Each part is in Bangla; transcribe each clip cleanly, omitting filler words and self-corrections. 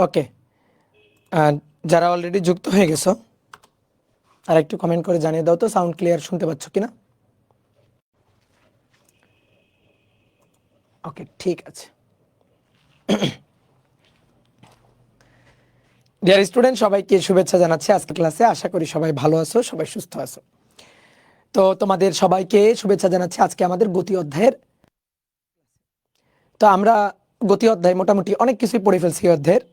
ওকে, যারা অলরেডি যুক্ত হয়ে গেছো আর একটু কমেন্ট করে জানিয়ে দাও তো সাউন্ড ক্লিয়ার শুনতে পাচ্ছ কিনা। ওকে, ঠিক আছে। ডিয়ার স্টুডেন্ট, সবাইকে শুভেচ্ছা জানাচ্ছি আজকের ক্লাসে। আশা করি সবাই ভালো আছো, সবাই সুস্থ আছো। তো তোমাদের সবাইকে শুভেচ্ছা জানাচ্ছি আজকে আমাদের গতি অধ্যায়ের। তো আমরা গতি অধ্যায় মোটামুটি অনেক কিছুই পড়ে ফেলছি এই অধ্যায়ের।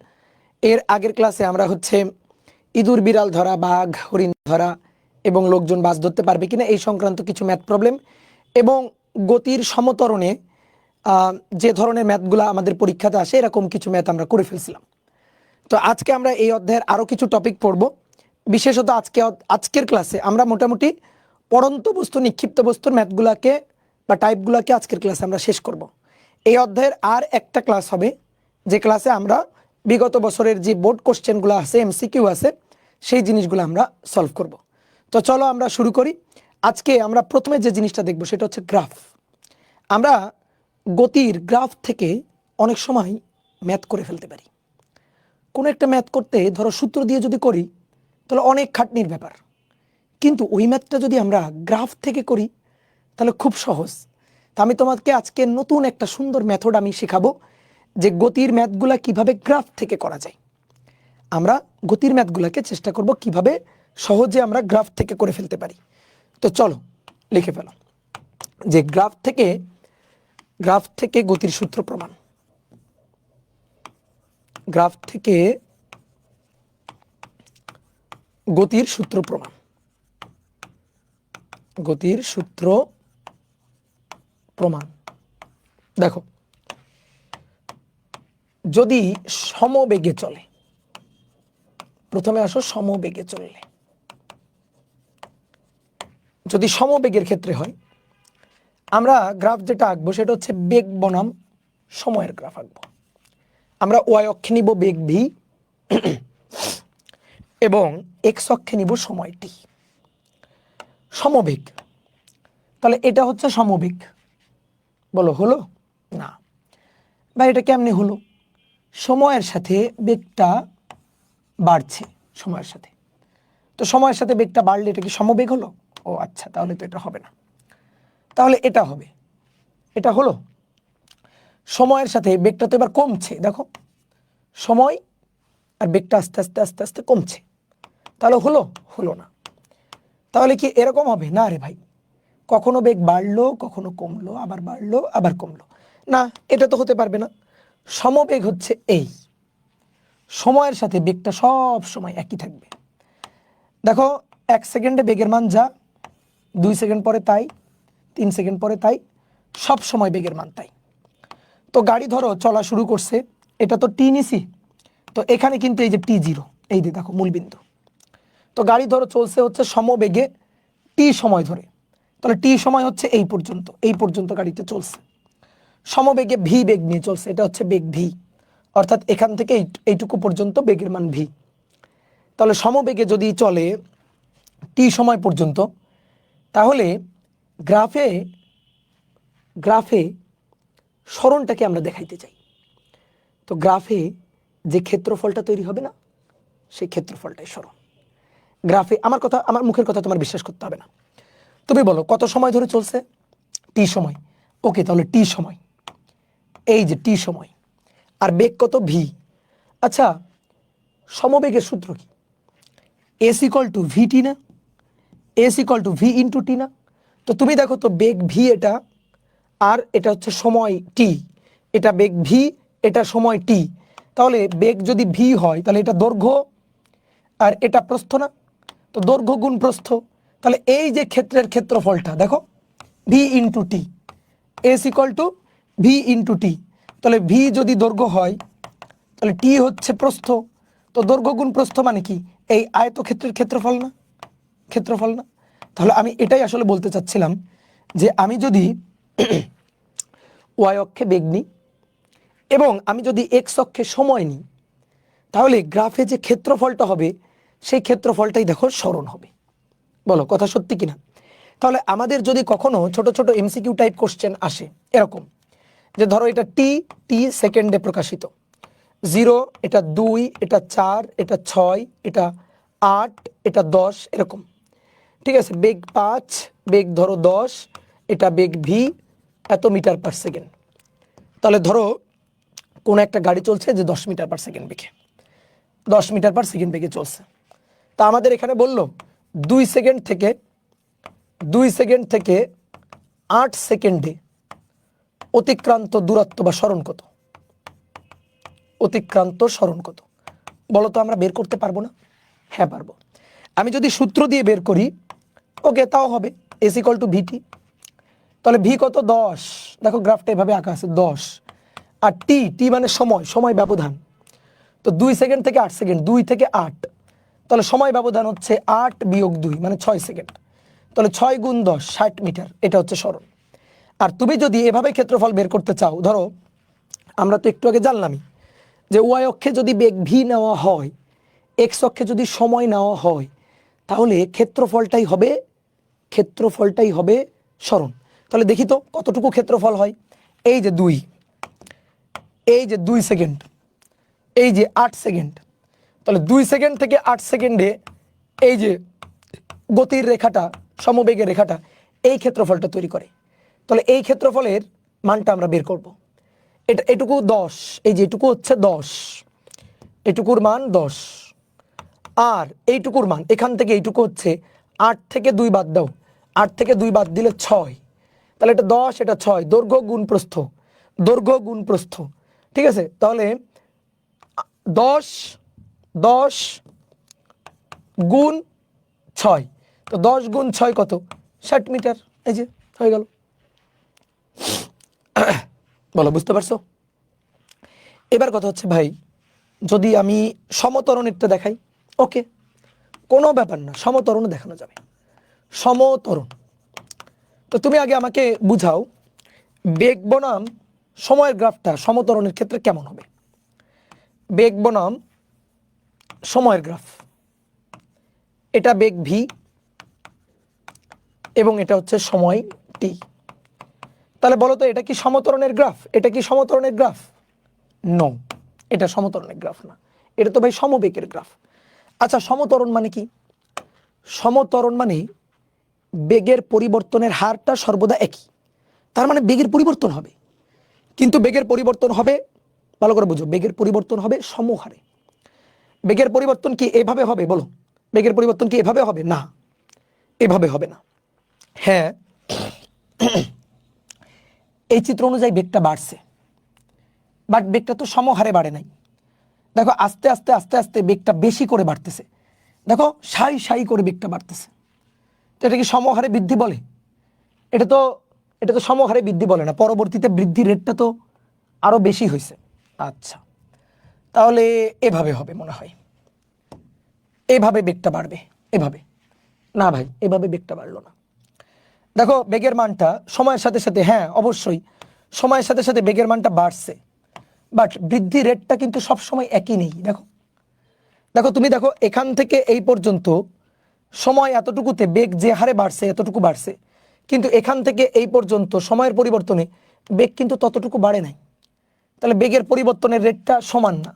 এর আগের ক্লাসে আমরা ইঁদুর বিড়াল ধরা, বাঘ হরিণ ধরা এবং লোকজন বাস ধরতে পারবে কিনা এই সংক্রান্ত কিছু ম্যাথ প্রবলেম এবং গতির সমতরণে যে ধরনের ম্যাথগুলো আমাদের পরীক্ষাতে আসে এরকম কিছু ম্যাথ আমরা করে ফেলছিলাম। তো আজকে আমরা এই অধ্যায়ের আরও কিছু টপিক পড়ব। বিশেষত আজকের ক্লাসে আমরা মোটামুটি পড়ন্ত বস্তু, নিক্ষিপ্ত বস্তুর ম্যাথগুলোকে বা টাইপগুলোকে আজকের ক্লাসে আমরা শেষ করব। এই অধ্যায়ের আর একটা ক্লাস হবে, যে ক্লাসে আমরা বিগত বছরের যে বোর্ড কোশ্চেনগুলো আছে, এমসিকিউ আছে, সেই জিনিসগুলো আমরা সলভ করব। তো চলো আমরা শুরু করি। আজকে আমরা প্রথমে যে জিনিসটা দেখব সেটা হচ্ছে গ্রাফ। আমরা গতির গ্রাফ থেকে অনেক সময় ম্যাথ করে ফেলতে পারি। কোনো একটা ম্যাথ করতে ধরো সূত্র দিয়ে যদি করি তাহলে অনেক খাটনির ব্যাপার, কিন্তু ওই ম্যাথটা যদি আমরা গ্রাফ থেকে করি তাহলে খুব সহজ। তা আমি তোমাকে আজকে নতুন একটা সুন্দর মেথড আমি শেখাবো যে গতির ম্যাথগুলা কিভাবে গ্রাফ থেকে করা যায়। আমরা গতির ম্যাথগুলোকে চেষ্টা করব কিভাবে সহজে আমরা গ্রাফ থেকে করে ফেলতে পারি। তো চলো লিখে ফেলো যে গ্রাফ থেকে গতির সূত্র প্রমাণ। গ্রাফ থেকে গতির সূত্র প্রমাণ। গতির সূত্র প্রমাণ। দেখো, যদি সমবেগে চলে, প্রথমে আসো সমবেগে চললে, যদি সমবেগের ক্ষেত্রে হয় আমরা গ্রাফ যেটা আঁকবো সেটা হচ্ছে বেগ বনাম সময়ের গ্রাফ আঁকবো। আমরা ওয়াই অক্ষে নিব বেগ ভি এবং এক্স অক্ষে নিব সময় টি। সমবেগ, তাহলে এটা হচ্ছে সমবেগ। বলো হলো না? বা এটা কেমনে হলো? সময়ের সাথে বেগটা বাড়ছে, সময়ের সাথে। তো সময়ের সাথে বেগটা বাড়লে এটা কি সমবেগ হলো? ও আচ্ছা, তাহলে তো এটা হবে না, তাহলে এটা হবে। এটা হলো সময়ের সাথে বেগটা তো এবার কমছে। দেখো, সময় আর বেগটা আস্তে আস্তে আস্তে আস্তে কমছে, তাহলে হলো না। তাহলে কি এরকম হবে? না রে ভাই, কখনো বেগ বাড়লো, কখনো কমলো, আবার বাড়লো, আবার কমলো। না, এটা তো হতে পারবে না। সমবেগ হচ্ছে এই, সময়ের সাথে বেগটা সব সময় একই থাকবে। দেখো, 1 সেকেন্ডে বেগের মান যা, 2 সেকেন্ড পরে তাই, 3 সেকেন্ড পরে তাই, সব সময় বেগের মান তাই। তো গাড়ি ধরো চলা শুরু করছে, এটা তো টি নিছি, তো এখানে কিন্তু এই যে T0, এই যে দেখো মূলবিন্দু। তো গাড়ি ধরো চলছে হচ্ছে সমবেগে টি সময় ধরে, তাহলে টি সময় হচ্ছে এই পর্যন্ত গাড়িতে চলছে। সমবেগে ভি বেগ নিয়ে চলছে, এটা হচ্ছে বেগ ভি, অর্থাৎ এখান থেকে এইটুকু পর্যন্ত বেগের মান ভি। তাহলে সমবেগে যদি চলে টি সময় পর্যন্ত, তাহলে গ্রাফে সরণটাকে আমরা দেখাইতে চাই। তো গ্রাফে যে ক্ষেত্রফলটা তৈরি হবে না, সেই ক্ষেত্রফলটাই সরণ। গ্রাফে আমার মুখের কথা তোমার বিশ্বাস করতে হবে না। তুমি বলো কত সময় ধরে চলছে? টি সময়। ওকে, তাহলে টি সময়, এই যে টি সময়, আর বেগ কত? ভি। আচ্ছা, সমবেগের সূত্র কি? S equal to V T না? S equal to V into T না? তো তুমি দেখো তো, বেগ ভি এটা, আর এটা হচ্ছে সময় টি। এটা বেগ ভি, এটা সময় টি। তাহলে বেগ যদি ভি হয় তাহলে এটা দৈর্ঘ্য আর এটা প্রস্থ না? তো দৈর্ঘ্য গুণ প্রস্থ, তাহলে এই যে ক্ষেত্রের ক্ষেত্রফলটা দেখো, V into T, S equal to V into T. তাহলে ভি যদি দৈর্ঘ্য হয় তাহলে টি হচ্ছে প্রস্থ, তো দৈর্ঘ্য গুণ প্রস্থ মানে কি? এই আয়তক্ষেত্রের ক্ষেত্রফল না? তাহলে আমি এটাই আসলে বলতে চাচ্ছিলাম যে আমি যদি ওয়াই অক্ষে বেগ নিই এবং আমি যদি এক্স অক্ষে সময় নিই, তাহলে গ্রাফে যে ক্ষেত্রফলটা হবে সেই ক্ষেত্রফলটাই দেখো সরণ হবে। বলো কথা সত্যি কিনা? তাহলে আমাদের যদি কখনো ছোট ছোট এমসিকিউ টাইপ কোশ্চেন আসে এরকম, যে ধরো এটা টি সেকেন্ডে প্রকাশিত, 0, এটা 2, এটা 4, এটা 6, এটা 8, এটা 10, এরকম। ঠিক আছে, বেগ 5, বেগ ধরো 10, এটা বেগ ভি, এত মিটার পার সেকেন্ড। তাহলে ধরো কোন একটা গাড়ি চলছে যে 10 মিটার পার সেকেন্ড বেগে, 10 মিটার পার সেকেন্ড বেগে চলছে। তা আমাদের এখানে বললো 2 সেকেন্ড থেকে 8 সেকেন্ডে অতিক্রান্ত দূরত্ব বা সরণ কত? অতিক্রান্ত সরণ কত বলো তো? আমরা বের করতে পারবো না? হ্যাঁ পারবো। আমি যদি সূত্র দিয়ে বের করি, ওকে, তাও হবে এস ইকুয়াল টু ভিটি। তাহলে ভি কত? 10। দেখো গ্রাফটা এভাবে আঁকা আছে, 10। আর টি মানে সময় ব্যবধান। তো 2 সেকেন্ড থেকে 8 সেকেন্ড, 2 থেকে 8, তাহলে সময় ব্যবধান হচ্ছে 8 বিয়োগ 2 মানে 6 সেকেন্ড। তাহলে 6 গুণ 10 60 মিটার, এটা হচ্ছে সরণ। আর তুমি যদি এভাবে ক্ষেত্রফল বের করতে চাও, ধরো আমরা তো একটু আগে জানলামই যে ওয়াই অক্ষে যদি বেগ ভি নেওয়া হয়, এক্স অক্ষে যদি সময় নেওয়া হয়, তাহলে ক্ষেত্রফলটাই হবে সরণ। তাহলে দেখি তো কতটুকু ক্ষেত্রফল হয়। এই যে 2, এই যে 2 সেকেন্ড, এই যে 8 সেকেন্ড। তাহলে 2 সেকেন্ড থেকে 8 সেকেন্ডে এই যে গতির রেখাটা, সমবেগের রেখাটা, এই ক্ষেত্রফলটা তৈরি করে। তাহলে এই ক্ষেত্রফলের মানটা আমরা বের করব। এটুকু 10, এই যে এটুকু হচ্ছে 10, এটুকুর মান 10। আর এইটুকুর মান এখান থেকে এইটুকু হচ্ছে 8 থেকে 2 বাদ দাও, 8 থেকে 2 বাদ দিলে 6। তাহলে এটা 10, এটা 6, দৈর্ঘ্য গুণ প্রস্থ। ঠিক আছে, তাহলে 10 গুণ 6, তো 10 গুণ 6 কত? 60 মিটার। এই যে হয়ে গেল। বলো, বুঝতে পারছো? এবার কথা হচ্ছে ভাই, যদি আমি সমত্বরণেরটা দেখাই, ওকে, কোনো ব্যাপার না, সমত্বরণও দেখানো যাবে। সমত্বরণ, তো তুমি আগে আমাকে বুঝাও বেগ বনাম সময়ের গ্রাফটা সমত্বরণের ক্ষেত্রে কেমন হবে। বেগ বনাম সময়ের গ্রাফ, এটা বেগ ভি এবং এটা হচ্ছে সময় টি। তাহলে বলো তো এটা কি সমত্বরণের গ্রাফ? এটা কি সমত্বরণের গ্রাফ? নো, এটা সমত্বরণের গ্রাফ না, এটা তো ভাই সমবেগের গ্রাফ। আচ্ছা, সমত্বরণ মানে কি? সমত্বরণ মানে বেগের পরিবর্তনের হারটা সর্বদা একই। তার মানে বেগের পরিবর্তন হবে, কিন্তু বেগের পরিবর্তন হবে, ভালো করে বুঝো, বেগের পরিবর্তন হবে সমহারে। বেগের পরিবর্তন কি এভাবে হবে? বলো, বেগের পরিবর্তন কি এভাবে হবে? না, এভাবে হবে না। হ্যাঁ, এই চিত্র অনুযায়ী বেগটা বাড়ছে, বাট বেগটা তো সমহারে বাড়ে নাই। দেখো আস্তে আস্তে আস্তে আস্তে বেগটা বেশি করে বাড়তেছে। দেখো সাই করে বেগটা বাড়তেছে। তো এটা কি সমহারে বৃদ্ধি বলে? এটা তো সমহারে বৃদ্ধি বলে না, পরবর্তীতে বৃদ্ধির রেটটা তো আরো বেশি হয়েছে। আচ্ছা, তাহলে এভাবে হবে মনে হয়, এভাবে বেগটা বাড়বে, এভাবে না ভাই, এভাবে বেগটা বাড়লো না। দেখো বেগের মানটা সময়ের সাথে সাথে, হ্যাঁ অবশ্যই সময়ের সাথে সাথে বেগের মানটা বাড়ছে, বাট বৃদ্ধি রেটটা কিন্তু সবসময় একই নেই। দেখো দেখো তুমি দেখো, এখান থেকে এই পর্যন্ত সময় এতটুকুতে বেগ যে হারে বাড়ছে এতটুকু বাড়ছে, কিন্তু এখান থেকে এই পর্যন্ত সময়ের পরিবর্তনে বেগ কিন্তু ততটুকু বাড়ে নাই। তাহলে বেগের পরিবর্তনের রেটটা সমান না।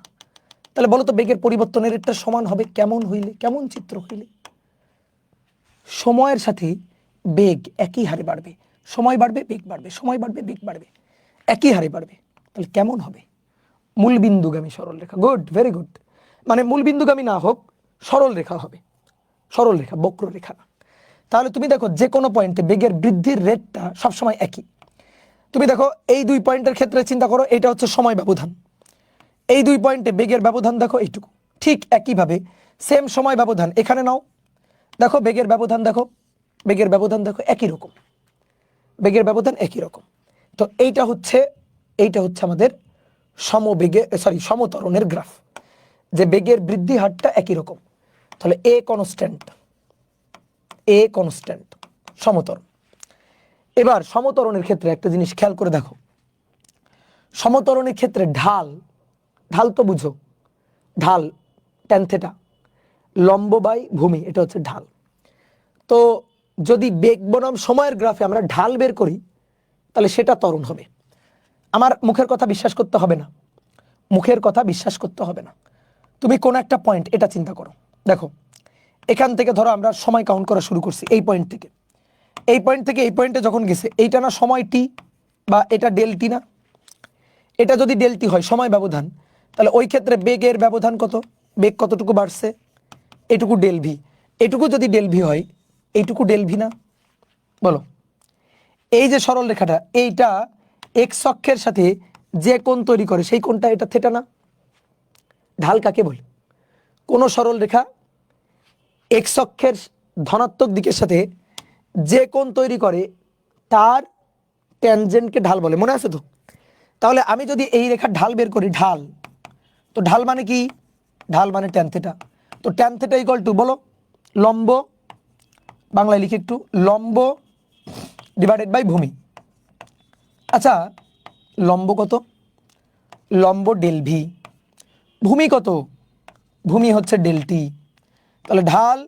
তাহলে বলো তো বেগের পরিবর্তনের রেটটা সমান হবে কেমন হইলে, কেমন চিত্র হইলে? সময়ের সাথে বেগ একই হারে বাড়বে, সময় বাড়বে বেগ বাড়বে, সময় বাড়বে বেগ বাড়বে, একই হারে বাড়বে। তাহলে কেমন হবে? মূলবিন্দুগামী সরল রেখা। Good, very good. মানে মূলবিন্দুগামী না হোক, সরল রেখা হবে, সরল রেখা, বক্ররেখা না। তাহলে তুমি দেখো যে কোনো পয়েন্টে বেগের বৃদ্ধির রেটটা সবসময় একই। তুমি দেখো এই 2 পয়েন্টের ক্ষেত্রে চিন্তা করো, এটা হচ্ছে সময় ব্যবধান, এই 2 পয়েন্টে বেগের ব্যবধান দেখো এইটুকু। ঠিক একইভাবে সেম সময় ব্যবধান এখানে নাও, দেখো বেগের ব্যবধান দেখো, বেগের ব্যবধান দেখো একই রকম, বেগের ব্যবধান একই রকম। তো এইটা হচ্ছে আমাদের সমত্বরণের গ্রাফ, যে বেগের বৃদ্ধি হারটা একই রকম। তাহলে এ কনস্ট্যান্ট সমত্বরণ। এবার সমত্বরণের ক্ষেত্রে একটা জিনিস খেয়াল করে দেখো, সমত্বরণের ক্ষেত্রে ঢাল তো বুঝো, ঢাল ট্যান থিটা, লম্ব বাই ভূমি, এটা হচ্ছে ঢাল। তো যদি বেগ বনাম সময়ের গ্রাফে আমরা ঢাল বের করি, তাহলে সেটা ত্বরণ হবে। আমার মুখের কথা বিশ্বাস করতে হবে না, মুখের কথা বিশ্বাস করতে হবে না। তুমি কোন একটা পয়েন্ট এটা চিন্তা করো, দেখো এখান থেকে ধরো আমরা সময় কাউন্ট করা শুরু করছি, এই পয়েন্ট থেকে এই পয়েন্টে যখন গেছে, এইটা না সময় টি বা এটা ডেল টি না? এটা যদি ডেল টি হয় সময় ব্যবধান, তাহলে ওই ক্ষেত্রে বেগের ব্যবধান কত? বেগ কতটুকু বাড়ছে? এটুকু ডেল ভি। এটুকু যদি ডেল ভি হয়, এইটুকু ডেল ভি না? বলো। এই যে সরল রেখাটা, এইটা এক্স অক্ষের সাথে যে কোণ তৈরি করে সেই কোণটা এটা থেটা না? ঢাল কাকে বলে? কোন সরল রেখা এক্স অক্ষের ধনাত্মক দিকের সাথে যে কোণ তৈরি করে তার ট্যানজেন্টকে ঢাল বলে, মনে আছে তো? তাহলে আমি যদি এই রেখার ঢাল বের করি, ঢাল, তো ঢাল মানে কি? ঢাল মানে ট্যান থেটা। তো ট্যান থেটা ইকুয়াল টু, বলো, লম্ব, বাংলায় লিখি একটু, লম্ব ডিভাইডেড বাই ভূমি। আচ্ছা, লম্ব কত? লম্ব ডেল ভি। ভূমি কত? ভূমি হচ্ছে ডেল টি। তাহলে ঢাল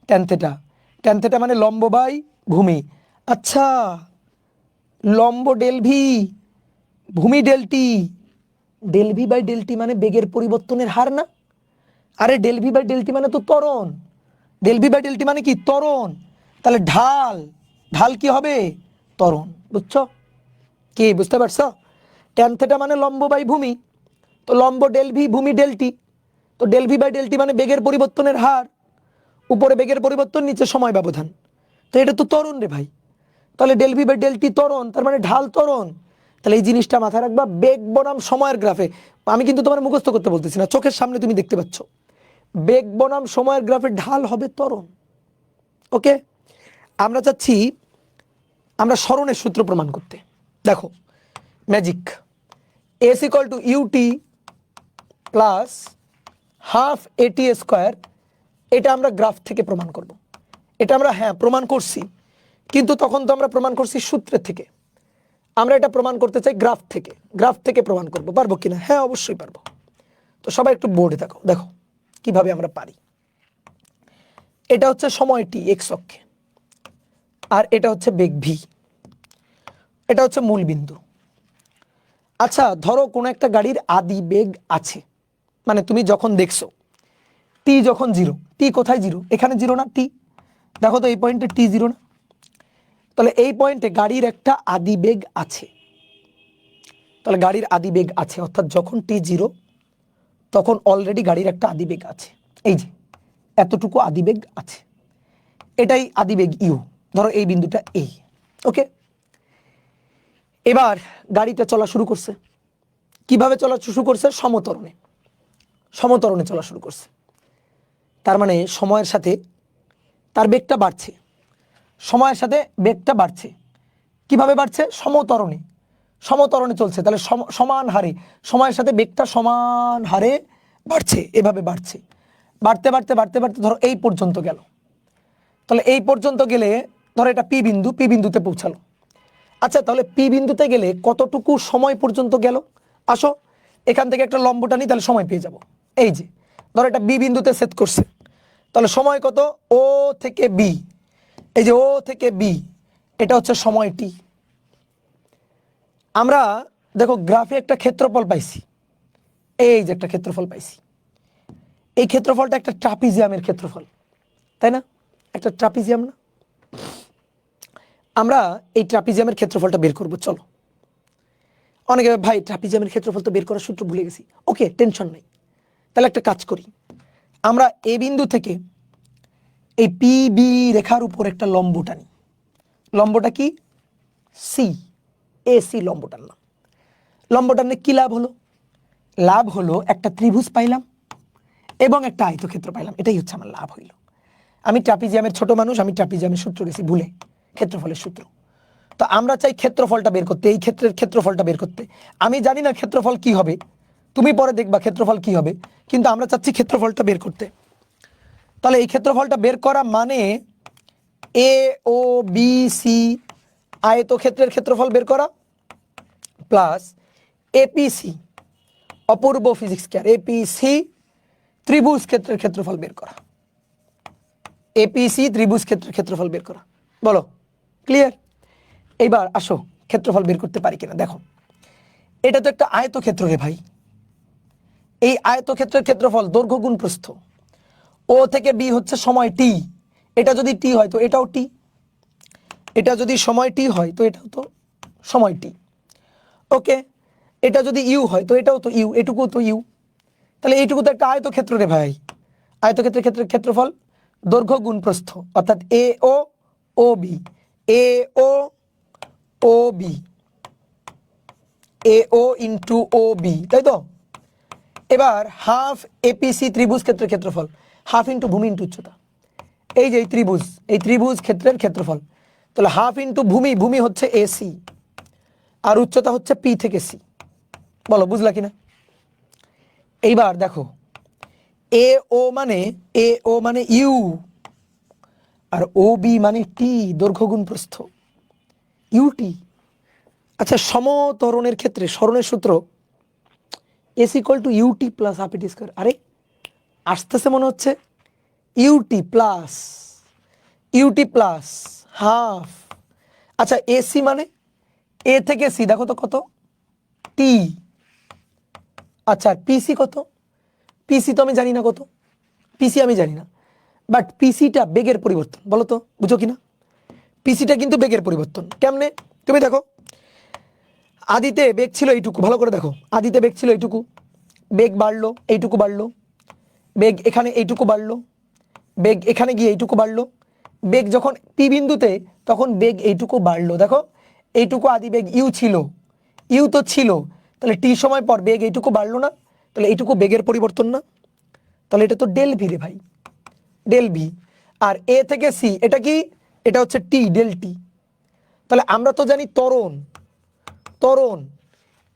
ট্যান থেটা, ট্যান থেটা মানে লম্ব বাই ভূমি। আচ্ছা, লম্ব ডেল ভি, ভূমি del t, del v by del t মানে বেগের পরিবর্তনের হার না? আরে del v by del t মানে তো ত্বরণ, del v by del t মানে কি? ত্বরণ। তাহলে ঢাল, ঢাল কি হবে? ত্বরণ। বুঝছো কি? বুঝতে পারছো? ট্যান থেটা মানে লম্ব বাই ভূমি, তো লম্ব ডেল ভি, ভূমি ডেল টি, তো del v by del t মানে বেগের পরিবর্তনের হার, উপরে বেগের পরিবর্তন, নিচে সময় ব্যবধান, তো এটা তো ত্বরণ রে ভাই। তাহলে del v by del t ত্বরণ, তার মানে ঢাল ত্বরণ। তাহলে এই জিনিসটা মাথায় রাখবা, বেগ বনাম সময়ের গ্রাফে। আমি কিন্তু তোমার মুখস্থ করতে বলতেছি না, চোখের সামনে তুমি দেখতে পাচ্ছ, বেগ বনাম সময়ের গ্রাফে ঢাল হবে ত্বরণ। ওকে, আমরা চাচ্ছি আমরা সরণের সূত্র প্রমাণ করতে। দেখো magic, s equal to u t plus half a t square, এটা আমরা গ্রাফ থেকে প্রমাণ করব। এটা আমরা হ্যাঁ প্রমাণ করছি, কিন্তু তখন তো আমরা প্রমাণ করছি সূত্রের থেকে। আমরা এটা প্রমাণ করতে চাই গ্রাফ থেকে। গ্রাফ থেকে প্রমাণ করব, পারবো কিনা? হ্যাঁ অবশ্যই পারবো। তো সবাই একটু বোর্ডে থাকো, দেখো কিভাবে আমরা পারি। এটা হচ্ছে সময় টি এক্স অক্ষে, আর এটা হচ্ছে বেগ ভি, এটা হচ্ছে মূল বিন্দু। আচ্ছা, ধরো কোনো একটা গাড়ির আদি বেগ আছে, মানে তুমি যখন দেখছো টি যখন জিরো, টি কোথায় জিরো? এখানে জিরো না? টি দেখো তো এই পয়েন্টে টি জিরো না? তাহলে এই পয়েন্টে গাড়ির একটা আদি বেগ আছে। তাহলে গাড়ির আদি বেগ আছে, অর্থাৎ যখন টি জিরো তখন অলরেডি গাড়ির একটা আদি বেগ আছে। এই যে এতটুকু আদি বেগ আছে, এটাই আদি বেগ ইউ। ধরো এই বিন্দুটা এই। ওকে, এবার গাড়িটা চলা শুরু করছে। কিভাবে চলা শুরু করছে? সমতরণে, সমতরণে চলা শুরু করছে। তার মানে সময়ের সাথে তার বেগটা বাড়ছে, সময়ের সাথে বেগটা বাড়ছে। কিভাবে বাড়ছে? সমতরণে, সমতরণে চলছে। তাহলে সমান হারে সময়ের সাথে বেগটা সমান হারে বাড়ছে, এভাবে বাড়ছে। বাড়তে বাড়তে বাড়তে বাড়তে ধরো এই পর্যন্ত গেল। তাহলে এই পর্যন্ত গেলে ধরো এটা পি বিন্দু, পি বিন্দুতে পৌঁছালো। আচ্ছা, তাহলে পি বিন্দুতে গেলে কতটুকু সময় পর্যন্ত গেল? আসো এখান থেকে একটা লম্বটা নিই, তাহলে সময় পেয়ে যাব। এই যে ধরো এটা বি বিন্দুতে সেট করছে, তাহলে সময় কত? ও থেকে বি, এই যে ও থেকে বি, এটা হচ্ছে সময় টি। আমরা দেখো গ্রাফে একটা ক্ষেত্রফল পাইছি, এই যে একটা ক্ষেত্রফল পাইছি। এই ক্ষেত্রফলটা একটা ট্রাপিজিয়ামের ক্ষেত্রফল, তাই না? একটা ট্রাপিজিয়াম না? আমরা এই ট্রাপিজিয়ামের ক্ষেত্রফলটা বের করব। চলো, অনেকে ভাই ট্রাপিজিয়ামের ক্ষেত্রফল তো বের করার সূত্র ভুলে গেছি। ওকে, টেনশন নেই, তাহলে একটা কাজ করি, আমরা এ বিন্দু থেকে এই পি বি রেখার উপর একটা লম্ব টানি। লম্বটা কি? সি, এ সি লম্ব টানলাম। লম্ব টানলে কি লাভ হলো? লাভ হলো একটা ত্রিভুজ পাইলাম এবং একটা আয়তক্ষেত্র পাইলাম, এটাই হচ্ছে আমার লাভ হইল। আমি ট্রাপিজিয়ামের ছোট মানুষ, আমি ট্রাপিজিয়ামের সূত্র গেছি ভুলে, ক্ষেত্রফলের সূত্র। তো আমরা চাই ক্ষেত্রফলটা বের করতে, এই ক্ষেত্রের ক্ষেত্রফলটা বের করতে। আমি জানি না ক্ষেত্রফল কি হবে, তুমি পরে দেখবা ক্ষেত্রফল কি হবে, কিন্তু আমরা চাচ্ছি ক্ষেত্রফলটা বের করতে। তাহলে এই ক্ষেত্রফলটা বের করা মানে এ ও বি সি আয়তক্ষেত্রের ক্ষেত্রফল বের করা প্লাস এপিসি, অপূর্ব ফিজিক্স কেয়ার, এপিসি ত্রিভুজ ক্ষেত্রের ক্ষেত্রফল বের করা। এপিসি ত্রিভুজ ক্ষেত্রের ক্ষেত্রফল বের করা। বলো ক্লিয়ার? এইবার আসো ক্ষেত্রফল বের করতে পারি কিনা দেখো। এটা তো একটা আয়তক্ষেত্র রে ভাই, এই আয়তক্ষেত্রের ক্ষেত্রফল দৈর্ঘ্য গুণ প্রস্থ। ও থেকে বি হচ্ছে সময় টি, এটা যদি টি হয় তো এটাও টি, এটা যদি সময় টি হয় তো এটাও তো সময় টি। ওকে, এটা যদি ইউ হয় তো এটাও তো ইউ, এটুকু তো ইউ। তাহলে এইটুকু তো একটা আয়তক্ষেত্র রে ভাই। আয়তক্ষেত্রের ক্ষেত্রে ক্ষেত্রফল দৈর্ঘ্য গুণ প্রস্থ, অর্থাৎ এ ও ও বি, এ ও ও বি, এ ও ইন্টু ও বি, তাই তো। এবার হাফ এপিসি ত্রিভুজ ক্ষেত্রের ক্ষেত্রফল, হাফ ইন্টু ভূমি ইন্টু উচ্চতা। এই যে এই ত্রিভুজ ক্ষেত্রের ক্ষেত্রফল, তাহলে হাফ ইন্টু ভূমি, ভূমি হচ্ছে এসি আর উচ্চতা হচ্ছে পি থেকে সি। বলো বুঝলা কিনা? এইবার দেখো এ ও মানে ইউ আর ও বি মানে টি, দৈর্ঘ্য গুণ প্রস্থ, ইউটি। আচ্ছা, সমতরণের ক্ষেত্রে সরণের সূত্র s equal to u t plus half a t square. আরে আসতেছে মনে হচ্ছে, ইউটি প্লাস হাফ। আচ্ছা এসি মানে এ থেকে সি দেখো তো কত, টি। আচ্ছা পিসি কত, পিসি তো আমি জানি না কত, পিসি আমি জানি না, বাট পিসিটা বেগের পরিবর্তন, বলো তো বুঝো কিনা? পিসিটা কিন্তু বেগের পরিবর্তন। কেমনে? তুমি দেখো, আদিতে বেগ ছিল এইটুকু, ভালো করে দেখো, আদিতে বেগ ছিল এইটুকু, বেগ বাড়লো এইটুকু বাড়লো, বেগ এখানে এইটুকু বাড়লো, বেগ এখানে গিয়ে এইটুকু বাড়লো, বেগ যখন পি বিন্দুতে তখন বেগ এইটুকু বাড়লো। দেখো এইটুকু আদি বেগ ইউ ছিল, ইউ তো ছিল, তাহলে টি সময় পর বেগ এইটুকু বাড়লো না, তাহলে এইটুকু বেগের পরিবর্তন না? তাহলে এটা তো ডেল ভি রে ভাই, ডেল ভি। আর এ থেকে সি এটা কি, এটা হচ্ছে টি, ডেল টি। তাহলে আমরা তো জানি ত্বরণ, ত্বরণ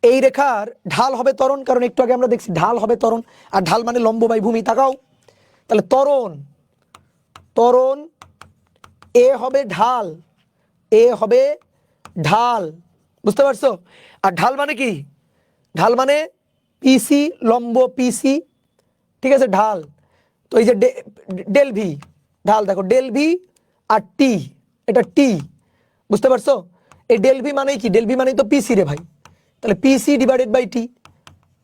এই রেখার ঢাল হবে ত্বরণ, কারণ একটু আগে আমরা দেখছি ঢাল হবে ত্বরণ, আর ঢাল মানে লম্ব বাই ভূমি। তাকাও, তাহলে ত্বরণ, ত্বরণ এ হবে ঢাল, এ হবে ঢাল, বুঝতে পারছো? আর ঢাল মানে কি? ঢাল মানে পিসি, লম্ব পিসি, ঠিক আছে, ঢাল। তো এই যে ডেল ভি, ঢাল দেখো ডেল ভি আর টি, এটা টি, বুঝতে পারছো? এই ডেল ভি মানেই কি? ডেল ভি মানেই তো পিসি রে ভাই, তাহলে পিসি ডিভাইডেড বাই টি।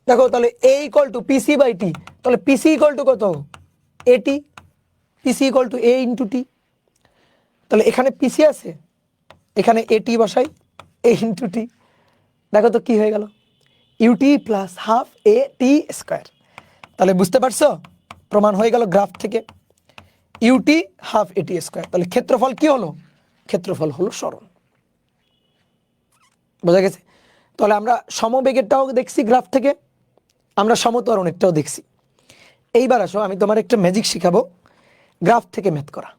দেখো তাহলে A equal two PC by T, তাহলে পিসি ইকুয়াল টু কত? এটি, পিসি equal to A into T. তাহলে এখানে পিসি আছে, এখানে এটি বসাই, এ ইন্টু টি। দেখো তো কি হয়ে গেল, ইউটি প্লাস হাফ এ টি স্কোয়ার। তাহলে বুঝতে পারছো, প্রমাণ হয়ে গেল গ্রাফ থেকে, ইউটি হাফ এটি স্কোয়ার। তাহলে ক্ষেত্রফল কি হলো? ক্ষেত্রফল হলো সরণ। বোঝা গেছে? তাহলে আমরা সমবেগেরটাও দেখছি গ্রাফ থেকে, আমরা সমত্বরণেরটাও দেখছি। এইবার আসো আমি তোমার একটা ম্যাজিক শিখাবো, গ্রাফ থেকে ম্যাথ করা।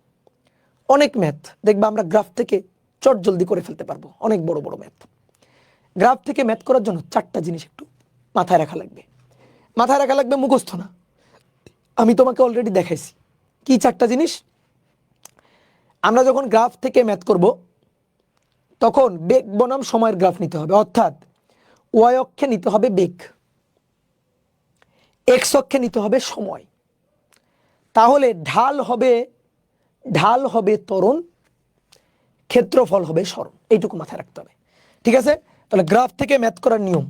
অনেক ম্যাথ দেখবা আমরা গ্রাফ থেকে চট জলদি করে ফেলতে পারবো, অনেক বড় বড় ম্যাথ। গ্রাফ থেকে ম্যাথ করার জন্য চারটা জিনিস একটু মাথায় রাখা লাগবে, মাথায় রাখা লাগবে, মুখস্থ না। আমি তোমাকে অলরেডি দেখাইছি কি চারটা জিনিস। আমরা যখন গ্রাফ থেকে ম্যাথ করব তখন বেগ বনাম সময়ের গ্রাফ নিতে হবে, অর্থাৎ ওয়াই অক্ষে নিতে হবে বেগ, এক্স অক্ষে নিতে হবে সময়। তাহলে ঢাল হবে ত্বরণ, ক্ষেত্রফল হবে সরণ, এইটুকু মাথায় রাখতে হবে, ঠিক আছে? তাহলে গ্রাফ থেকে ম্যাথ করার নিয়ম,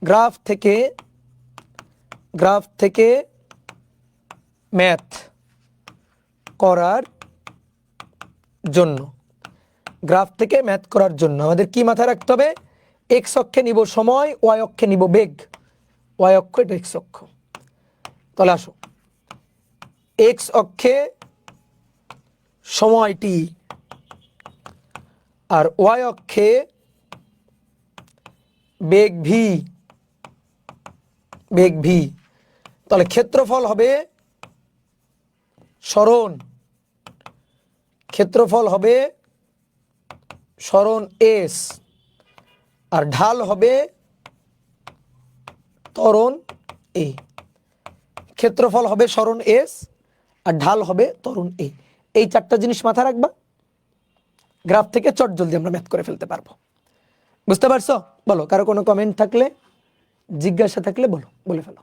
গ্রাফ থেকে ম্যাথ করার জন্য, গ্রাফ থেকে ম্যাথ করার জন্য আমাদের কি মাথায় রাখতে হবে? এক্স অক্ষে নিব সময়, ওয়াই অক্ষে নিব বেগ, ওয়াই অক্ষ এটা এক্স অক্ষ। তাহলে আসো, এক্স অক্ষে সময়টি আর ওয়াই অক্ষে বেগ ভি, বেগ ভি। তাহলে ক্ষেত্রফল হবে সরণ, ক্ষেত্রফল হবে সরণ এস, আর ঢাল হবে ত্বরণ এ। ক্ষেত্রফল হবে সরণ এস আর ঢাল হবে ত্বরণ এ। এই চারটা জিনিস মাথায় রাখবা, গ্রাফ থেকে চট জলদি আমরা ম্যাথ করে ফেলতে পারবো। বুঝতে পারছো? বলো, কারো কোনো কমেন্ট থাকলে, জিজ্ঞাসা থাকলে বলো, বলে ফেলো।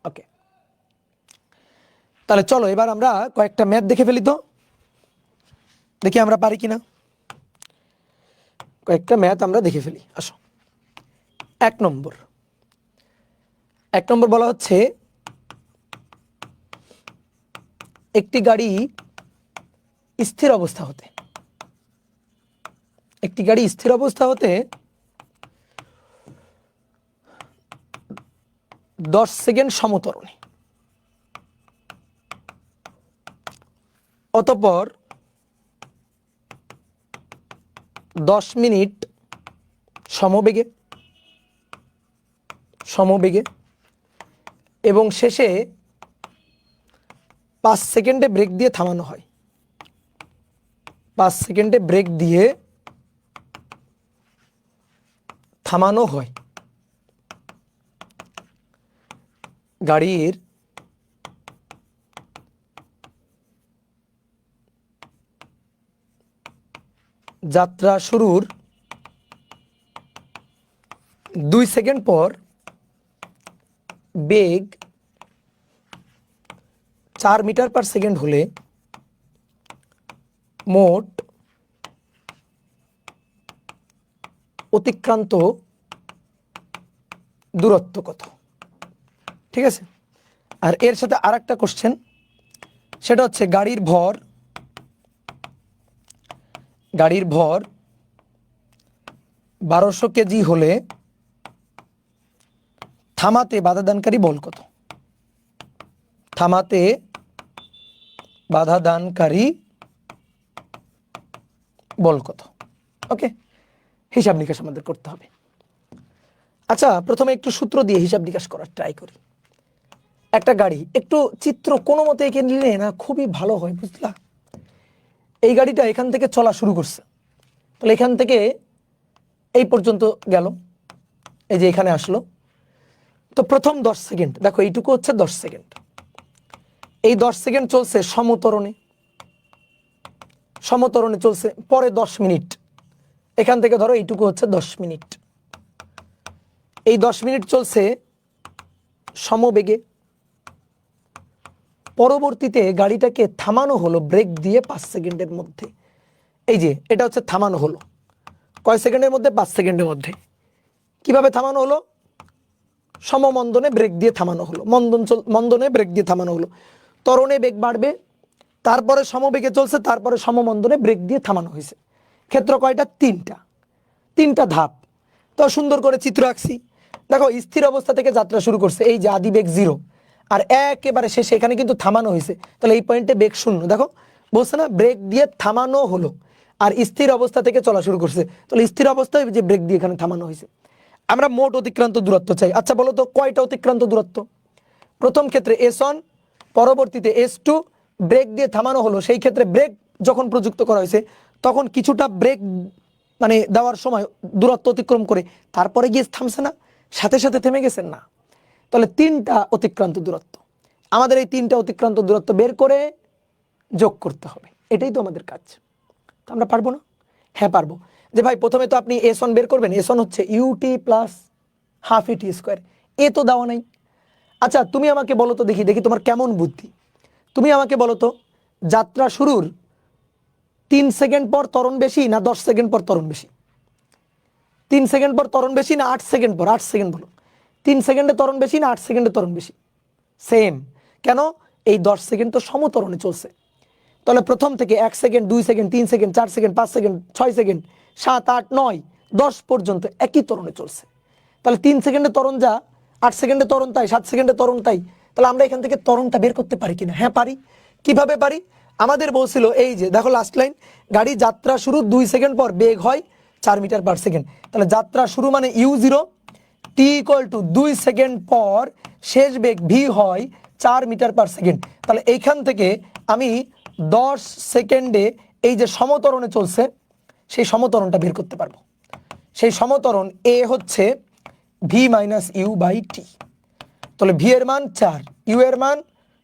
ওকে, তাহলে চলো এবার আমরা কয়েকটা ম্যাথ দেখে ফেলি তো, দেখি আমরা পারি কিনা। কয়েকটা ম্যাথ আমরা দেখে ফেলি। আসো, এক নম্বর বলা হচ্ছে একটি গাড়ি স্থির অবস্থা হতে 10 সেকেন্ড সমতরণে, অতঃপর 10 মিনিট সমবেগে এবং শেষে 5 সেকেন্ডে ব্রেক দিয়ে থামানো হয়। 5 সেকেন্ডে ব্রেক দিয়ে থামানো হয়। গাড়ির যাত্রা শুরুর 2 সেকেন্ড পর বেগ 4 মিটার পার সেকেন্ড হলে মোট অতিক্রান্ত দূরত্ব কত? ঠিক আছে, আর এর সাথে আরেকটা কোশ্চেন, সেটা হচ্ছে গাড়ির ভর 1200 কেজি হলে থামাতে বাধাদানকারী বল কত? থামাতে বাধাদানকারী বল কত? ওকে, হিসাব নিকাশ আমাদের করতে হবে। আচ্ছা, প্রথমে একটু সূত্র দিয়ে হিসাব নিকাশ করার ট্রাই করি। একটা গাড়ি, একটু চিত্র কোনো মতে এঁকে নিলে না খুবই ভালো হয়, বুঝলা? এই গাড়িটা এখান থেকে চলা শুরু করছে, তাহলে এখান থেকে এই পর্যন্ত গেল, এই যে এখানে আসলো। তো প্রথম 10 সেকেন্ড, দেখো এইটুকু হচ্ছে 10 সেকেন্ড। এই 10 সেকেন্ড চলছে সমতরণে চলছে। পরে 10 মিনিট, এখান থেকে ধরো এইটুকু হচ্ছে 10 মিনিট। এই 10 মিনিট চলছে সমবেগে। পরবর্তীতে গাড়িটাকে থামানো হলো ব্রেক দিয়ে 5 সেকেন্ডের মধ্যে। এই যে এটা হচ্ছে থামানো হলো কয় সেকেন্ডের মধ্যে? 5 সেকেন্ডের মধ্যে। কিভাবে থামানো হলো? সমমন্দনে ব্রেক দিয়ে থামানো হলো। মন্দনে ব্রেক দিয়ে থামানো হলো। ত্বরণে বেগ বাড়বে, তারপরে সমবেগে চলছে, তারপরে সমমন্দনে ব্রেক দিয়ে থামানো হয়েছে। ক্ষেত্র কয়টা? তিনটা ধাপ। তো সুন্দর করে চিত্র আঁকছি। দেখো, স্থির অবস্থা থেকে যাত্রা শুরু করছে, এই যে আদি বেগ 0, আর একেবারে শেষে এখানে কিন্তু থামানো হয়েছে। তাহলে এই পয়েন্টে বেগ 0। দেখো বলছে না, ব্রেক দিয়ে থামানো হলো, আর স্থির অবস্থা থেকে চলা শুরু করছে, তাহলে স্থির অবস্থায় যে ব্রেক দিয়ে এখানে থামানো হয়েছে। আমরা মোট অতিক্রান্ত দূরত্ব চাই। আচ্ছা বলো তো, কয়টা অতিক্রান্ত দূরত্ব? প্রথম ক্ষেত্রে S1, পরবর্তীতে S2, ব্রেক দিয়ে থামানো হলো। সেই ক্ষেত্রে ব্রেক যখন প্রযুক্ত করা হয়েছে তখন কিছুটা ব্রেক মানে দেওয়ার সময় দূরত্ব অতিক্রম করে তারপরে গিয়ে থামছে না, সাথে সাথে থেমে গেছেন না। তাহলে 3টা অতিক্রান্ত দূরত্ব। আমাদের এই 3টা অতিক্রান্ত দূরত্ব বের করে যোগ করতে হবে, এটাই তো আমাদের কাজ। তো আমরা পারবো না? হ্যাঁ পারবো। যে ভাই প্রথমে তো আপনি S1 বের করবেন। S1 হচ্ছে ut plus half at square. এ তো দেওয়া নাই। আচ্ছা তুমি আমাকে বলো তো, দেখি তোমার কেমন বুদ্ধি। তুমি আমাকে বলো তো, যাত্রা শুরুর 3 সেকেন্ড পর ত্বরণ বেশি না 10 সেকেন্ড পর ত্বরণ বেশি? 3 সেকেন্ড পর ত্বরণ বেশি না 8 সেকেন্ড পর? 8 সেকেন্ড বলো। 3 সেকেন্ডে ত্বরণ বেশি না 8 সেকেন্ডে ত্বরণ বেশি? সেম। কেন? এই 10 সেকেন্ড তো সমতরণে চলছে। তাহলে প্রথম থেকে 1 second, 2 second, 3 second, 4 second, 5 second, 6 second, 7, 8, 9, 10 পর্যন্ত একই ত্বরণে চলছে। তাহলে 3 সেকেন্ডে ত্বরণ যা, 8 সেকেন্ডে ত্বরণ তাই, 7 সেকেন্ডে ত্বরণ তাই। তাহলে আমরা এখান থেকে ত্বরণটা বের করতে পারি কিনা? হ্যাঁ পারি। কিভাবে পারি? আমাদের বলছিল এই যে দেখো লাস্ট লাইন, গাড়ি যাত্রা শুরু 2 সেকেন্ড পর বেগ হয় 4 মিটার পার সেকেন্ড। তাহলে যাত্রা শুরু মানে u0, t = 2 সেকেন্ড পর শেষ বেগ v হয় 4 মিটার পার সেকেন্ড। তাহলে এইখান থেকে আমি 10 সেকেন্ডে এই যে সমতরণে চলছে সেই সমতরণটা বের করতে পারবো। সেই সমতরণ a হচ্ছে v - u/t। তাহলে v এর মান 4, u এর মান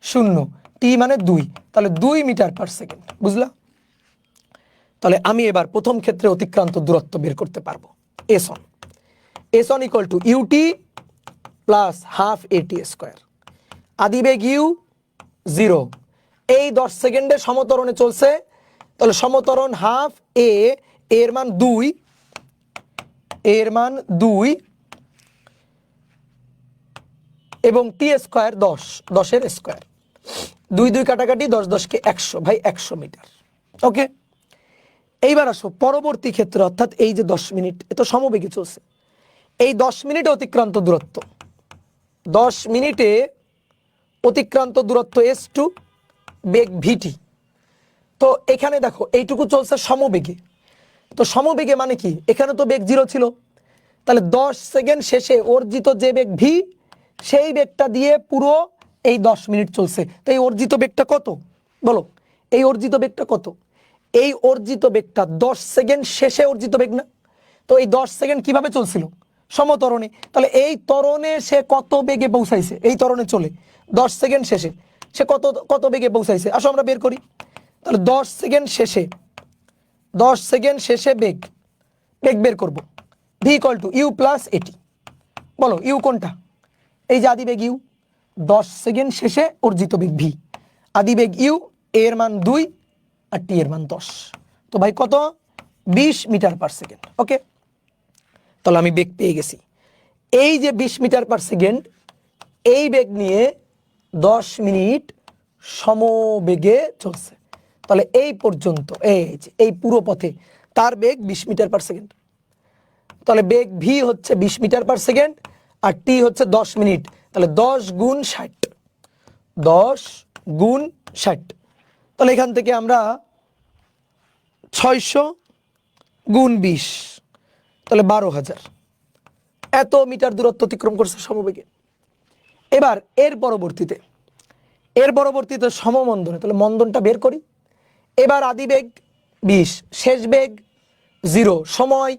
0, t মানে 2, তাহলে 2 মিটার পার সেকেন্ড। বুঝলা? তাহলে আমি এবার প্রথম ক্ষেত্রে অতিক্রান্ত দূরত্ব বের করতে পারবো। S1 = ut plus half at square. আদিবেগ u 0, এই 10 সেকেন্ডে সমতরণে চলছে, তাহলে সমতরণ হাফ a, এর মান 2, এ এর মান 2 এবং টি স্কোয়ার 10, 10 এর স্কোয়ার, 2 2 কাটাকাটি, 10 10 কে 100, ভাই 100 মিটার। ওকে, এইবার আসো পরবর্তী ক্ষেত্রে, অর্থাৎ এই যে 10 মিনিট, এ তো সমবেগে চলছে। এই 10 মিনিটে অতিক্রান্ত দূরত্ব, 10 মিনিটে অতিক্রান্ত দূরত্ব s2, বেগ vt। তো এখানে দেখো এইটুকু চলছে সমবেগে। তো সমবেগে মানে কি, এখানে তো বেগ 0 ছিল, তাহলে 10 সেকেন্ড শেষে অর্জিত যে বেগ v, সেই বেগটা দিয়ে পুরো এই 10 মিনিট চলছে। তো এই অর্জিত বেগটা কত বলো, এই অর্জিত বেগটা কত? এই অর্জিত বেগটা 10 সেকেন্ড শেষে অর্জিত বেগ না? তো এই 10 সেকেন্ড কিভাবে চলছিল? সমতরণে। তাহলে এই ত্বরণে সে কত বেগে পৌঁছাইছে? এই ত্বরণে চলে 10 সেকেন্ড শেষে সে কত কত বেগে পৌঁছাইছে? আসো আমরা বের করি। তাহলে 10 সেকেন্ড শেষে, 10 সেকেন্ড শেষে বেগ, বেগ বের করব, v equal to you plus a t. বলো ইউ কোনটা? এই যে আদি বেগ ইউ, 10 সেকেন্ড শেষে অর্জিত বেগ ভি, আদি বেগ ইউ, এর মান 2 আর টি এর মান 10। তো ভাই কত? 20 মিটার পার সেকেন্ড। ওকে, তাহলে আমি বেগ পেয়ে গেছি। এই যে 20 মিটার পার সেকেন্ড, এই বেগ নিয়ে 10 মিনিট সমবেগে চলছে। তাহলে এই পর্যন্ত, এই পুরো পথে তার বেগ 20 মিটার পার সেকেন্ড। তাহলে বেগ ভি হচ্ছে 20 মিটার পার সেকেন্ড আর টি হচ্ছে 10 মিনিট। তাহলে 10 গুণ 60, 10 গুণ 60। তাহলে এখান থেকে আমরা 600 গুণ 20, তাহলে 12,000 এত মিটার দূরত্ব অতিক্রম করছে সমবেগে। এবার এর পরবর্তীতে সমমন্দনে, তাহলে মন্দনটা বের করি। এবার আদি বেগ 20, শেষ বেগ 0, সময়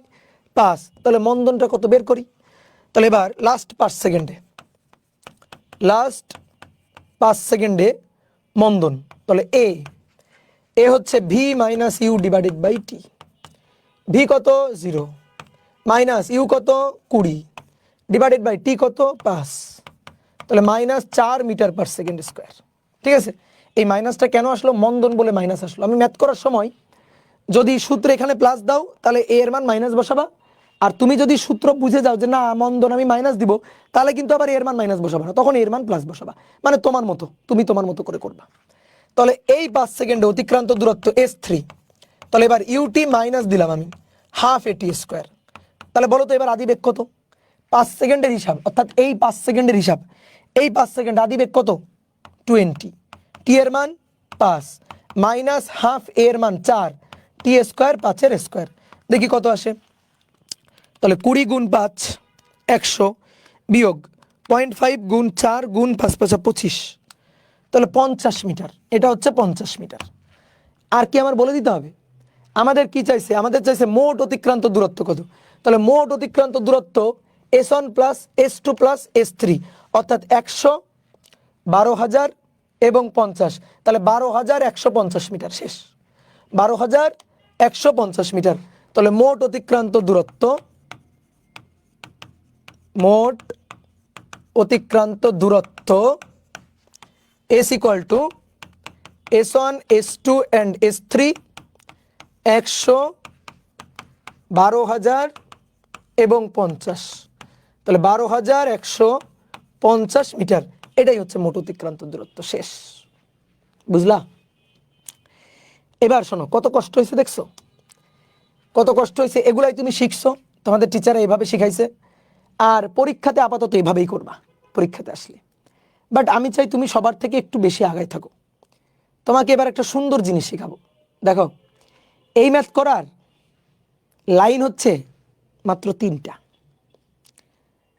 5, তাহলে মন্দনটা কত বের করি। তাহলে এবার লাস্ট 5 সেকেন্ডে মন্দন, তাহলে এ হচ্ছে v minus u divided by t. V কত? 0, মাইনাস ইউ কত? 20, ডিভাইডেড বাই টি কত? 5, তাহলে -4 মিটার পার সেকেন্ড স্কোয়ার। ঠিক আছে, এই মাইনাসটা কেন আসলো? মন্দন বলে মাইনাস আসলো। আমি ম্যাথ করার সময় যদি সূত্রে এখানে প্লাস দাও, তাহলে এ এর মান মাইনাস বসাবা। আর তুমি যদি সূত্র বুঝে যাও যে না মন্দন আমি মাইনাস দিব, তাহলে কিন্তু আবার এর মান মাইনাস বসাবা না, তখন এর মান প্লাস বসাবা। মানে তোমার মতো, তুমি তোমার মতো করে করবা। তাহলে এই 5 সেকেন্ডে অতিক্রান্ত দূরত্ব s3। তাহলে এবার ইউটি মাইনাস দিলাম আমি, হাফ এটি স্কোয়ার। তাহলে বলো তো এবার আদি বেগ কত? 5 সেকেন্ডের হিসাব, অর্থাৎ এই 5 সেকেন্ডের হিসাব, এই 5 সেকেন্ড আদি বেগ কত? 20, টি এর মান 5 মাইনাস হাফ এর মান 4, টি স্কোয়ার 5 এর স্কোয়ার। দেখি কত আসে। তাহলে 20 গুণ 5 100 বিয়োগ 0.5 গুণ 4 গুণ 5 5 25, তাহলে 50 মিটার। এটা হচ্ছে 50 মিটার। আর কি আমার বলে দিতে হবে? আমাদের কি চাইছে? আমাদের চাইছে মোট অতিক্রান্ত দূরত্ব কত। তাহলে মোট অতিক্রান্ত দূরত্ব s1 plus s2 plus s3, অর্থাৎ 100, 12,000 এবং 50, তাহলে 12,150 মিটার। শেষ, 12,150 মিটার। তাহলে মোট অতিক্রান্ত দূরত্ব, s equal two s1 s2 and s3, 100, 12,000 এবং 50, তাহলে 12,150 মিটার। এটাই হচ্ছে মোট অতিক্রান্ত দূরত্ব। শেষ, বুঝলা? এবার শোনো, কত কষ্ট হয়েছে দেখছো? কত কষ্ট হয়েছে, এগুলাই তুমি শিখছো, তোমাদের টিচার এইভাবে শিখাইছে। আর পরীক্ষাতে আপাতত এভাবেই করবা পরীক্ষাতে আসলে। বাট আমি চাই তুমি সবার থেকে একটু বেশি আগায় থাকো। তোমাকে এবার একটা সুন্দর জিনিস শেখাবো। দেখো, এই ম্যাথ করার লাইন হচ্ছে মাত্র 3টা।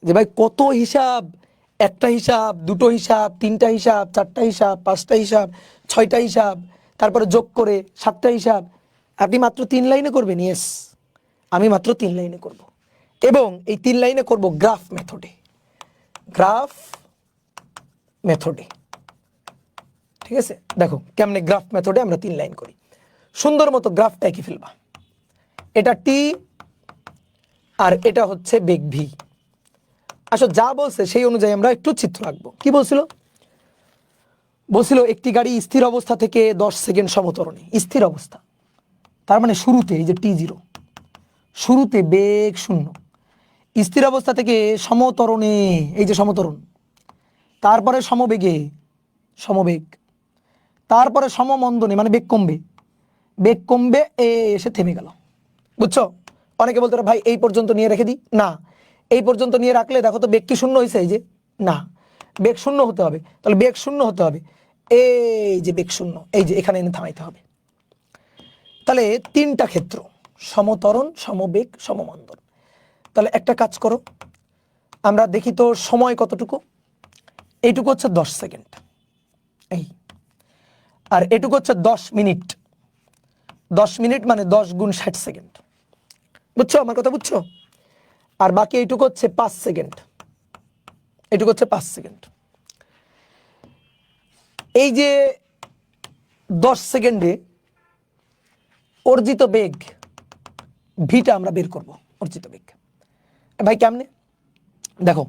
যে ভাই কত হিসাব, একটা হিসাব, দুটো হিসাব, 3টা হিসাব, 4টা হিসাব, 5টা হিসাব, 6টা হিসাব, তারপরে যোগ করে 7টা হিসাব। আপনি মাত্র 3 লাইনে করবেন? ইয়েস, আমি মাত্র 3 লাইনে করব। এবং এই 3 লাইনে করব গ্রাফ মেথডে। ঠিক আছে, দেখো কেমনে গ্রাফ মেথডে আমরা 3 লাইন করি। সুন্দর মতো গ্রাফটা এঁকে ফেলবা। এটা টি আর এটা হচ্ছে বেগ ভি। আসলে যা বলছে সেই অনুযায়ী আমরা একটু চিত্র আঁকবো। কি বলছিল একটি গাড়ি স্থির অবস্থা থেকে 10 সেকেন্ড সমতরণে, স্থির অবস্থা, তার মানে শুরুতে এই যে T0, শুরুতে বেগ 0, স্থির অবস্থা থেকে সমতরণে, এই যে সমতরণ, তারপরে সমবেগে, সমবেগ, তারপরে সমমন্দনে মানে বেগ কমবে, বেগ কমবে এসে থেমে গেল। বুঝছো? অনেকে বলতে পারে ভাই এই পর্যন্ত নিয়ে রেখে দিই, না এই পর্যন্ত নিয়ে রাখলে দেখো তো বেগ কি শূন্য হয়েছে, এই যে না, বেগ শূন্য হতে হবে, তাহলে বেগ শূন্য হতে হবে, এই যে বেগ শূন্য, এই যে এখানে এনে থামাইতে হবে। তাহলে তিনটা ক্ষেত্র, সমতরণ, সমবেগ, সমমন্দন। তাহলে একটা কাজ করো, আমরা দেখি তো সময় কতটুকু, এইটুকু হচ্ছে 10 সেকেন্ড, এই, আর এটুকু হচ্ছে 10 মিনিট, 10 মিনিট মানে 10 গুণ 60 সেকেন্ড। বুঝছো আমার কথা, বুঝছো? আর বাকি এইটুকু হচ্ছে 5 সেকেন্ড, এইটুকু হচ্ছে 5 সেকেন্ড। এই যে 10 সেকেন্ডে অর্জিত বেগ ভিটা আমরা বের করব, অর্জিত বেগ। ভাই কেমনে? দেখো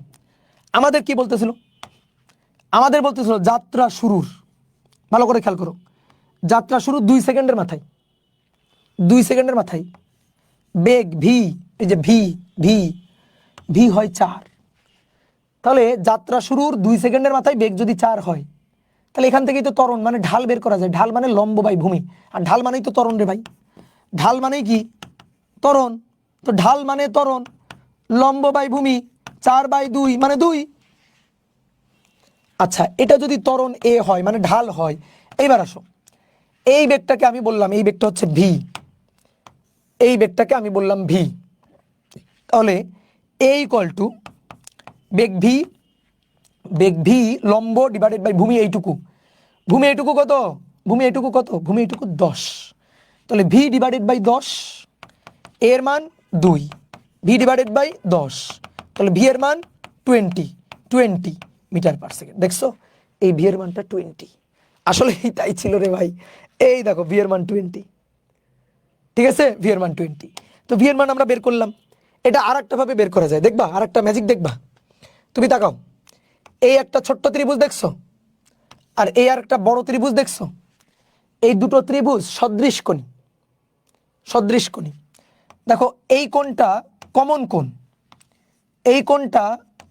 আমাদের কি বলতেছিল, আমাদের বলতেছিল যাত্রা শুরুর, ভালো করে খেয়াল করো, যাত্রা শুরু 2 সেকেন্ডের মাথায়, 2 সেকেন্ডের মাথায় বেগ ভি, এই যে ভি, ভি, ভি হয় 4। তাহলে যাত্রা শুরুর 2 সেকেন্ডের মাথায় বেগ যদি 4 হয়, তাহলে এখান থেকেই তো ত্বরণ মানে ঢাল বের করা যায়। ঢাল মানে লম্ব বাই ভূমি, আর ঢাল মানেই তো ত্বরণ রে ভাই, ঢাল মানেই কি ত্বরণ। তো ঢাল মানে ত্বরণ, লম্ব বাই ভূমি, 4/2 মানে 2। আচ্ছা, এটা যদি ত্বরণ এ হয় মানে ঢাল হয়, এইবার আসো, এই বেগটাকে আমি বললাম, এই বেগটা হচ্ছে ভি, এই বেগটাকে আমি বললাম ভি। তাহলে এ ইকুয়াল টু বেগ ভি, বেগ ভি লম্ব ডিভাইডেড বাই ভূমি এইটুকু, ভূমি এইটুকু কত, ভূমি এইটুকু কত, ভূমি এইটুকু 10। তাহলে ভি ডিভাইডেড বাই 10, এর মান 2, ভি ডিভাইডেড বাই 10, তাহলে ভি এর মান 20 মিটার পার সেকেন্ড। দেখছো এই ভি এর মানটা 20, আসলে তাই ছিল রে ভাই। এই দেখো ভি এর মান 20, ঠিক আছে, ভি এর মান 20। তো ভি এর মান আমরা বের করলাম। এটা আর একটা ভাবে বের করা যায়, দেখবা আর একটা ম্যাজিক দেখবা। তুমি তাকাও, এই একটা ছোট্ট ত্রিভুজ দেখছো, আর এই আর একটা বড় ত্রিভুজ দেখছো, এই দুটো ত্রিভুজ সদৃশ কোণী, সদৃশ কোণী। দেখো এই কোণটা কমন কোণ, এই কোণটা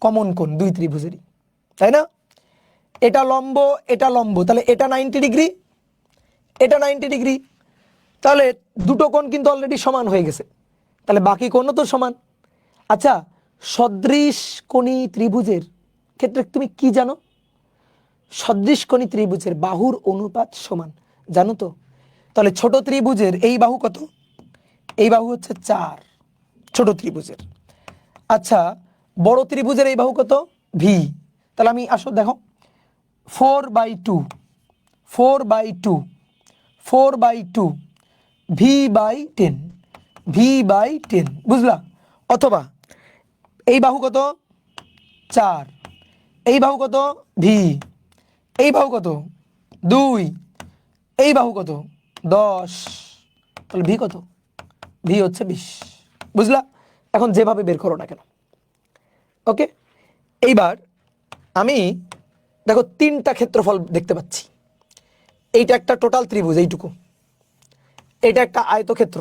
কমন কোণ দুই ত্রিভুজেরই, তাই না? এটা লম্ব, এটা লম্ব, তাহলে এটা 90 ডিগ্রি, এটা 90 ডিগ্রি, তাহলে দুটো কোণ কিন্তু অলরেডি সমান হয়ে গেছে, তাহলে বাকি কোণও তো সমান। আচ্ছা, সদৃশ কোণী ত্রিভুজের ক্ষেত্রে তুমি কি জানো? সদৃশ কোণী ত্রিভুজের বাহুর অনুপাত সমান, জানো তো? তাহলে ছোট ত্রিভুজের এই বাহু কত? এই বাহু হচ্ছে 4, ছোট ত্রিভুজের। আচ্ছা, বড় ত্রিভুজের এই বাহু কত? ভি। তাহলে আমি আসো দেখো, 4/2, 4/2, 4/2, v/10, v/10, বুঝলা? অথবা এই বাহু কত? 4, এই বাহু কত? ভি, এই বাহু কত? 2, এই বাহু কত? 10, তাহলে ভি কত? ভি হচ্ছে 20, বুঝলা? এখন যেভাবে বের করো না কেন, ওকে। এইবার আমি দেখো তিনটা ক্ষেত্রফল দেখতে পাচ্ছি, এইটা একটা টোটাল ত্রিভুজ এইটুকু, এটা একটা আয়তক্ষেত্র,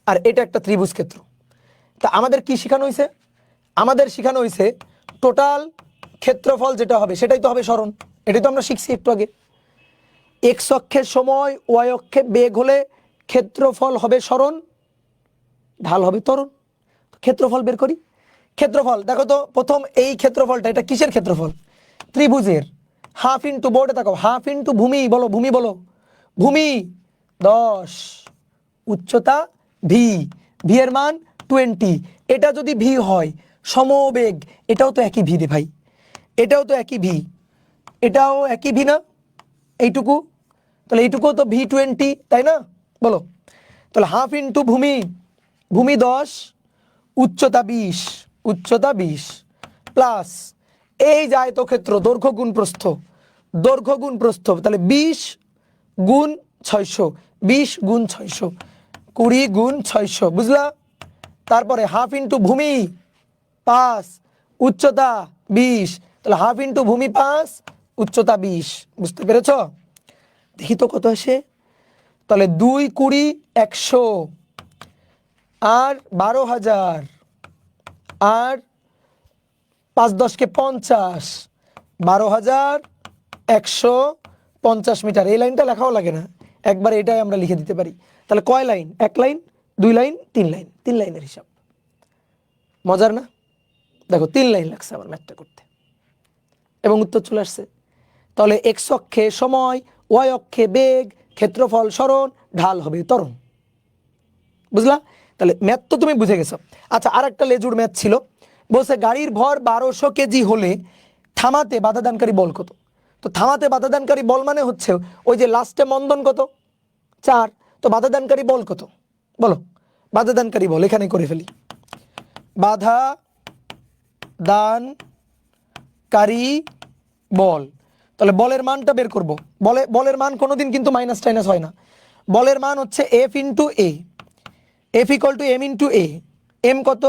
আর এটা একটা ত্রিভুজ ক্ষেত্র। তা আমাদের কি শেখানো হয়েছে? আমাদের শেখানো হয়েছে টোটাল ক্ষেত্রফল যেটা হবে সেটাই তো হবে সরণ, এটাই তো আমরা শিখছি একটু আগে। এক্স অক্ষের সময়, ওয়াই অক্ষে বেগ হলে ক্ষেত্রফল হবে সরণ, ঢাল হবে ত্বরণ। ক্ষেত্রফল বের করি। ক্ষেত্রফল দেখো তো, প্রথম এই ক্ষেত্রফলটা, এটা কিসের ক্ষেত্রফল? ত্রিভুজের। হাফ ইন্টু, বোর্ডে তাকাও, হাফ ইন্টু ভূমি, বলো ভূমি, বলো ভূমি 10, উচ্চতা ভি, ভি এর মান 20। এটা যদি ভি হয়, সমবেগ, এটাও তো একই ভি রে ভাই, এটাও তো একই ভি, এটাও একই ভি না এইটুকু? তাহলে এইটুকু তো v20, তাই না? বলো, তাহলে হাফ ইন্টু ভূমি, ভূমি 10, উচ্চতা 20, উচ্চতা 20, প্লাস এই যে আয়তক্ষেত্র দৈর্ঘ্য গুণ প্রস্থ, দৈর্ঘ্য গুণ প্রস্থ, তাহলে 20 গুণ 600, 20 গুণ 600, 20 গুণ 600, বুঝলা? তারপরে হাফ ইন্টু ভূমি 5, উচ্চতা 20, তাহলে হাফ ইন্টু ভূমি 5, উচ্চতা 20, বুঝতে পেরেছ? দেখি তো কত আসে। তাহলে 2 20 100, আর 12,000, আর 5 10 কে 50, 12,150 মিটার। এই লাইনটা লেখাও লাগে না, একবার এটাই আমরা লিখে দিতে পারি। তাহলে কয় লাইন? 1 লাইন, 2 লাইন, 3 লাইন, 3 লাইনের হিসাব। মজার না? দেখো 3 লাইন লাগছে আমার ম্যাথটা করতে এবং উত্তর চলে আসছে। তাহলে এক্স অক্ষে সময়, ওয়াই অক্ষে বেগ, ক্ষেত্রফল সরণ, ঢাল হবে ত্বরণ। বুঝলা? তাহলে ম্যাথ তো তুমি বুঝে গেছো। আচ্ছা, আর একটা লেজুর ম্যাথ ছিল, বলছে গাড়ির ভর 1200 কেজি হলে থামাতে বাধাদানকারী বল কত? তো থামাতে বাধাদানকারী বল মানে হচ্ছে ওই যে লাস্টে মন্দন কত? 4। তো বাধাদানকারী বল কত? বলো, বাধাদানকারী বল এখানে করে ফেলি। বাধা দানকারী বল, তাহলে বলের মানটা বের করব। বলের মান কোনোদিন কিন্তু মাইনাস টাইনাস হয় না। বলের মান হচ্ছে f into a, f equal to m into a. M কত?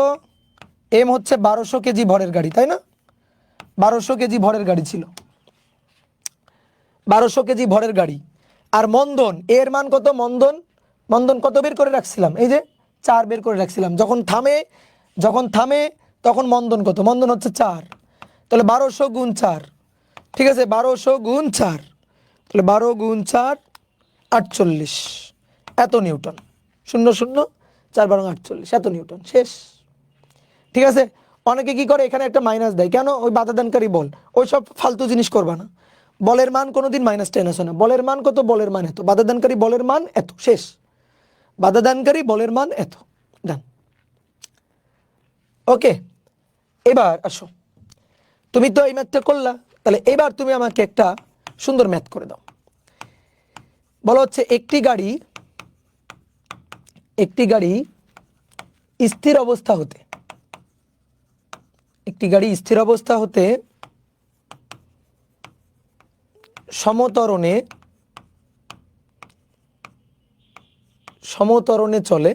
এম হচ্ছে 1200 কেজি ভরের গাড়ি, তাই না? 1200 কেজি ভরের গাড়ি ছিল, 1200 কেজি ভরের গাড়ি। আর মন্দন, এর মান কত? মন্দন কত বের করে রাখছিলাম? এই যে 4 বের করে রাখছিলাম। যখন থামে তখন মন্দন কত? মন্দন হচ্ছে 4। তাহলে 1200 গুণ 4, ঠিক আছে, 1200 গুণ 4, তাহলে 12 গুণ 4 48, এত নিউটন। 0 0 4 12 48, এত নিউটন। শেষ। ঠিক আছে। অনেকে কি করে, এখানে একটা মাইনাস দেয়, কেন? ওই বাধাদানকারী বল, ওই সব ফালতু জিনিস করবা না। বলের মান কোনোদিন মাইনাস টেন আসে না। বলের মান কত? বলের মান এত, বাধাদানকারী বলের মান এত। শেষ। বাধাদানকারী বলের মান এত। ডান। ওকে, এবার আসো, তুমি তো এই ম্যাথটা করলা, তাহলে এবার তুমি আমাকে একটা সুন্দর ম্যাথ করে দাও। বলা হচ্ছে একটি গাড়ি স্থির অবস্থা হতে সমতরণে চলে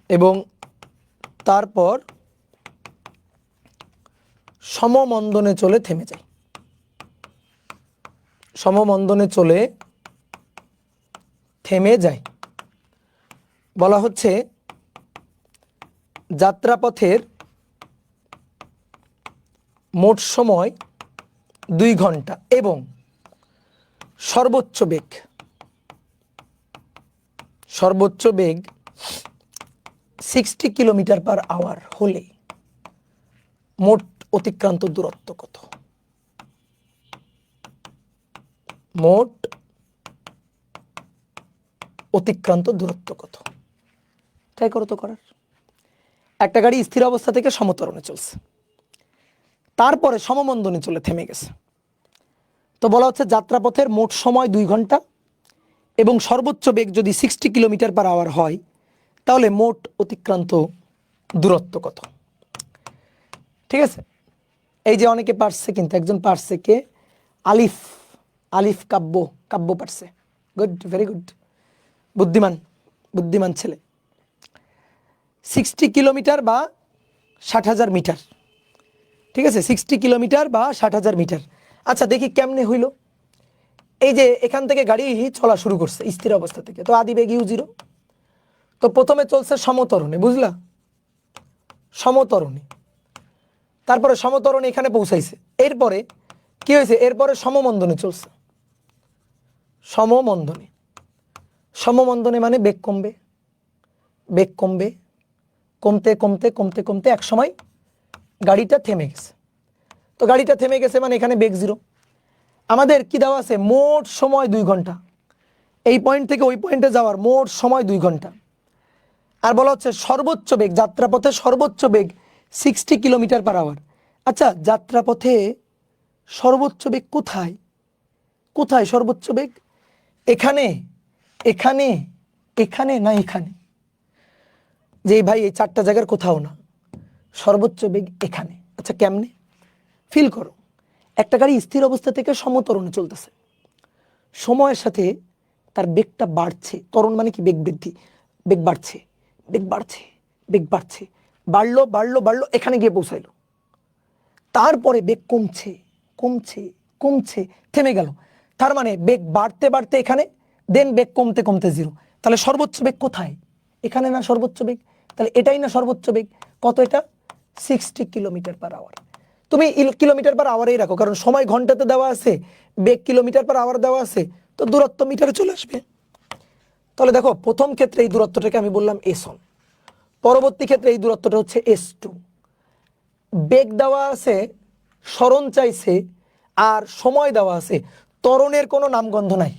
এবং তারপর সমমন্দনে চলে থেমে যায়। সমমন্দনে চলে থেমে যায়। বলা হচ্ছে যাত্রাপথের মোট সময় 2 ঘন্টা এবং সর্বোচ্চ বেগ 60 কিলোমিটার পার আওয়ার হলে মোট অতিক্রান্ত দূরত্ব কত? মোট অতিক্রান্ত দূরত্ব কত? ট্রাই করো তো করার। একটা গাড়ি স্থির অবস্থা থেকে সমতরণে চলছে, তারপরে সমমন্দনে চলে থেমে গেছে। তো বলা হচ্ছে যাত্রাপথের মোট সময় 2 ঘন্টা এবং সর্বোচ্চ বেগ যদি 60 কিলোমিটার পার আওয়ার হয়, তাহলে মোট অতিক্রান্ত দূরত্ব কত? ঠিক আছে। এই যে অনেকে পারছে, কিন্তু একজন পারছে, কে? আলিফ কাব্য পারছে। গুড, ভেরি গুড, বুদ্ধিমান ছেলে। 60 কিলোমিটার বা 60,000 মিটার। ঠিক আছে, 60 কিলোমিটার বা 60,000 মিটার। আচ্ছা, দেখি কেমনে হইল। এই যে এখান থেকে গাড়ি চলা শুরু করছে স্থির অবস্থা থেকে, তো আদি বেগ u0। তো প্রথমে চলছে সমতরণে, বুঝলা? সমতরণে, তারপরে সমতরণে এখানে পৌঁছাইছে। এরপরে কি হয়েছে? এরপরে সমমন্দনে চলছে। সমমন্দনে মানে বেগ কমবে, কমতে এক সময় গাড়িটা থেমে গেছে। তো গাড়িটা থেমে গেছে মানে এখানে বেগ 0। আমাদের কি দেওয়া আছে? মোট সময় 2 ঘন্টা, এই পয়েন্ট থেকে ওই পয়েন্টে যাওয়ার মোট সময় 2 ঘন্টা। আর বলা হচ্ছে সর্বোচ্চ বেগ, যাত্রাপথে সর্বোচ্চ বেগ 60 কিলোমিটার পার আওয়ার। আচ্ছা, যাত্রাপথে সর্বোচ্চ বেগ কোথায় সর্বোচ্চ বেগ? এখানে না এখানে? যে ভাই এই 4টা জায়গার কোথাও না, সর্বোচ্চ বেগ এখানে। আচ্ছা, কেমনে? ফিল করো, একটা গাড়ি স্থির অবস্থা থেকে সমতরণে চলতেছে, সময়ের সাথে তার বেগটা বাড়ছে। ত্বরণ মানে কি? বেগ বৃদ্ধি। বেগ বাড়ছে, বাড়লো, এখানে গিয়ে পৌঁছাইলো। তারপরে বেগ কমছে, থেমে গেল। তার মানে বেগ বাড়তে এখানে দেন বেগ কমতে কমতে 0। তাহলে সর্বোচ্চ বেগ কোথায়? এখানে না সর্বোচ্চ বেগ? তাহলে এটাই না সর্বোচ্চ বেগ? কত এটা? 60 কিলোমিটার পার আওয়ার। তুমি কিলোমিটার পার আওয়ারেই রাখো, কারণ সময় ঘন্টাতে দেওয়া আছে, বেগ কিলোমিটার পার আওয়ার দেওয়া আছে, তো দূরত্ব মিটারে চলে আসবে। তাহলে দেখো প্রথম ক্ষেত্রে এই দূরত্বটাকে আমি বললাম s1, পরবর্তী ক্ষেত্রে এই দূরত্বটা হচ্ছে s2। বেগ দেওয়া আছে, সরণ চাইছে, আর সময় দেওয়া আছে। ত্বরণের কোনো নামগন্ধ নাই,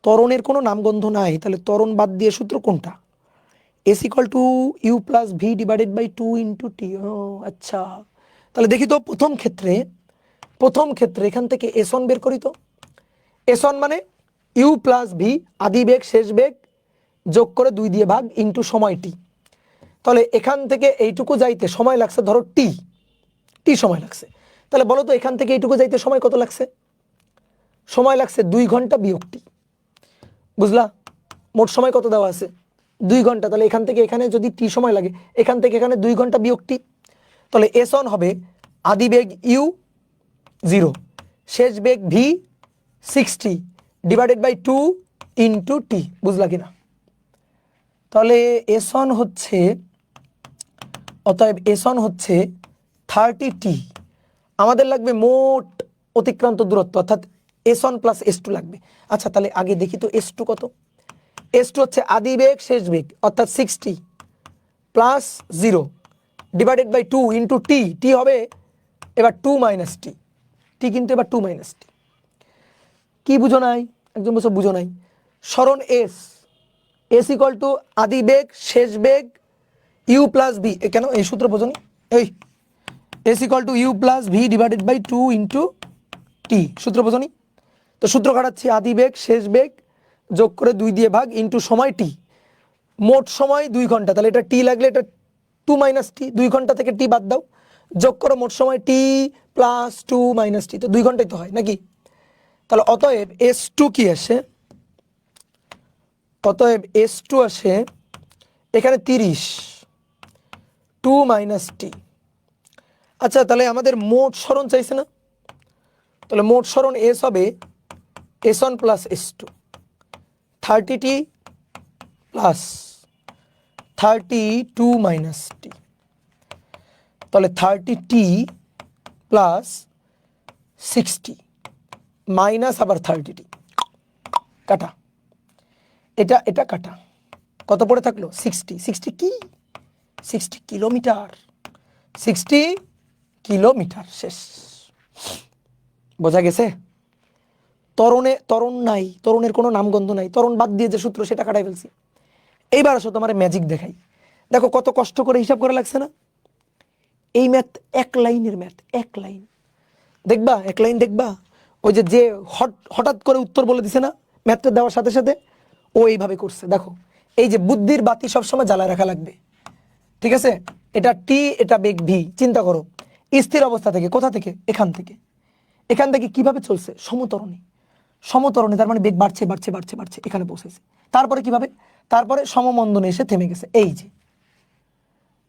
ত্বরণের কোনো নামগন্ধ নাই। তাহলে ত্বরণ বাদ দিয়ে সূত্র কোনটা? s equal to you plus V divided by 2 into T. ও আচ্ছা, তাহলে দেখি তো প্রথম ক্ষেত্রে এখান থেকে s1 বের করি তো। s1 মানে ইউ প্লাস ভি, আদি বেগ শেষ বেগ যোগ করে 2 দিয়ে ভাগ ইন্টু সময় টি। তাহলে এখান থেকে এইটুকু যাইতে সময় লাগছে ধরো টি সময় লাগছে। তাহলে বলো তো এখান থেকে এইটুকু যাইতে সময় কত লাগছে? সময় লাগছে 2 ঘন্টা বিয়োগ টি। বুঝলা? মোট সময় কত দেওয়া আছে? 2 ঘন্টা। তাহলে এখান থেকে এখানে যদি টি সময় লাগে, এখান থেকে এখানে 2 ঘন্টা বিয়োগ টি। তাহলে s1 হবে আদি বেগ ইউ 0, শেষ বেগ ভি 60 ডিভাইডেড বাই 2 ইন্টু টি। বুঝলা কিনা? তাহলে s1 হচ্ছে, অতএব s1 হচ্ছে 30t। আমাদের লাগবে মোট অতিক্রান্ত দূরত্ব, অর্থাৎ s1 প্লাস s2 লাগবে। আচ্ছা তাহলে আগে দেখি তো s2 কত। s2 হচ্ছে আদি বেগ শেষ বেগ, অর্থাৎ 60 প্লাস 0 ডিভাইডেড বাই 2 ইন্টু টি। টি হবে এবার 2 মাইনাস টি, টি কিন্তু এবার 2 মাইনাস টি। কি বুঝো নাই? একজন বছর বুঝো নাই। সরণ s ইকুয়াল টু আদি বেগ শেষ বেগ ইউ প্লাস ভি। কেন এই সূত্র বোঝনি? এই s equal to you plus V divided by 2 into T, সূত্র বোঝনি? তো সূত্র কাটাচ্ছি, আদি বেগ শেষ বেগ যোগ করে 2 দিয়ে ভাগ ইন্টু সময় টি। মোট সময় 2 ঘন্টা, তাহলে এটা টি লাগলে এটা 2 মাইনাস টি, 2 ঘন্টা থেকে টি বাদ দাও, যোগ করো মোট সময় টি প্লাস 2 মাইনাস টি, তো 2 ঘন্টাই তো হয় নাকি? তাহলে অতএব s2 কি আসে? অতএব s2 আসে এখানে 30, 2 মাইনাস টি। আচ্ছা তাহলে আমাদের মোট সরণ চাইছে না? তাহলে মোট সরণ s হবে s1 plus s2, 30t plus 32 minus টি। তাহলে 30t প্লাস 60 মাইনাস আবার 30t, কাটা, এটা কাটা, কত পড়ে থাকলো? 60। 60 কি? 60 কিলোমিটার, 60 কিলোমিটার। শেষ। বোঝা গেছে? ত্বরণ নাই, ত্বরণের কোনো নামগন্ধ নাই, ত্বরণ বাদ দিয়ে যে সূত্র সেটা কাটাই ফেলছি। এইবার আসো তোমার ম্যাজিক দেখাই। দেখো কত কষ্ট করে হিসাব করা লাগছে না? এই ম্যাথ এক লাইনের ম্যাথ, এক লাইন দেখবা, এক লাইন দেখবা। ওই যে হঠাৎ করে উত্তর বলে দিছে না ম্যাথটা দেওয়ার সাথে সাথে, ও এইভাবে করছে। দেখো এই যে বুদ্ধির বাতি সবসময় জ্বালায় রাখা লাগবে, ঠিক আছে? এটা টি, এটা বেগ ভি। চিন্তা করো স্থির অবস্থা থেকে, কোথা থেকে? এখান থেকে কিভাবে চলছে? সমতরণে, তার মানে বেগ বাড়ছে বাড়ছে বাড়ছে বাড়ছে, এখানে পৌঁছেছে। তারপরে কিভাবে? তারপরে সমমন্দনে এসে থেমে গেছে। এই যে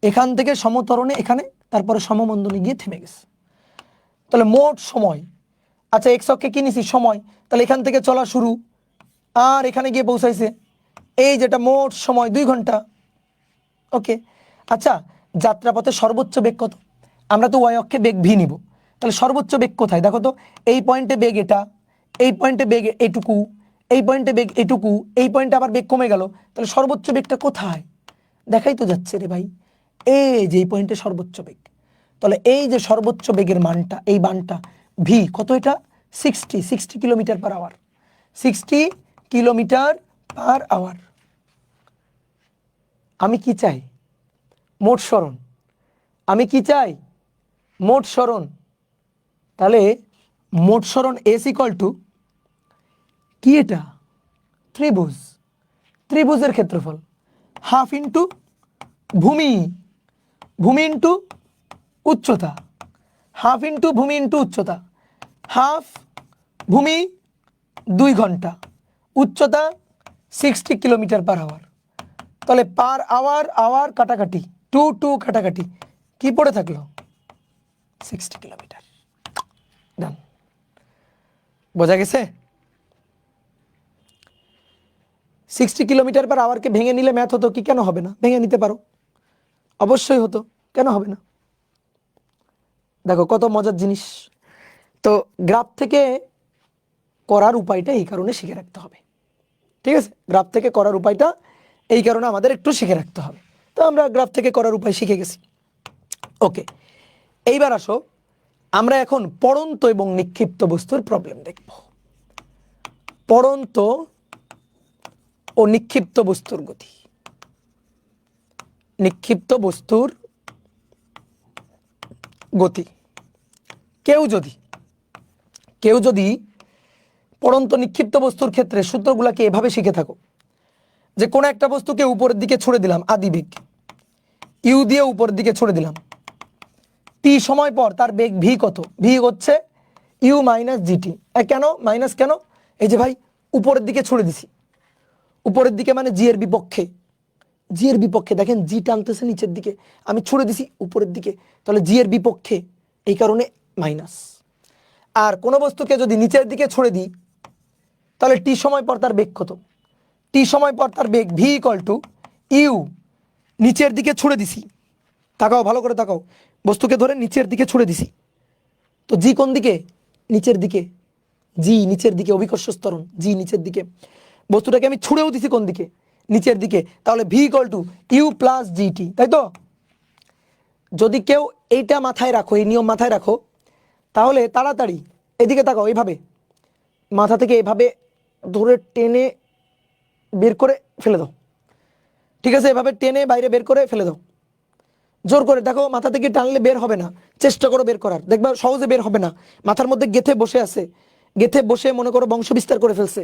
এখান থেকে সমতরণে এখানে, তারপরে সমমন্দনে গিয়ে থেমে গেছে। তাহলে মোট সময়, আচ্ছা এক্স অক্ষে কি নিছি? সময়। তাহলে এখান থেকে চলা শুরু আর এখানে গিয়ে পৌঁছাইছে, এই যেটা মোট সময় 2 ঘন্টা। ওকে, আচ্ছা যাত্রাপথে সর্বোচ্চ বেগ কত? আমরা তো ওয়াই অক্ষে বেগ ভি নিব, তাহলে সর্বোচ্চ বেগ কোথায়? দেখো তো, এই পয়েন্টে বেগ এটা, এই পয়েন্টে বেগ এইটুকু, এই পয়েন্টে বেগ এইটুকু, এই পয়েন্টে আবার বেগ কমে গেল, তাহলে সর্বোচ্চ বেগটা কোথায়? দেখাই তো যাচ্ছে রে ভাই, এই যে এই পয়েন্টে সর্বোচ্চ বেগ। তাহলে এই যে সর্বোচ্চ বেগের মানটা, এই মানটা ভি কত? এটা 60 kilometre per hour, 60 kilometre per hour. আমি কি চাই? মোট সরণ। আমি কি চাই? মোট সরণ। তাহলে মোট সরণ এস ইকুয়াল টু কি? এটা ত্রিভুজ, ত্রিভুজের ক্ষেত্রফল হাফ ইন্টু ভূমি, ভূমি ইন্টু উচ্চতা, হাফ ইন্টু ভূমি ইন্টু উচ্চতা। হাফ ভূমি 2 ঘন্টা, উচ্চতা 60 কিলোমিটার পার আওয়ার। তাহলে পার আওয়ার, আওয়ার কাটাকাটি, 2 কাটাকাটি, কি পড়ে থাকলো? 60 কিলোমিটার। ডান। বোঝা গেছে? 60 কিলোমিটার/আওয়ারকে ভেঙে নিলে ম্যাথ হতো কি? কেন হবে না? ভেঙে নিতে পারো, অবশ্যই হতো, কেন হবে না? দেখো কত মজার জিনিস। তো গ্রাফ থেকে করার উপায়টা এই কারণে শিখে রাখতে হবে, ঠিক আছে? গ্রাফ থেকে করার উপায়টা এই কারণে আমাদের একটু শিখে রাখতে হবে। তো আমরা গ্রাফ থেকে করার উপায় শিখে গেছি। ওকে, এইবার আসো আমরা এখন পড়ন্ত এবং নিক্ষিপ্ত বস্তুর প্রবলেম দেখব। পড়ন্ত ও নিক্ষিপ্ত বস্তুর গতি। নিক্ষিপ্ত বস্তুর গতি। কেউ যদি পড়ন্ত নিক্ষিপ্ত বস্তুর ক্ষেত্রে সূত্রগুলোকে এভাবে শিখে থাকো যে কোনো একটা বস্তুকে উপরের দিকে ছুড়ে দিলাম, আদিবেগ ইউ দিয়ে উপরের দিকে ছুড়ে দিলাম, টি সময় পর তার বেগ ভি কত? ভি হচ্ছে ইউ মাইনাস জিটি। কেন মাইনাস? কেন? এই যে ভাই উপরের দিকে ছুড়ে দিছি, উপরের দিকে মানে জি এর বিপক্ষে, জি এর বিপক্ষে। দেখেন জি টানতেছে নিচের দিকে, আমি ছুড়ে দিছি উপরের দিকে, তাহলে জি এর বিপক্ষে, এই কারণে মাইনাস। আর কোনো বস্তুকে যদি নিচের দিকে ছুড়ে দিই তাহলে টি সময় পর তার বেগ কত? টি সময় পর তার বেগ ভি ইকুয়াল টু ইউ, নিচের দিকে ছুড়ে দিছি, তাকাও ভালো করে তাকাও, বস্তুকে ধরে নিচের দিকে ছুড়ে দিছি, তো জি কোন দিকে? নিচের দিকে, জি নিচের দিকে, অভিকর্ষ ত্বরণ জি নিচের দিকে। বস্তুটাকে আমি ছুড়েও দিছি কোন দিকে? নিচের দিকে, তাহলে v equal to you plus g t, তাই তো? যদি কেউ এইটা মাথায় রাখো, এই নিয়ম মাথায় রাখো, তাহলে তাড়াতাড়ি এদিকে তাকাও, এইভাবে মাথা থেকে এভাবে ধরে টেনে বের করে ফেলে দাও, ঠিক আছে? এভাবে টেনে বাইরে বের করে ফেলে দাও, জোর করে। দেখো মাথা থেকে টানলে বের হবে না, চেষ্টা করো বের করার, দেখবা সহজে বের হবে না। মাথার মধ্যে গেথে বসে আছে, গেথে বসে মনে করো বংশ বিস্তার করে ফেলছে।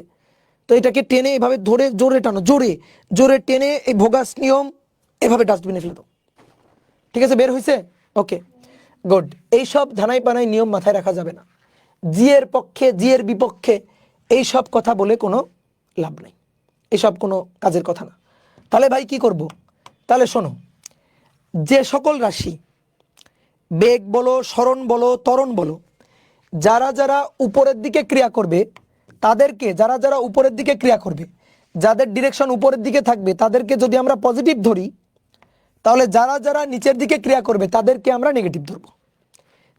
তো এটাকে টেনে এভাবে ধরে জোরে টানো, জোরে জোরে টেনে এই ভোগাস নিয়ম এভাবে ডাস্টবিনে ফেলে দাও, ঠিক আছে? বের হয়েছে? ওকে, গুড। এইসব ধানাই পানাই নিয়ম মাথায় রাখা যাবে না। জি এর পক্ষে, জি এর বিপক্ষে এই সব কথা বলে কোনো লাভ নাই, এসব কোনো কাজের কথা না। তাহলে ভাই কি করব? তাহলে শোনো, যে সকল রাশি বেগ বলো, সরণ বলো, ত্বরণ বলো, যারা যারা উপরের দিকে ক্রিয়া করবে তাদেরকে, যারা যারা উপরের দিকে ক্রিয়া করবে, যাদের ডিরেকশন উপরের দিকে থাকবে তাদেরকে যদি আমরা পজিটিভ ধরি, তাহলে যারা যারা নিচের দিকে ক্রিয়া করবে তাদেরকে আমরা নেগেটিভ ধরবো,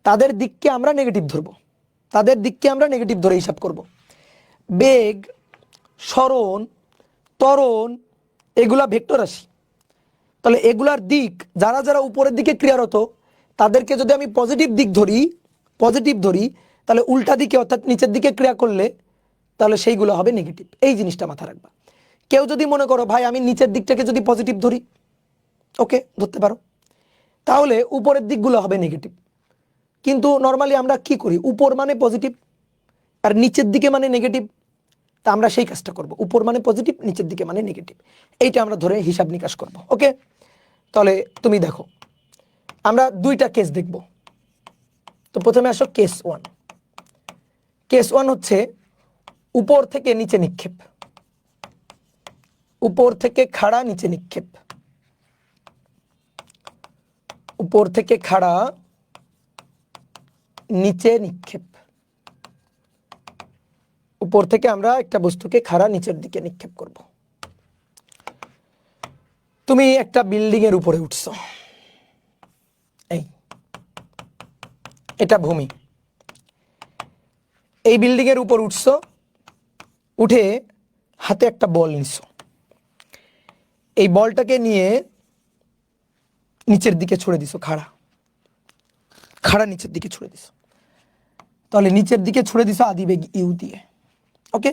তাদের দিককে আমরা নেগেটিভ ধরবো, তাদের দিককে আমরা নেগেটিভ ধরে হিসাব করব। বেগ, সরণ, ত্বরণ এগুলা ভেক্টর রাশি, তাহলে এগুলার দিক যারা যারা উপরের দিকে ক্রিয়ারত তাদেরকে যদি আমি পজিটিভ দিক ধরি, পজিটিভ ধরি, তাহলে উল্টা দিকে অর্থাৎ নিচের দিকে ক্রিয়া করলে তাহলে সেইগুলো হবে নেগেটিভ। এই জিনিসটা মাথা রাখবা। কেউ যদি মনে করো ভাই আমি নিচের দিকটাকে যদি পজিটিভ ধরি, ওকে ধরতে পারো, তাহলে উপরের দিকগুলো হবে নেগেটিভ। কিন্তু নর্মালি আমরা কি করি, উপর মানে পজিটিভ আর নিচের দিকে মানে নেগেটিভ, তা আমরা সেই কাজটা করব, উপর মানে পজিটিভ, নিচের দিকে মানে নেগেটিভ, এইটা আমরা ধরে হিসাব নিকাশ করব। ওকে, তাহলে তুমি দেখো আমরা দুইটা কেস দেখব। তো প্রথমে আসো কেস ওয়ান। কেস ওয়ান হচ্ছে উপর থেকে নিচে নিক্ষেপ, উপর থেকে খাড়া নিচে নিক্ষেপ, উপর থেকে খাড়া নিচে নিক্ষেপ। উপর থেকে আমরা একটা বস্তুকে খাড়া নিচের দিকে নিক্ষেপ করব। তুমি একটা বিল্ডিং এর উপরে উঠছো, এই এটা ভূমি, এই বিল্ডিং এর উপর উঠছো, উঠে হাতে একটা বল নিছো, এই বলটাকে নিয়ে নিচের দিকে ছুড়ে দিছো, খাড়া খাড়া নিচের দিকে ছুড়ে দিছো, তাহলে নিচের দিকে ছুড়ে দিছো আদিবেগ ইউ দিয়ে। ওকে,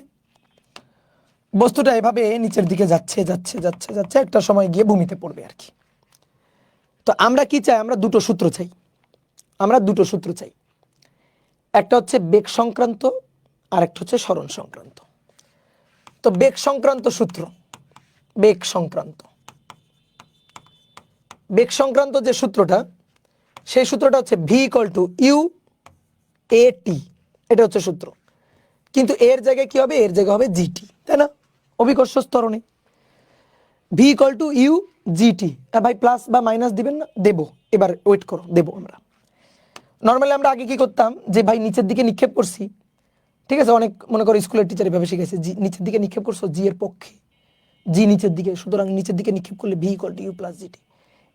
বস্তুটা এভাবে নিচের দিকে যাচ্ছে যাচ্ছে যাচ্ছে যাচ্ছে, একটা সময় গিয়ে ভূমিতে পড়বে আর কি। তো আমরা কি চাই? আমরা দুটো সূত্র চাই, আমরা দুটো সূত্র চাই, একটা হচ্ছে বেগ সংক্রান্ত আর একটা হচ্ছে সরণ সংক্রান্ত। তো বেগ সংক্রান্ত সূত্র, বেগ সংক্রান্ত, বেগ সংক্রান্ত যে সূত্রটা, সেই সূত্রটা হচ্ছে V equal to U A টি, এটা হচ্ছে সূত্র। কিন্তু এর জায়গায় কি হবে? এর জায়গায় হবে জিটি, তাই না? অভিকর্ষ ত্বরণে V equal to U GT. ভাই প্লাস বা মাইনাস দিবেন না? দেবো, এবার ওয়েট করো, দেবো। আমরা নর্মালি আমরা আগে কি করতাম, যে ভাই নিচের দিকে নিক্ষেপ করছি, ঠিক আছে, অনেক মনে করো স্কুলের টিচার এভাবে শিখেছে, জি নিচের দিকে নিক্ষেপ করছো জি এর পক্ষে, জি নিচের দিকে, সুতরাং নিচের দিকে নিক্ষেপ করলে v equal to you plus g t.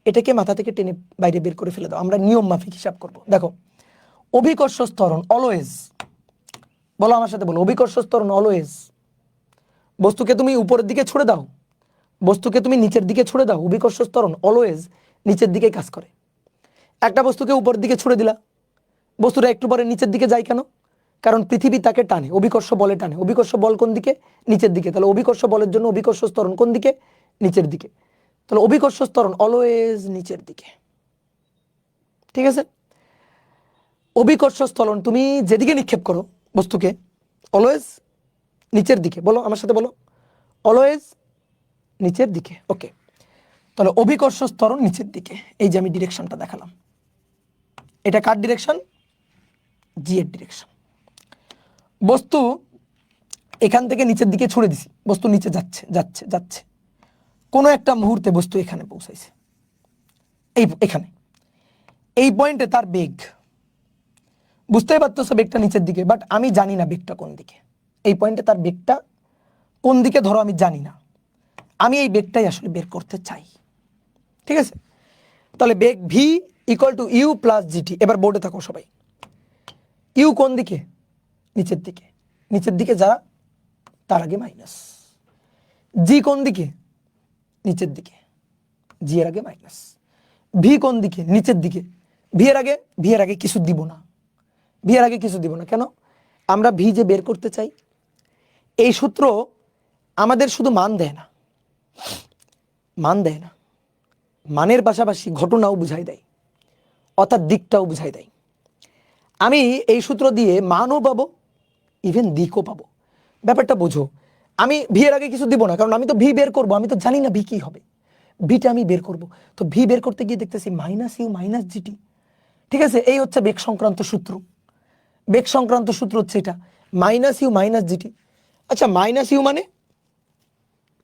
এটাকে মাথা থেকে টেনে বাইরে বের করে ফেলে দাও, আমরা নিয়ম মাফিক হিসাব করব। দেখো অভিকর্ষ ত্বরণ অলওয়েজ, বলো আমার সাথে বলো, অভিকর্ষ ত্বরণ অলওয়েজ, বস্তুকে তুমি উপরের দিকে ছুড়ে দাও, বস্তুকে তুমি নিচের দিকে ছুড়ে দাও, অভিকর্ষ ত্বরণ অলওয়েজ নিচের দিকে কাজ করে। একটা বস্তুকে উপরের দিকে ছুড়ে দিলা, বস্তুটা একটু পরে নিচের দিকে যায় কেন? কারণ পৃথিবী তাকে টানে, অভিকর্ষ বলে টানে। অভিকর্ষ বল কোন দিকে? নিচের দিকে। তাহলে অভিকর্ষ বলের জন্য অভিকর্ষ ত্বরণ কোন দিকে? নিচের দিকে। তাহলে অভিকর্ষ ত্বরণ অলওয়েজ নিচের দিকে, ঠিক আছে? অভিকর্ষ ত্বরণ তুমি যেদিকে নিক্ষেপ করো বস্তুকে, অলওয়েজ নিচের দিকে। বলো আমার সাথে বলো, অলওয়েজ নিচের দিকে। ওকে, তাহলে অভিকর্ষ ত্বরণ নিচের দিকে। এই যে আমি ডিরেকশনটা দেখালাম, এটা কার ডিরেকশন? জি এর ডিরেকশন। বস্তু এখান থেকে নিচের দিকে ছুড়ে দিছি, বস্তু নিচে যাচ্ছে যাচ্ছে যাচ্ছে, কোনো একটা মুহূর্তে বস্তু এখানে পৌঁছাইছে, এখানে এই পয়েন্টে তার বেগ, বুঝতেই পারতেছো বেগটা নিচের দিকে, বাট আমি জানি না বেগটা কোন দিকে। এই পয়েন্টে তার বেগটা কোন দিকে ধরো আমি জানি না, আমি এই বেগটাই আসলে বের করতে চাই, ঠিক আছে? তাহলে বেগ V equal to you plus GT. এবার বোর্ডে থাকো সবাই, ইউ কোন দিকে? নিচের দিকে। নিচের দিকে যারা তার আগে মাইনাস। জি কোন দিকে? নিচের দিকে, জি এর আগে মাইনাস। ভি কোন দিকে? নিচের দিকে। ভি এর আগে কিছু দিব না, ভি এর আগে কিছু দিব না। কেন? আমরা ভি যে বের করতে চাই, এই সূত্র আমাদের শুধু মান দেয় না, মান দেয় না, মানের পাশাপাশি ঘটনাও বুঝাই দেয়, অর্থাৎ দিকটাও বুঝাই দেয়। আমি এই সূত্র দিয়ে মানও পাবো, ইভেন দিকও পাবো। ব্যাপারটা বোঝো, আমি ভি এর আগে কিছু দিব না, কারণ আমি তো ভি বের করবো, আমি তো জানি না ভি কি হবে, ভিটা আমি বের করব। তো ভি বের করতে গিয়ে দেখতেছি মাইনাস ইউ মাইনাস জিটি, ঠিক আছে? এই হচ্ছে বেগ সংক্রান্ত সূত্র। বেগ সংক্রান্ত সূত্র হচ্ছে এটা, মাইনাস ইউ মাইনাস জিটি। আচ্ছা মাইনাস ইউ মানে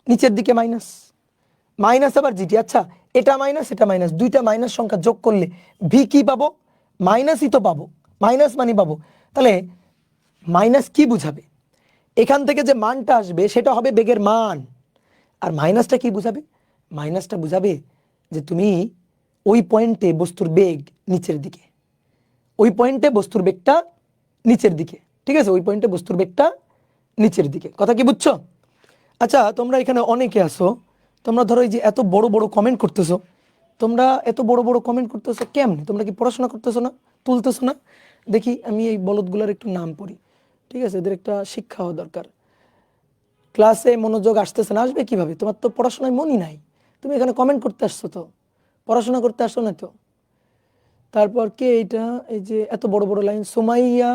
নিচের দিকে মাইনাস, মাইনাস আবার জিটি। আচ্ছা এটা মাইনাস, দুইটা মাইনাস সংখ্যা যোগ করলে ভি কি পাবো? মাইনাসই তো পাবো, মাইনাস মানই পাবো। তাহলে মাইনাস কি বুঝাবে? এখান থেকে যে মানটা আসবে সেটা হবে বেগের মান। আর মাইনাসটা কি বুঝাবে? মাইনাসটা বুঝাবে যে তুমি ওই পয়েন্টে বস্তুর বেগ নিচের দিকে, ওই পয়েন্টে বস্তুর বেগটা নিচের দিকে, ঠিক আছে? ওই পয়েন্টে বস্তুর বেগটা নিচের দিকে। কথা কি বুঝছো? আচ্ছা তোমরা এখানে অনেকে আসো, তোমরা ধরো এই যে এত বড় বড় কমেন্ট করতেছো, তোমরা এত বড় বড় কমেন্ট করতেছো কেমনে? তোমরা কি পড়াশোনা করতেছো না, তুলতেছো না? দেখি আমি এই বলদগুলার একটু নাম পড়ি, ঠিক আছে? এদের একটা শিক্ষা হওয়া দরকার। ক্লাসে মনোযোগ আসতেছে না, আসবে কিভাবে? তোমার তো পড়াশোনায় মনই নাই, তুমি এখানে কমেন্ট করতে আসছো, তো পড়াশোনা করতে আসো না তো। তারপর কে এটা? এই যে এত বড় বড় লাইন, সুমাইয়া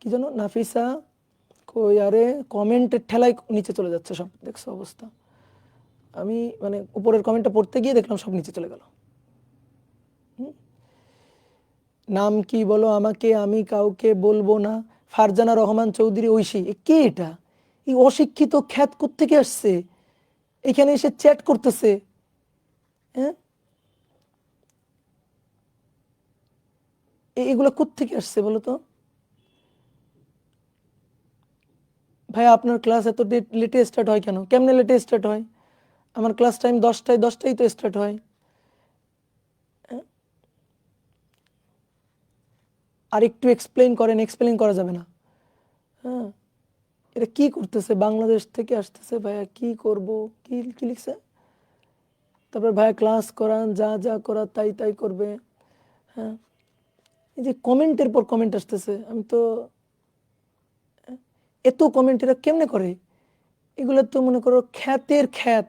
কি জানো, নাফিসা, কই আরে কমেন্টের ঠেলায় নিচে চলে যাচ্ছে সব, দেখছো অবস্থা? আমি মানে উপরের কমেন্টটা পড়তে গিয়ে দেখলাম সব নিচে চলে গেল। নাম কি বলো আমাকে, আমি কাউকে বলবো না। ফারজানা রহমান চৌধুরী ঐশী, কে এটা? এই অশিক্ষিত খ্যাত কোত্থেকে আসছে, এখানে এসে চ্যাট করতেছে? হ্যাঁ এগুলো কোত্থেকে আসছে বলো তো? ভাই আপনার ক্লাস এত লেটে স্টার্ট হয় কেন? কেমনে লেটে স্টার্ট হয়? আমার ক্লাস টাইম 10টায়, 10টায় তো স্টার্ট হয়। আর একটু এক্সপ্লেইন করেন, এক্সপ্লেইন করা যাবে না? হ্যাঁ এটা কি করতেছে? বাংলাদেশ থেকে আসতেছে ভাইয়া, কি করব? কি কি লিখছে? তারপর ভাইয়া ক্লাস করান, যা যা করার তাই তাই করবে। হ্যাঁ এই যে কমেন্টের পর কমেন্ট আসতেছে, আমি তো এত কমেন্ট এরা কেমনে করে? এগুলো তো মনে করো খ্যাতের খ্যাত,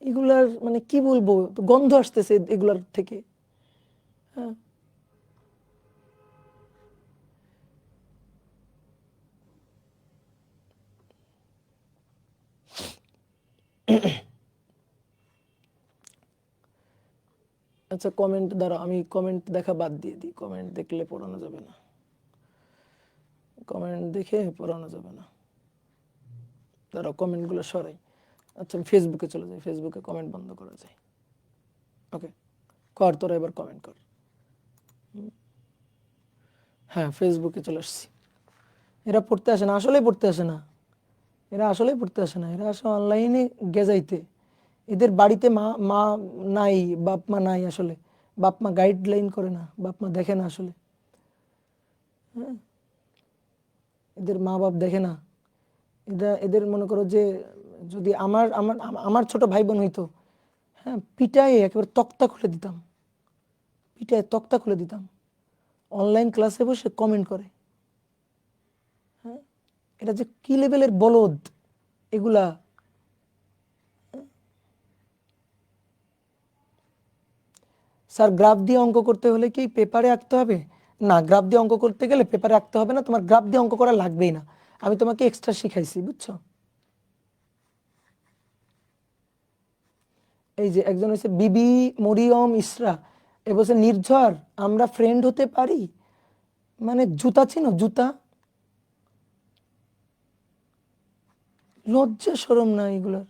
এগুলার মানে কি বলবো, গন্ধ আসতেছে এগুলার থেকে। হ্যাঁ আচ্ছা কমেন্ট দ্বারা আমি কমেন্ট দেখা বাদ দিয়ে দিই, কমেন্ট দেখলে পড়ানো যাবে না, কমেন্ট দেখে পড়ানো যাবে না, দাঁড়াও কমেন্টগুলো সরাই। আচ্ছা আমি ফেসবুকে চলে যাই, ফেসবুকে কমেন্ট বন্ধ করা যায়। ওকে কর, তোরা এবার কমেন্ট কর। হ্যাঁ ফেসবুকে চলে আসছি। এরা পড়তে আসে না, আসলেই পড়তে আসে না, এরা আসলেই পড়তে আসে না, এরা আসে অনলাইনে গেজাইতে। এদের বাড়িতে মা মা নাই, বাপ মা নাই, আসলে বাপ মা গাইডলাইন করে না, বাপ মা দেখে না আসলে। হ্যাঁ, এদের মা বাপ দেখে না। এদের মনে করো যে যদি আমার আমার আমার ছোট ভাই বোন হইতো, হ্যাঁ, পিটায় একেবারে তক্তা খুলে দিতাম, পিটায় তক্তা খুলে দিতাম। অনলাইন ক্লাসে বসে কমেন্ট করে। হ্যাঁ, এটা যে কি লেভেলের বলদ এগুলা। স্যার গ্রাফ দিয়ে অঙ্ক করতে হলে কি পেপারে আঁকতে হবে? না, গ্রাফ দিয়ে অঙ্ক করতে গেলে পেপারে আঁকতে হবে না, তোমার গ্রাফ দিয়ে অঙ্ক করা লাগবেই না, আমি তোমাকে এক্সট্রা শিখাইছি, বুঝছো? এই যে একজন হচ্ছে বিবি মরিয়ম ইসরা, এ বলছে নির্ঝর আমরা ফ্রেন্ড হতে পারি, মানে জুতা চিনো, জুতা, লজ্জা শরম না এগুলোর।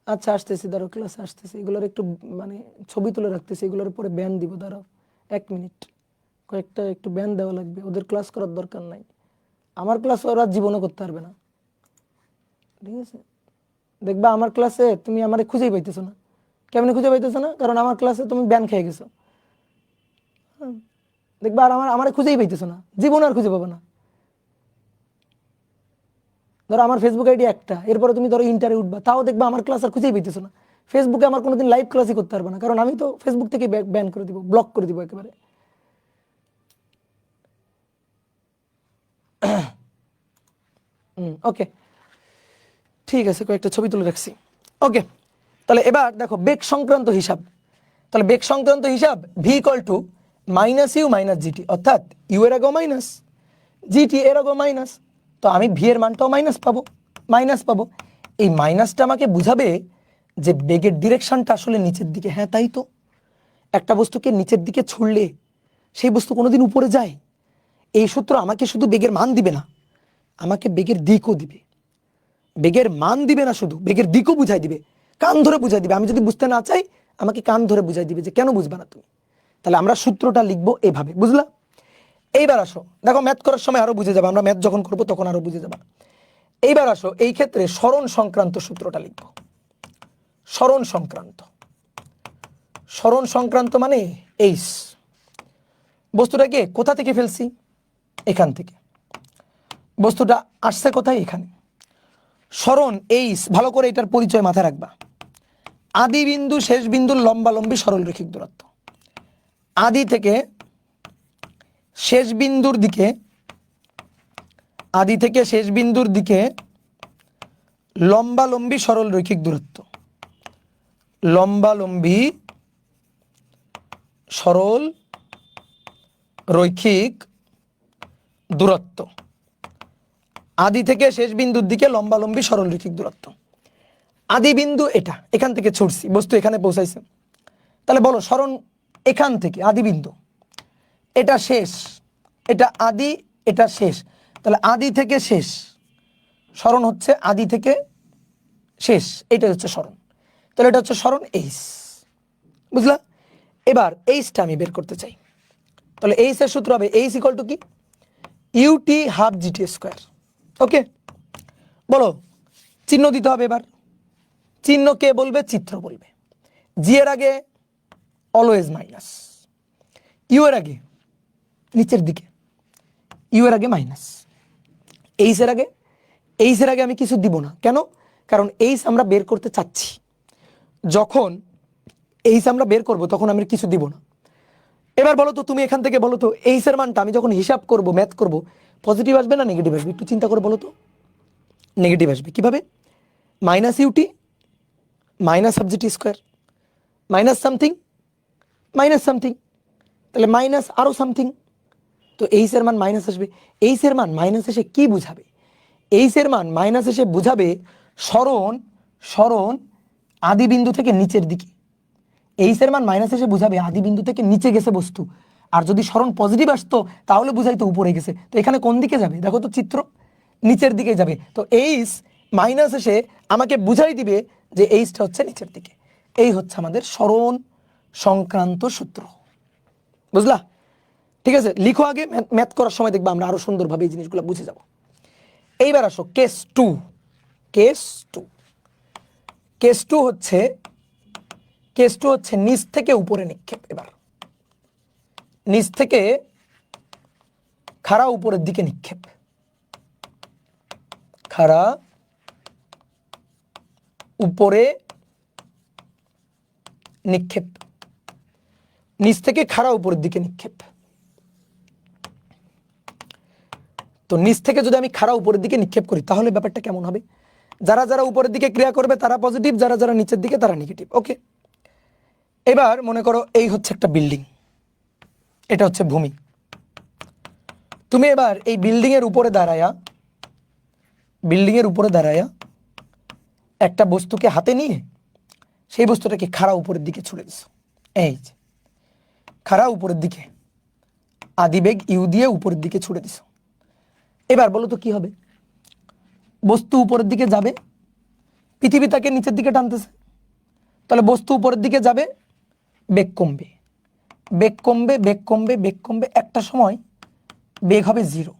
আচ্ছা আসতেছি, দাঁড়াও, ক্লাসে আসতেছি, এগুলোর একটু মানে ছবি তুলে রাখতেছি, এগুলোর উপরে ব্যান দিব, দাঁড়াও 1 মিনিট, কয়েকটা একটু ব্যান দেওয়া লাগবে, ওদের ক্লাস করার দরকার নাই, আমার ক্লাস ওরা জীবনে করতে পারবে না, ঠিক আছে? দেখবা আমার ক্লাসে তুমি আমারে খুঁজেই পাইতেছো না। কেমনে খুঁজে পাইতেছো না? কারণ আমার ক্লাসে তুমি ব্যান খেয়ে গেছো। হুম, দেখবা আর আমারে খুঁজেই পাইতেছো না, জীবন আর খুঁজে পাবো না। ধরো আমার ফেসবুক আইডি একটা, এরপরে তুমি ধরো ইন্টারে উঠবা, তাও দেখবা আমার ক্লাস আর খুঁজেই পাইতেছো না। ফেসবুকে আমার কোনোদিন লাইভ ক্লাসই করতে পারবে না, কারণ আমি তো ফেসবুক থেকে ব্যান করে দিব, ব্লক করে দিব একেবারে। ওকে, ঠিক আছে, কয়েকটা ছবি তুলে রাখছি। ওকে, তাহলে এবার দেখো বেগ সংক্রান্ত হিসাব। তাহলে বেগ সংক্রান্ত হিসাব v equal to minus u minus g t, অর্থাৎ ইউ এর আগেও মাইনাস, জিটি এর আগেও মাইনাস, তো আমি ভি এর মানটাও মাইনাস পাবো। এই মাইনাসটা আমাকে বুঝাবে যে বেগের ডিরেকশনটা আসলে নিচের দিকে। হ্যাঁ তাই তো, একটা বস্তুকে নিচের দিকে ছুড়লে সেই বস্তু কোনোদিন উপরে যায়? এই সূত্র আমাকে শুধু বেগের মান দিবে না, আমাকে বেগের দিকও দিবে। বেগের মান দিবে না, শুধু বেগের দিকও বুঝাই দিবে, কান ধরে বুঝাই দিবে। আমি যদি বুঝতে না চাই, আমাকে কান ধরে বুঝাই দিবে যে কেন বুঝবা না তুমি। তাহলে আমরা সূত্রটা লিখবো এভাবে, বুঝলা? এইবার আসো, দেখো ম্যাথ করার সময় আরো বুঝে যাবে, আমরা ম্যাথ যখন করবো তখন আরো বুঝে যাবা। এইবার আসো, এই ক্ষেত্রে সরণ সংক্রান্ত সূত্রটা লিখবো। সরণ সংক্রান্ত, সরণ সংক্রান্ত মানে এইস, বস্তুটাকে কোথা থেকে ফেলছি? এখান থেকে। বস্তুটা আসছে কোথায়? এখানে। সরণ এইস, ভালো করে এটার পরিচয় মাথায় রাখবা। আদি বিন্দু শেষ বিন্দুর লম্বালম্বী সরলরেখিক দূরত্ব। আদি থেকে শেষ বিন্দুর দিকে, আদি থেকে শেষ বিন্দুর দিকে লম্বালম্বী সরলরৈখিক দূরত্ব, লম্বালম্বী সরল রৈখিক দূরত্ব। আদি থেকে শেষ বিন্দুর দিকে লম্বালম্বী সরলরৈখিক দূরত্ব। আদি বিন্দু এটা, এখান থেকে ছুটছি, বস্তু এখানে পৌঁছাইছে। তাহলে বলো সরণ এখান থেকে আদি বিন্দু, এটা শেষ, এটা আদি, এটা শেষ, তাহলে আদি থেকে শেষ, সরণ হচ্ছে আদি থেকে শেষ, এটা হচ্ছে সরণ। তাহলে এটা হচ্ছে সরণ এইচ, বুঝলা? এবার এইচটা আমি বের করতে চাই, তাহলে এইচ এর সূত্র হবে এইচ ইকুয়াল টু কি? UT half GT square. Okay, বলো চিহ্ন দিতে হবে। এবার চিহ্ন কে বলবে? চিত্র বলবে। জি এর আগে অলওয়েজ মাইনাস, ইউ এর আগে নিচের দিকে, ইউ এর আগে মাইনাস, এইচ এর আগে, এইচ এর আগে আমি কিছু দিব না। কেন? কারণ এইচ আমরা বের করতে চাচ্ছি, যখন এইচ আমরা বের করব তখন আমি কিছু দিব না। এবার বলো তো তুমি এখান থেকে বলো তো, এইচ এর মানটা আমি যখন হিসাব করব, ম্যাথ করব, পজিটিভ আসবে না নেগেটিভ আসবে? একটু চিন্তা করে বলো তো। নেগেটিভ আসবে। কিভাবে? Minus u t minus half GT square, minus something minus something, তাহলে মাইনাস আরো সামথিং, তো এইচ এর মান মাইনাস আসবে। এইচ এর মান মাইনাস এসে কি বুঝাবে? এইচ এর মান মাইনাস এসে বুঝাবে সরণ, সরণ আদি বিন্দু থেকে নিচের দিকে। এইচ এর মান মাইনাস এসে বুঝাবে আদি বিন্দু থেকে নিচে গেছে বস্তু। আর যদি সরণ পজিটিভ আসতো তাহলে বুঝাইতো উপরে গেছে। তো এখানে কোন দিকে যাবে? দেখো তো চিত্র, নিচের দিকে যাবে। তো এইচ মাইনাস এসে আমাকে বুঝাই দিবে যে এইচটা হচ্ছে নিচের দিকে। এই হচ্ছে আমাদের সরণ সংক্রান্ত সূত্র, বুঝলা? ঠিক আছে, লিখো আগে, ম্যাথ করার সময় দেখবা আমরা আরো সুন্দরভাবে এই জিনিসগুলো বুঝে যাব। এইবার আসো case two. Case two, case two হচ্ছে নিচ থেকে উপরে নিক্ষেপ। এবার নিচ থেকে খাড়া উপরের দিকে নিক্ষেপ, খাড়া উপরে নিক্ষেপ, নিচ থেকে খাড়া উপরের দিকে নিক্ষেপ। তো নিচ থেকে যদি আমি খাড়া উপরের দিকে নিক্ষেপ করি তাহলে ব্যাপারটা কেমন হবে? যারা যারা উপরের দিকে ক্রিয়া করবে তারা পজিটিভ, যারা যারা নিচের দিকে তারা নেগেটিভ। ওকে, এবার মনে করো এই হচ্ছে একটা বিল্ডিং, এটা হচ্ছে ভূমি। তুমি এবার এই বিল্ডিং এর উপরে দাঁড়ায়া একটা বস্তুকে হাতে নিয়ে সেই বস্তুটাকে খাড়া উপরের দিকে ছুড়ে দিছো। এই যে খাড়া উপরের দিকে, আদিবেগ ইউ দিয়ে উপরের দিকে ছুড়ে দিছো। এবার বলো তো কি হবে? বস্তু উপরের দিকে যাবে, পৃথিবী তাকে নিচের দিকে টানতেছে, তাহলে বস্তু উপরের দিকে যাবে, বেগ কমবে, বেগ কমবে, বেগ কমবে, বেগ কমবে, একটা সময় বেগ হবে 0,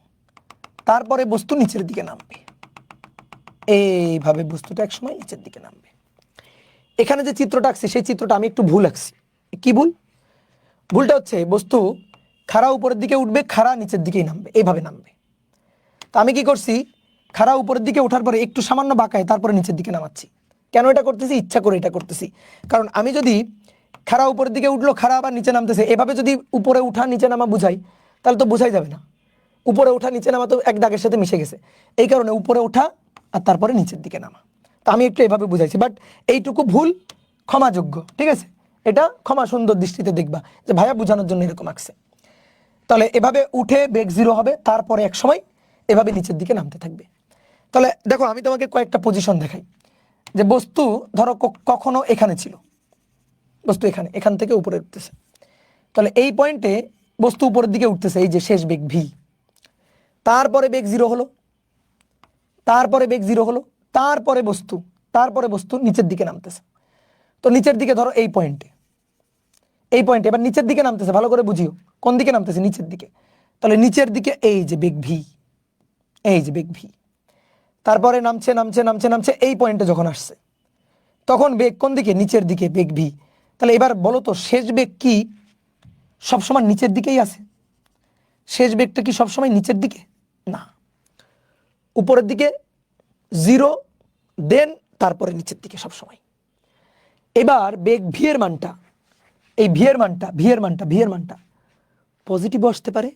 তারপরে বস্তু নিচের দিকে নামবে। এইভাবে বস্তুটা এক সময় নিচের দিকে নামবে। এখানে যে চিত্রটা আঁকছি সেই চিত্রটা আমি একটু ভুল আঁকছি। কি ভুল? ভুলটা হচ্ছে বস্তু খাড়া উপরের দিকে উঠবে, খাড়া নিচের দিকেই নামবে, এইভাবে নামবে। তা আমি কি করছি? খাড়া উপরের দিকে ওঠার পরে একটু সামান্য বাঁকায় তারপরে নিচের দিকে নামাচ্ছি। কেন এটা করতেছি? ইচ্ছা করে এটা করতেছি। কারণ আমি যদি খাড়া উপরের দিকে উঠলো, খাড়া আবার নিচে নামতেছে, এভাবে যদি উপরে উঠা নিচে নামা বুঝাই তাহলে তো বোঝাই যাবে না। উপরে ওঠা নিচে নামা তো এক দাগের সাথে মিশে গেছে। এই কারণে উপরে ওঠা আর তারপরে নিচের দিকে নামা। তা আমি একটু এভাবে বুঝাইছি, বাট এইটুকু ভুল ক্ষমাযোগ্য। ঠিক আছে, এটা ক্ষমা সুন্দর দৃষ্টিতে দেখবা যে ভাইয়া বোঝানোর জন্য এরকম আঁকছে। তাহলে এভাবে উঠে বেগ 0 হবে, তারপরে এক সময় এভাবে নিচের দিকে নামতে থাকবে। তাহলে দেখো আমি তোমাকে কয়েকটা পজিশন দেখাই যে বস্তু ধরো কখনো এখানে ছিল, বস্তু এখান থেকে উপরে উঠতেছে, তাহলে এই পয়েন্টে বস্তু উপরের দিকে উঠতেছে, এই যে শেষ বেগ ভি, তারপরে বেগ 0 হলো, তারপরে বেগ 0 হলো, তারপরে বস্তু নিচের দিকে নামতেছে। তো নিচের দিকে ধরো এই পয়েন্টে এবার নিচের দিকে নামতেছে, ভালো করে বুঝিও কোন দিকে নামতেছে, নিচের দিকে। তাহলে নিচের দিকে এই যে বেগ ভি, এই যে বেগ ভি, তারপরে নামছে নামছে নামছে নামছে, এই পয়েন্টে যখন আসছে তখন বেগ কোন দিকে? নিচের দিকে, বেগ ভি। তাহলে এবার বলো তো শেষ বেগ কি সবসময় নিচের দিকেই আছে? শেষ বেগটা কি সবসময় নিচের দিকে? না, উপরের দিকে 0, দেন তারপরে নিচের দিকে সবসময়। এবার বেগ ভি এর মানটা, এই ভি এর মানটা পজিটিভও আসতে পারে,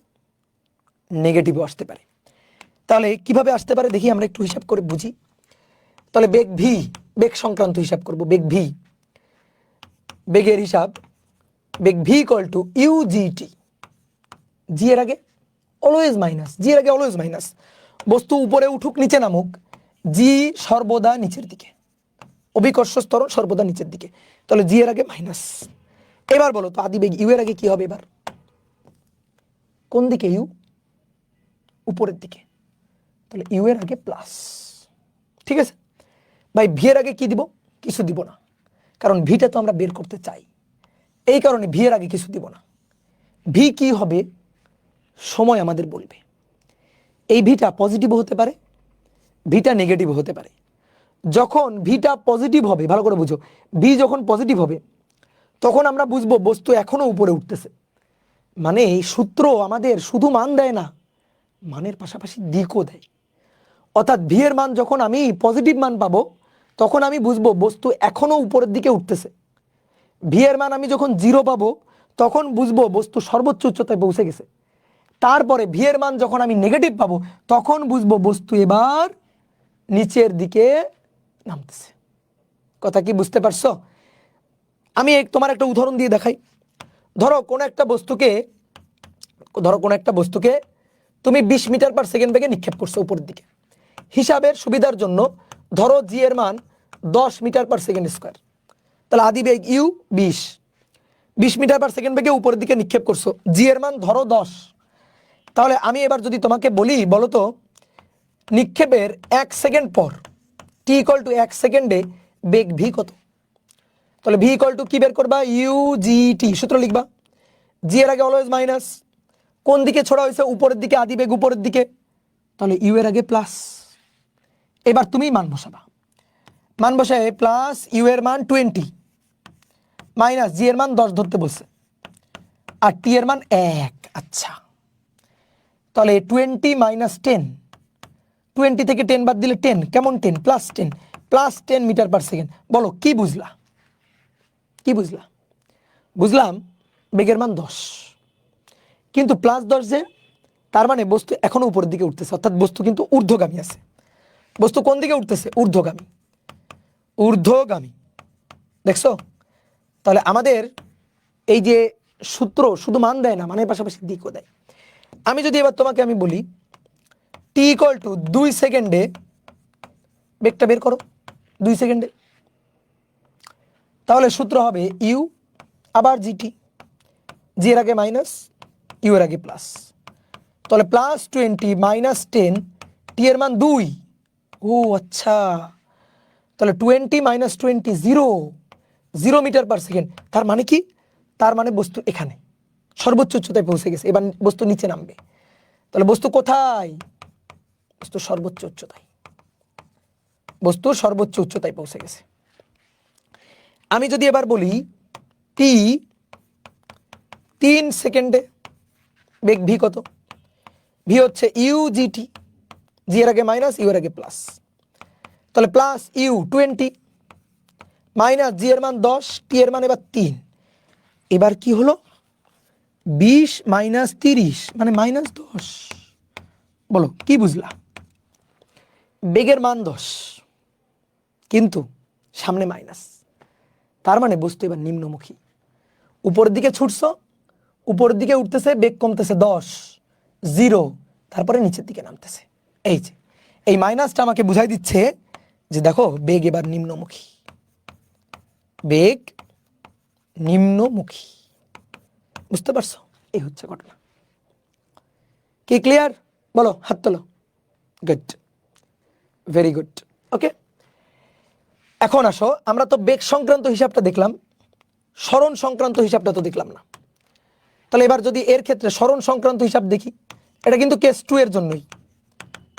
নেগেটিভও আসতে পারে। তাহলে কিভাবে আসতে পারে দেখি আমরা একটু হিসাব করে বুঝি। তাহলে বেগ ভি, বেগ সংক্রান্ত হিসাব করব। বেগ ভি, বেগের হিসাব, বেগ ভি ইকুয়াল টু ইউজিটি, জি এর আগে অলওয়েজ মাইনাস, জি এর আগে অলওয়েজ মাইনাস। বস্তু উপরে উঠুক নিচে নামুক, জি সর্বদা নিচের দিকে, অভিকর্ষ ত্বরণ সর্বদা নিচের দিকে, তাহলে জি এর আগে মাইনাস। এবার বলো তো আদিবেগ ইউ এর আগে কি হবে? এবার কোন দিকে? ইউ উপরের দিকে, তাহলে ইউ এর আগে প্লাস। ঠিক আছে ভাই, ভি এর আগে কি দিব? কিছু দিব না, কারণ ভিটা তো আমরা বের করতে চাই, এই কারণে ভি এর আগে কিছু দিব না। ভি কি হবে সময় আমাদের বলবে। এই ভিটা পজিটিভ হতে পারে, ভিটা নেগেটিভ হতে পারে। যখন ভিটা পজিটিভ হবে, ভালো করে বুঝো, ভি যখন পজিটিভ হবে তখন আমরা বুঝবো বস্তু এখনো উপরে উঠতেছে। মানে এই সূত্র আমাদের শুধু মান দেয় না, মানের পাশাপাশি দিকও দেয়। অর্থাৎ ভি এর মান যখন আমি পজিটিভ মান পাবো তখন আমি বুঝবো বস্তু এখনো উপরের দিকে উঠতেছে। ভি এর মান আমি যখন 0 পাবো তখন বুঝবো বস্তু সর্বোচ্চ উচ্চতায় পৌঁছে গেছে। তারপরে ভি এর মান যখন আমি নেগেটিভ পাবো তখন বুঝবো বস্তু এবার নিচের দিকে নামতেছে। কথা কি বুঝতে পারছো? আমি তোমার একটা উদাহরণ দিয়ে দেখাই। ধরো কোন একটা বস্তুকে তুমি 20 মিটার পার সেকেন্ড বেগে নিক্ষেপ করছো উপরের দিকে। হিসাবের সুবিধার জন্য ধরো জি এর মান 10 মিটার পার সেকেন্ড স্কোয়ার, তাহলে আদিবেগ ইউ 20 মিটার পার সেকেন্ড বেগে উপরের দিকে নিক্ষেপ করছো, জি এর মান ধরো 10। তাহলে আমি এবার যদি তোমাকে বলি বলো তো নিক্ষেপের 1 সেকেন্ড পর টি ইকুয়াল টু 1 সেকেন্ডে বেগ ভি কত? তাহলে ভি ইকুয়াল টু কি বের করবা? ইউ জি টি, সূত্র লিখবা। জি এর আগে অলওয়েজ মাইনাস, কোন দিকে ছোড়া হয়েছে? উপরের দিকে, আদি বেগ উপরের দিকে, তাহলে ইউ এর আগে প্লাস। এবার তুমি মান বসাবা, মান বসায় প্লাস ইউ এর মান 20 মাইনাস জি এর মান 10 ধরতে বলছে, আর টি এর মান 1। আচ্ছা, তাহলে 20 মাইনাস 10, 20 থেকে 10 বাদ দিলে 10, কেমন 10? Plus 10 metre per second. বলো কি বুঝলা? কি বুঝলা? বুঝলাম বেগের মান 10, কিন্তু +10 যে, তার মানে বস্তু এখনো উপরের দিকে উঠতেছে, অর্থাৎ বস্তু কিন্তু ঊর্ধ্বগামী আছে। বস্তু কোন দিকে উঠতেছে? ঊর্ধ্বগামী, ঊর্ধ্বগামী। দেখছো? তাহলে আমাদের এই যে সূত্র শুধু মান দেয় না, মানের পাশাপাশি দিকও দেয়। আমি যদি এবার তোমাকে আমি বলি টি ইকুয়াল টু 2 সেকেন্ডে বেগটা বের করো, 2 সেকেন্ডে, তাহলে সূত্র হবে ইউ আবার জিটি, জি এর আগে মাইনাস, ইউ এর আগে প্লাস। তাহলে +20 মাইনাস 10, টি এর মান 2। ও আচ্ছা, তাহলে 20 মাইনাস 20 0 মিটার পার সেকেন্ড। তার মানে কি? তার মানে বস্তু এখানে সর্বোচ্চ উচ্চতায় পৌঁছে গেছে। এবার বস্তু নিচে নামবে, তাহলে বস্তু কোথায়? বস্তু সর্বোচ্চ উচ্চতায়, বস্তু সর্বোচ্চ উচ্চতায় পৌঁছে গেছে। আমি যদি এবার বলি টি 3 সেকেন্ডে বেগ ভি কত? ভি হচ্ছে ইউ জিটি, জি এর আগে মাইনাস, ইউ এর আগে প্লাস। তাহলে প্লাস ইউ 20 মাইনাস জি এর মান 10, টি এর মান এবার 3। এবার কি হলো? 20 মাইনাস 30 মানে -10। বলো কি বুঝলা? বেগের মান 10, কিন্তু সামনে মাইনাস, তার মানে বস্তু এবার নিম্নমুখী। উপরের দিকে ছুটছ, উপরের দিকে উঠতেছে, বেগ কমতেছে 10, 0, তারপরে নিচের দিকে নামতেছে। এই যে এই মাইনাসটা আমাকে বুঝাই দিচ্ছে যে দেখো বেগ এবার নিম্নমুখী, বেগ নিম্নমুখী। বুঝতে পারছো? এই হচ্ছে ঘটনা। কি ক্লিয়ার? বলো, হাত তোলো। Good, very good. ওকে, এখন আসো, আমরা তো বেগ সংক্রান্ত হিসাবটা দেখলাম, সরণ সংক্রান্ত হিসাবটা তো দেখলাম না। তাহলে এবার যদি এর ক্ষেত্রে সরণ সংক্রান্ত হিসাব দেখি, এটা কিন্তু কেস 2 এর জন্যই,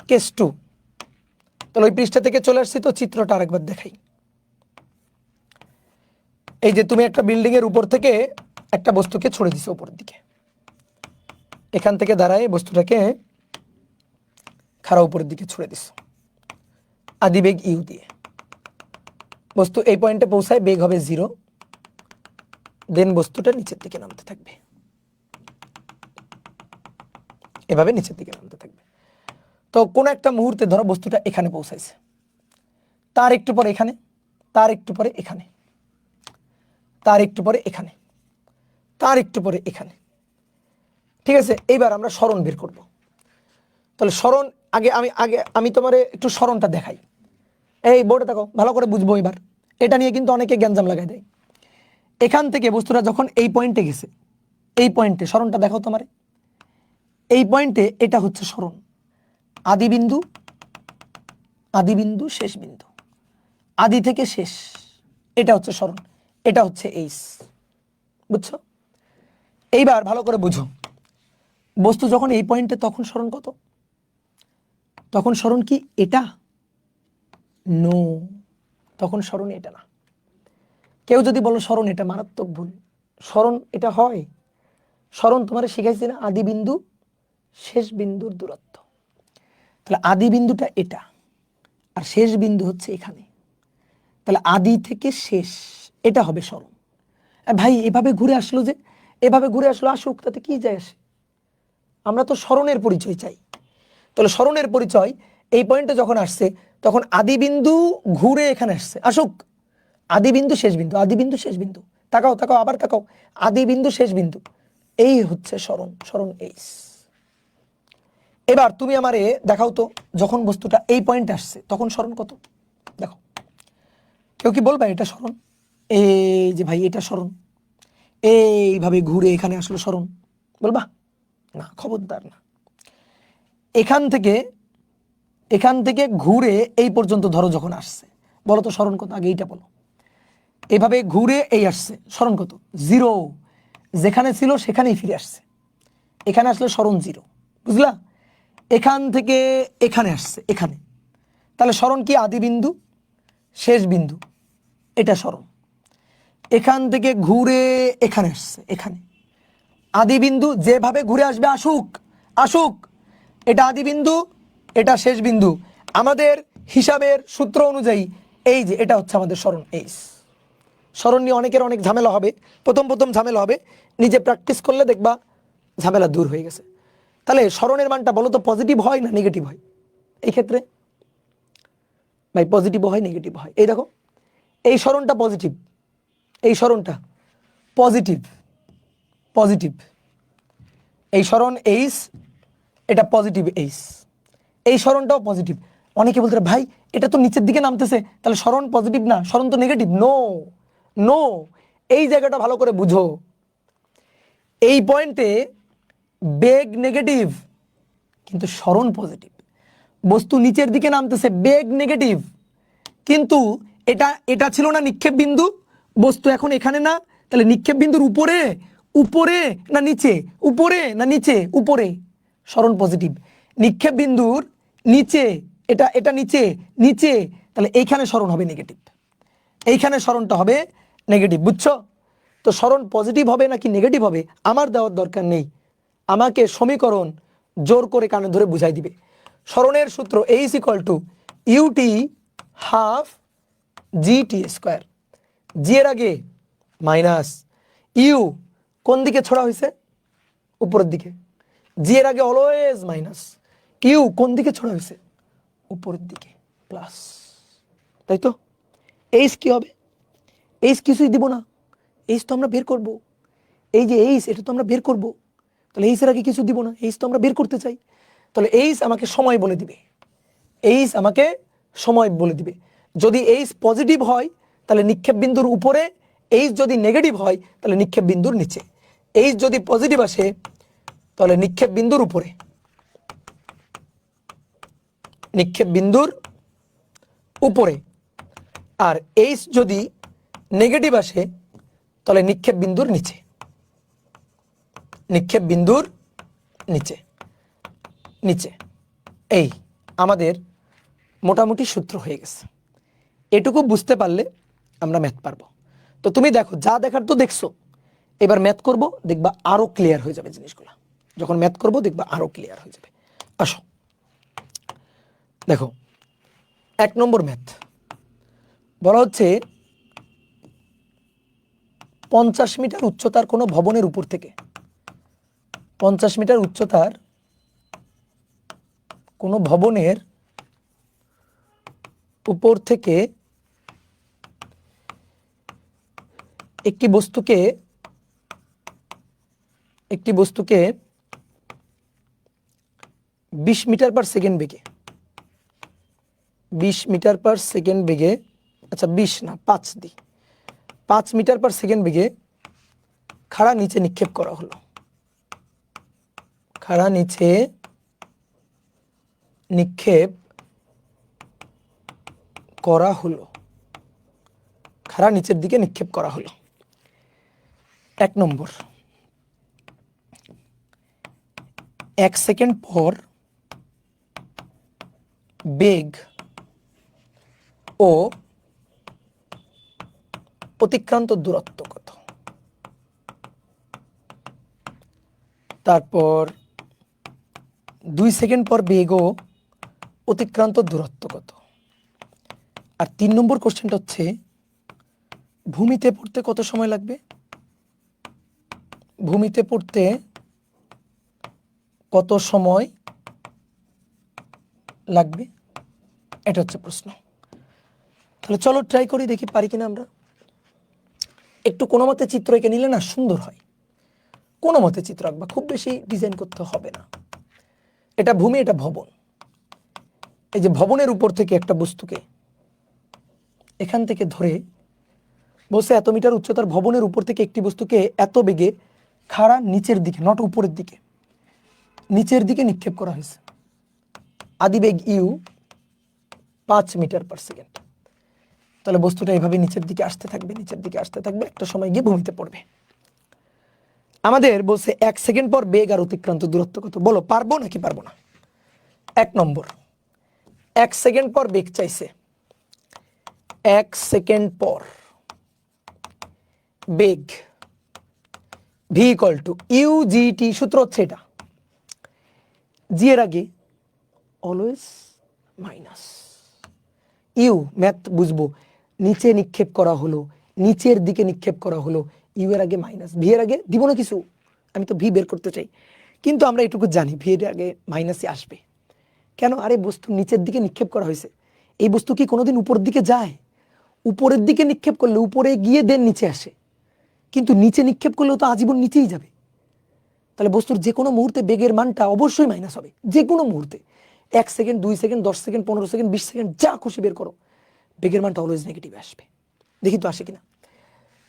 কেস 2। তাহলে ওই পৃষ্ঠা থেকে চলে আসছি, তো চিত্রটা আরেকবার দেখাই। এই যে তুমি একটা বিল্ডিং এর উপর থেকে একটা বস্তুকে ছড়ে দিছো উপরের দিকে, এখান থেকে দাঁড়ায় বস্তুটাকে খাড়া উপরের দিকে ছুড়ে দিছো আদি বেগ ইউ দিয়ে। বস্তু এই পয়েন্টে পৌঁছায়, বেগ হবে 0, দেন বস্তুটা নিচের দিকে নামতে থাকবে, এভাবে নিচের দিকে নামতে থাকবে। তো কোন একটা মুহূর্তে ধরো বস্তুটা এখানে পৌঁছাইছে, তার একটু পরে এখানে, তার একটু পরে এখানে, তার একটু পরে এখানে, তার একটু পরে এখানে। ঠিক আছে, এইবার আমরা সরণ বের করব। তাহলে সরণ আমি তোমারে একটু সরণটা দেখাই। এই বোর্ডে দেখো, ভালো করে বুঝবো এবার। এটা নিয়ে কিন্তু অনেকে গ্যাঞ্জাম লাগাই দেয়। এখান থেকে বস্তুটা যখন এই পয়েন্টে গেছে, এই পয়েন্টে সরণটা দেখো তোমারে, এই পয়েন্টে এটা হচ্ছে সরণ, আদি বিন্দু, আদি বিন্দু, শেষ বিন্দু, আদি থেকে শেষ, এটা হচ্ছে সরণ, এটা হচ্ছে এইচ। বুঝছো? এইবার ভালো করে বুঝো, বস্তু যখন এই পয়েন্টে, তখন সরণ কত? তখন সরণ কি এটা? নো, তখন সরণ এটা না। কেউ যদি বলো সরণ এটা, মারাত্মক ভুল। সরণ এটা হয়, সরণ তোমার শিখাইছি না, আদি বিন্দু শেষ বিন্দুর দূরত্ব। তাহলে আদি বিন্দুটা এটা, আর শেষ বিন্দু হচ্ছে এখানে। তাহলে আদি থেকে শেষ, এটা হবে সরণ। ভাই এভাবে ঘুরে আসলো যে, এভাবে ঘুরে আসলো, আসুক, তাতে কি যায় আসে? আমরা তো সরণের পরিচয় চাই। তাহলে সরণের পরিচয়, এই পয়েন্টে যখন আসছে, তখন আদি বিন্দু ঘুরে এখানে আসছে, আসুক। আদি বিন্দু শেষ বিন্দু, আদি বিন্দু শেষ বিন্দু, তাকাও তাকাও, আবার তাকাও, আদি বিন্দু শেষ বিন্দু, এই হচ্ছে সরণ, সরণ এইচ। এবার তুমি আমারে দেখাও তো, যখন বস্তুটা এই পয়েন্টে আসছে, তখন সরণ কত? দেখো, কেউ কি বলবা এটা সরণ? এই যে ভাই এটা সরণ, এইভাবে ঘুরে এখানে আসলো সরণ, বলবা? না, খবরদার না। এখান থেকে ঘুরে এই পর্যন্ত ধরো যখন আসছে, বলো তো সরণ কত? আগে এইটা বলো। এভাবে ঘুরে এই আসছে, সরণ কত? 0, যেখানে ছিল সেখানেই ফিরে আসছে, এখানে আসলে সরণ 0, বুঝলা? এখান থেকে এখানে আসছে, এখানে, তাহলে সরণ কি? আদি বিন্দু, শেষ বিন্দু, এটা সরণ। এখান থেকে ঘুরে এখানে আসছে, এখানে আদি বিন্দু, যেভাবে ঘুরে আসবে আসুক আসুক, এটা আদি বিন্দু, এটা শেষ বিন্দু। আমাদের হিসাবের সূত্র অনুযায়ী এই যে এটা হচ্ছে আমাদের সরণ এইচ। সরণ নিয়ে অনেকের অনেক ঝামেলা হবে, প্রথম প্রথম ঝামেলা হবে, নিজে প্র্যাকটিস করলে দেখবা ঝামেলা দূর হয়ে গেছে। তাহলে সরণের মানটা বলো তো পজিটিভ হয় না নেগেটিভ হয়? এই ক্ষেত্রে ভাই পজিটিভ হয়, নেগেটিভ হয়। এই দেখো, এই সরণটা পজিটিভ, এই সরণটা পজিটিভ, পজিটিভ, এই সরণ এইচ, এটা পজিটিভ এইচ, এই সরণটাও পজিটিভ। অনেকে বলতে ভাই এটা তো নিচের দিকে নামতেছে, তাহলে সরণ পজিটিভ না, সরণ তো নেগেটিভ। নো নো, এই জায়গাটা ভালো করে বুঝো। এই পয়েন্টে বেগ নেগেটিভ কিন্তু সরণ পজিটিভ। বস্তু নিচের দিকে নামতেছে, বেগ নেগেটিভ, কিন্তু এটা এটা ছিল না নিক্ষেপ বিন্দু, বস্তু এখন এখানে না, তাহলে নিক্ষেপ বিন্দুর উপরে, উপরে না নিচে, উপরে না নিচে, উপরে, সরণ পজিটিভ। নিক্ষেপ বিন্দুর নিচে, এটা এটা নিচে, নিচে, তাহলে এইখানে সরণ হবে নেগেটিভ, এইখানে সরণটা হবে নেগেটিভ, বুঝছো? তো সরণ পজিটিভ হবে নাকি নেগেটিভ হবে আমার দেওয়ার দরকার নেই, আমাকে সমীকরণ জোর করে কানে ধরে বুঝাই দিবে। সরণের সূত্র H equal to UT half GT square. জি এর আগে মাইনাস, ইউ কোন দিকে ছোড়া হয়েছে? উপরের দিকে। জি এর আগে অলওয়েজ মাইনাস, ইউ কোন দিকে ছোড়া হয়েছে? উপরের দিকে, প্লাস। তাই তো এইচ কি হবে? এইচ কিছুই দিব না, এইচ তো আমরা বের করব। এই যে এইচ, এটা তো আমরা বের করব, তাহলে এইচ এর আগে কিছু দিব না, এইচ তো আমরা বের করতে চাই। তাহলে এইচ আমাকে সময় বলে দিবে, এইচ আমাকে সময় বলে দিবে। যদি এইচ পজিটিভ হয় তাহলে নিক্ষেপ বিন্দুর উপরে, এইচ যদি নেগেটিভ হয় তাহলে নিক্ষেপ বিন্দুর নিচে। এইচ যদি পজিটিভ আসে তাহলে নিক্ষেপ বিন্দুর উপরে, নিক্ষেপ বিন্দুর উপরে, আর এইচ যদি নেগেটিভ আসে তাহলে নিক্ষেপ বিন্দুর নিচে, নিক্ষেপ বিন্দুর নিচে, নিচে। এই আমাদের মোটামুটি সূত্র হয়ে গেছে। এটুকু বুঝতে পারলে আমরা ম্যাথ পারবো। তো তুমি দেখো, যা দেখার তো দেখছো, এবার ম্যাথ করব, দেখবা আরো ক্লিয়ার হয়ে যাবে জিনিসগুলো। যখন ম্যাথ করব দেখবা আরো ক্লিয়ার হয়ে যাবে। আসো দেখো, 1 নম্বর ম্যাথ বলা হচ্ছে 50 মিটার উচ্চতার কোনো ভবনের উপর থেকে, 50 মিটার উচ্চতার কোনো ভবনের উপর থেকে একটি বস্তুকে 20 মিটার পার সেকেন্ড বেগে, 20 মিটার পার সেকেন্ড বেগে, আচ্ছা 20 না 5 দি, 5 মিটার পার সেকেন্ড বেগে খাড়া নিচে নিক্ষেপ করা হলো, খাড়া নিচে নিক্ষেপ করা হলো, খাড়া নিচের দিকে নিক্ষেপ করা হলো। 1 নম্বর, 1 সেকেন্ড পর বেগ ও অতিক্রান্ত দূরত্ব কত? তারপর 2 সেকেন্ড পর বেগ ও অতিক্রান্ত দূরত্ব কত? আর 3 নম্বর কোশ্চেনটা হচ্ছে ভূমিতে পড়তে কত সময় লাগবে? ভূমিতে পড়তে কত সময় লাগবে, এটা হচ্ছে প্রশ্ন। তাহলে চলো ট্রাই করি, দেখি পারি কিনা আমরা। একটু কোনো মতে চিত্র এঁকে নিলে না সুন্দর হয়, কোনো মতে চিত্র আঁকবা, খুব বেশি ডিজাইন করতে হবে না। এটা ভূমি, এটা ভবন। এই যে ভবনের উপর থেকে একটা বস্তুকে এখান থেকে ধরে বলছে এত মিটার উচ্চতার ভবনের উপর থেকে একটি বস্তুকে এত বেগে খাড়া নিচের দিকে, নট উপরের দিকে, নিচের দিকে নিক্ষেপ করা হয়েছে। আদিবেগ ইউ 5 মিটার পার সেকেন্ড। তাহলে বস্তুটা এভাবে নিচের দিকে আসতে থাকবে, নিচের দিকে আসতে থাকবে, একটা সময় গিয়ে ভূমিতে পড়বে। আমাদের বলছে 1 সেকেন্ড পর বেগ আর অতিক্রান্ত দূরত্ব কত, বলো পারবো নাকি পারবো না? 1 নম্বর, 1 সেকেন্ড পর বেগ চাইছে, 1 সেকেন্ড পর বেগ V equal to U G T, সূত্র হচ্ছে এটা, জি এর আগে অলওয়েজ মাইনাস, ইউ ম্যাথ বুঝবো, নিচে নিক্ষেপ করা হলো, নিচের দিকে নিক্ষেপ করা হলো, ইউ এর আগে মাইনাস, ভি এর আগে দিব না কিছু, আমি তো ভি বের করতে চাই, কিন্তু আমরা এটুকু জানি ভি এর আগে মাইনাসই আসবে। কেন? আরে বস্তু নিচের দিকে নিক্ষেপ করা হয়েছে, এই বস্তু কি কোনোদিন উপরের দিকে যায়? উপরের দিকে নিক্ষেপ করলে উপরে গিয়ে দেন নিচে আসে, কিন্তু নিচে নিক্ষেপ করলেও তো আজীবন নিচেই যাবে। তাহলে বস্তুর যে কোনো মুহূর্তে বেগের মানটা অবশ্যই মাইনাস হবে, যে কোনো মুহূর্তে। 1 second, 2 second, 10 second, 15 second, 20 second, যা খুশি বের করো, বেগের মানটা অলওয়েজ নেগেটিভ আসবে। দেখি তো আসে কিনা।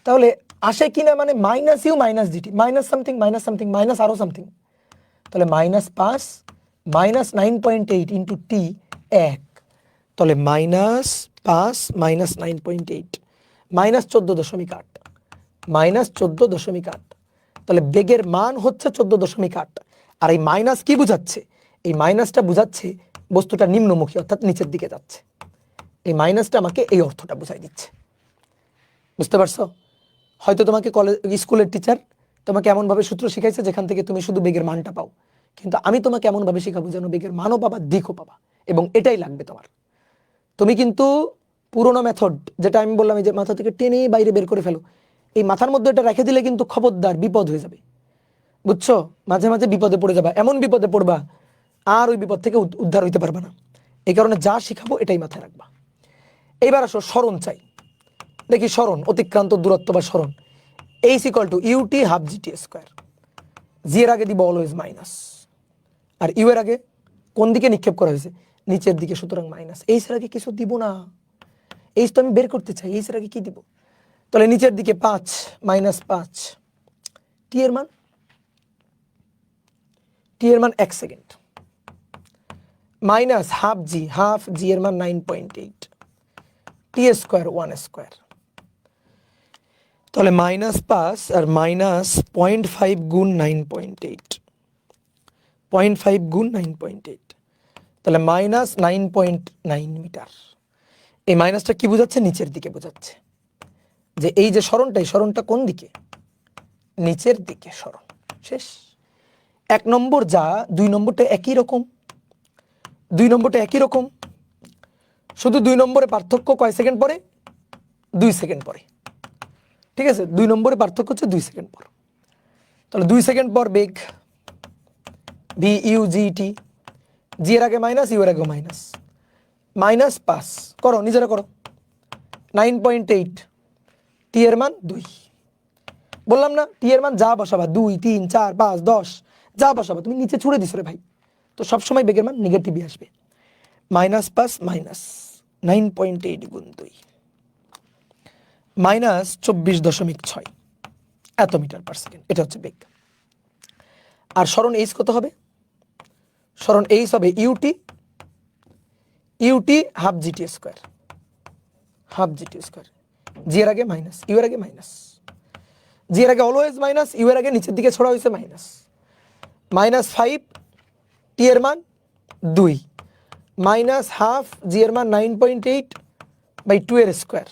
তাহলে আসে কিনা মানে minus u minus g t, minus something minus something minus আরও সামথিং, তাহলে -5 -9.8 ইন্টু টি 1, তাহলে -5 -9.8 -14.8, -14.8, তাহলে বেগের মান হচ্ছে 14.8। আর এই মাইনাস কি বুঝাচ্ছে? এই মাইনাসটা বুঝাচ্ছে বস্তুটা নিম্নমুখী, অর্থাৎ নিচের দিকে যাচ্ছে। এই মাইনাসটা আমাকে এই অর্থটা বুঝাই দিচ্ছে। বুঝতে পারছো? হয়তো তোমাকে কলেজ স্কুলের টিচার তোমাকে এমনভাবে সূত্র শিখাইছে যেখান থেকে তুমি শুধু বেগের মানটা পাও, কিন্তু আমি তোমাকে এমনভাবে শেখাবো যেন বেগের মানও পাবা, দিকও পাবা, এবং এটাই লাগবে তোমার। তুমি কিন্তু পুরোনো মেথড যেটা আমি বললাম, এই যে মাথা থেকে টেনে বাইরে বের করে ফেলো, এই মাথার মধ্যে এটা রেখে দিলে কিন্তু খবরদার বিপদ হয়ে যাবে। বুঝছো? মাঝে মাঝে বিপদে পড়ে যাবা, এমন বিপদে পড়বা আর ওই বিপদ থেকে উদ্ধার হইতে পারবা না। এই কারণে যা শিখাবো এটাই মাথায় রাখবা। এইবার আসো স্মরণ চাই, দেখি স্মরণ, অতিক্রান্ত দূরত্ব বা স্মরণ, H equal to UT half GT square. জি এর আগে দিব অলওয়েজ মাইনাস, আর ইউ এর আগে কোন দিকে নিক্ষেপ করা হয়েছে? নিচের দিকে, সুতরাং মাইনাস। এইচ এর আগে কিছু দিব না, এইচ তো আমি বের করতে চাই, এইচ এর আগে কি দিব? তাহলে নিচের দিকে 5 -5, টি এর মান, টি এর মান 1 সেকেন্ড, মাইনাস হাফ জি এর মান 9.8, টি স্কোয়ার 1 স্কোয়ার, তাহলে -5 আর -0.5 গুণ 9.8, 0.5 গুণ 9.8, তাহলে -9.9 মিটার। এই মাইনাসটা কি বোঝাচ্ছে? নিচের দিকে বোঝাচ্ছে, যে এই যে স্মরণটা, এই স্মরণটা কোন দিকে? নিচের দিকে স্মরণ। শেষ। 1 নম্বর যা, 2 নম্বরটা একই রকম, 2 নম্বরটা একই রকম, শুধু 2 নম্বরে পার্থক্য কয় সেকেন্ড পরে? 2 সেকেন্ড পরে। ঠিক আছে, 2 নম্বরে পার্থক্য হচ্ছে 2 সেকেন্ড পর। তাহলে 2 সেকেন্ড পর বেগ ভি ইউ জি টি, জি এর আগে মাইনাস, ইউ এর আগে মাইনাস, -5 করো, নিজেরা করো, 9.8, টি এর মান 2। বললাম না, টি এর মান যা বসাবা, 2 3 4 5 10 যা বসাবা, তুমি নিচে ছুড়ে দিছো রে ভাই, তো সবসময় বেগের মান নেগেটিভই আসবে। -5 মাইনাস 9.8 গুণ 2, -24.6 এত মিটার পার সেকেন্ড, এটা হচ্ছে বেগ। আর স্মরণ এইচ কত হবে? স্মরণ এইচ হবে UT half GT square, half GT square, জি এর আগে মাইনাস, ইউ এর আগে মাইনাস, জি এর আগে অলওয়েজ মাইনাস, ইউ এর আগে নিচের দিকে ছড়া হয়েছে মাইনাস, -5, টি এর মান 2, মাইনাস হাফ জি এর মান 9.8 বাই 2 এর স্কোয়ার,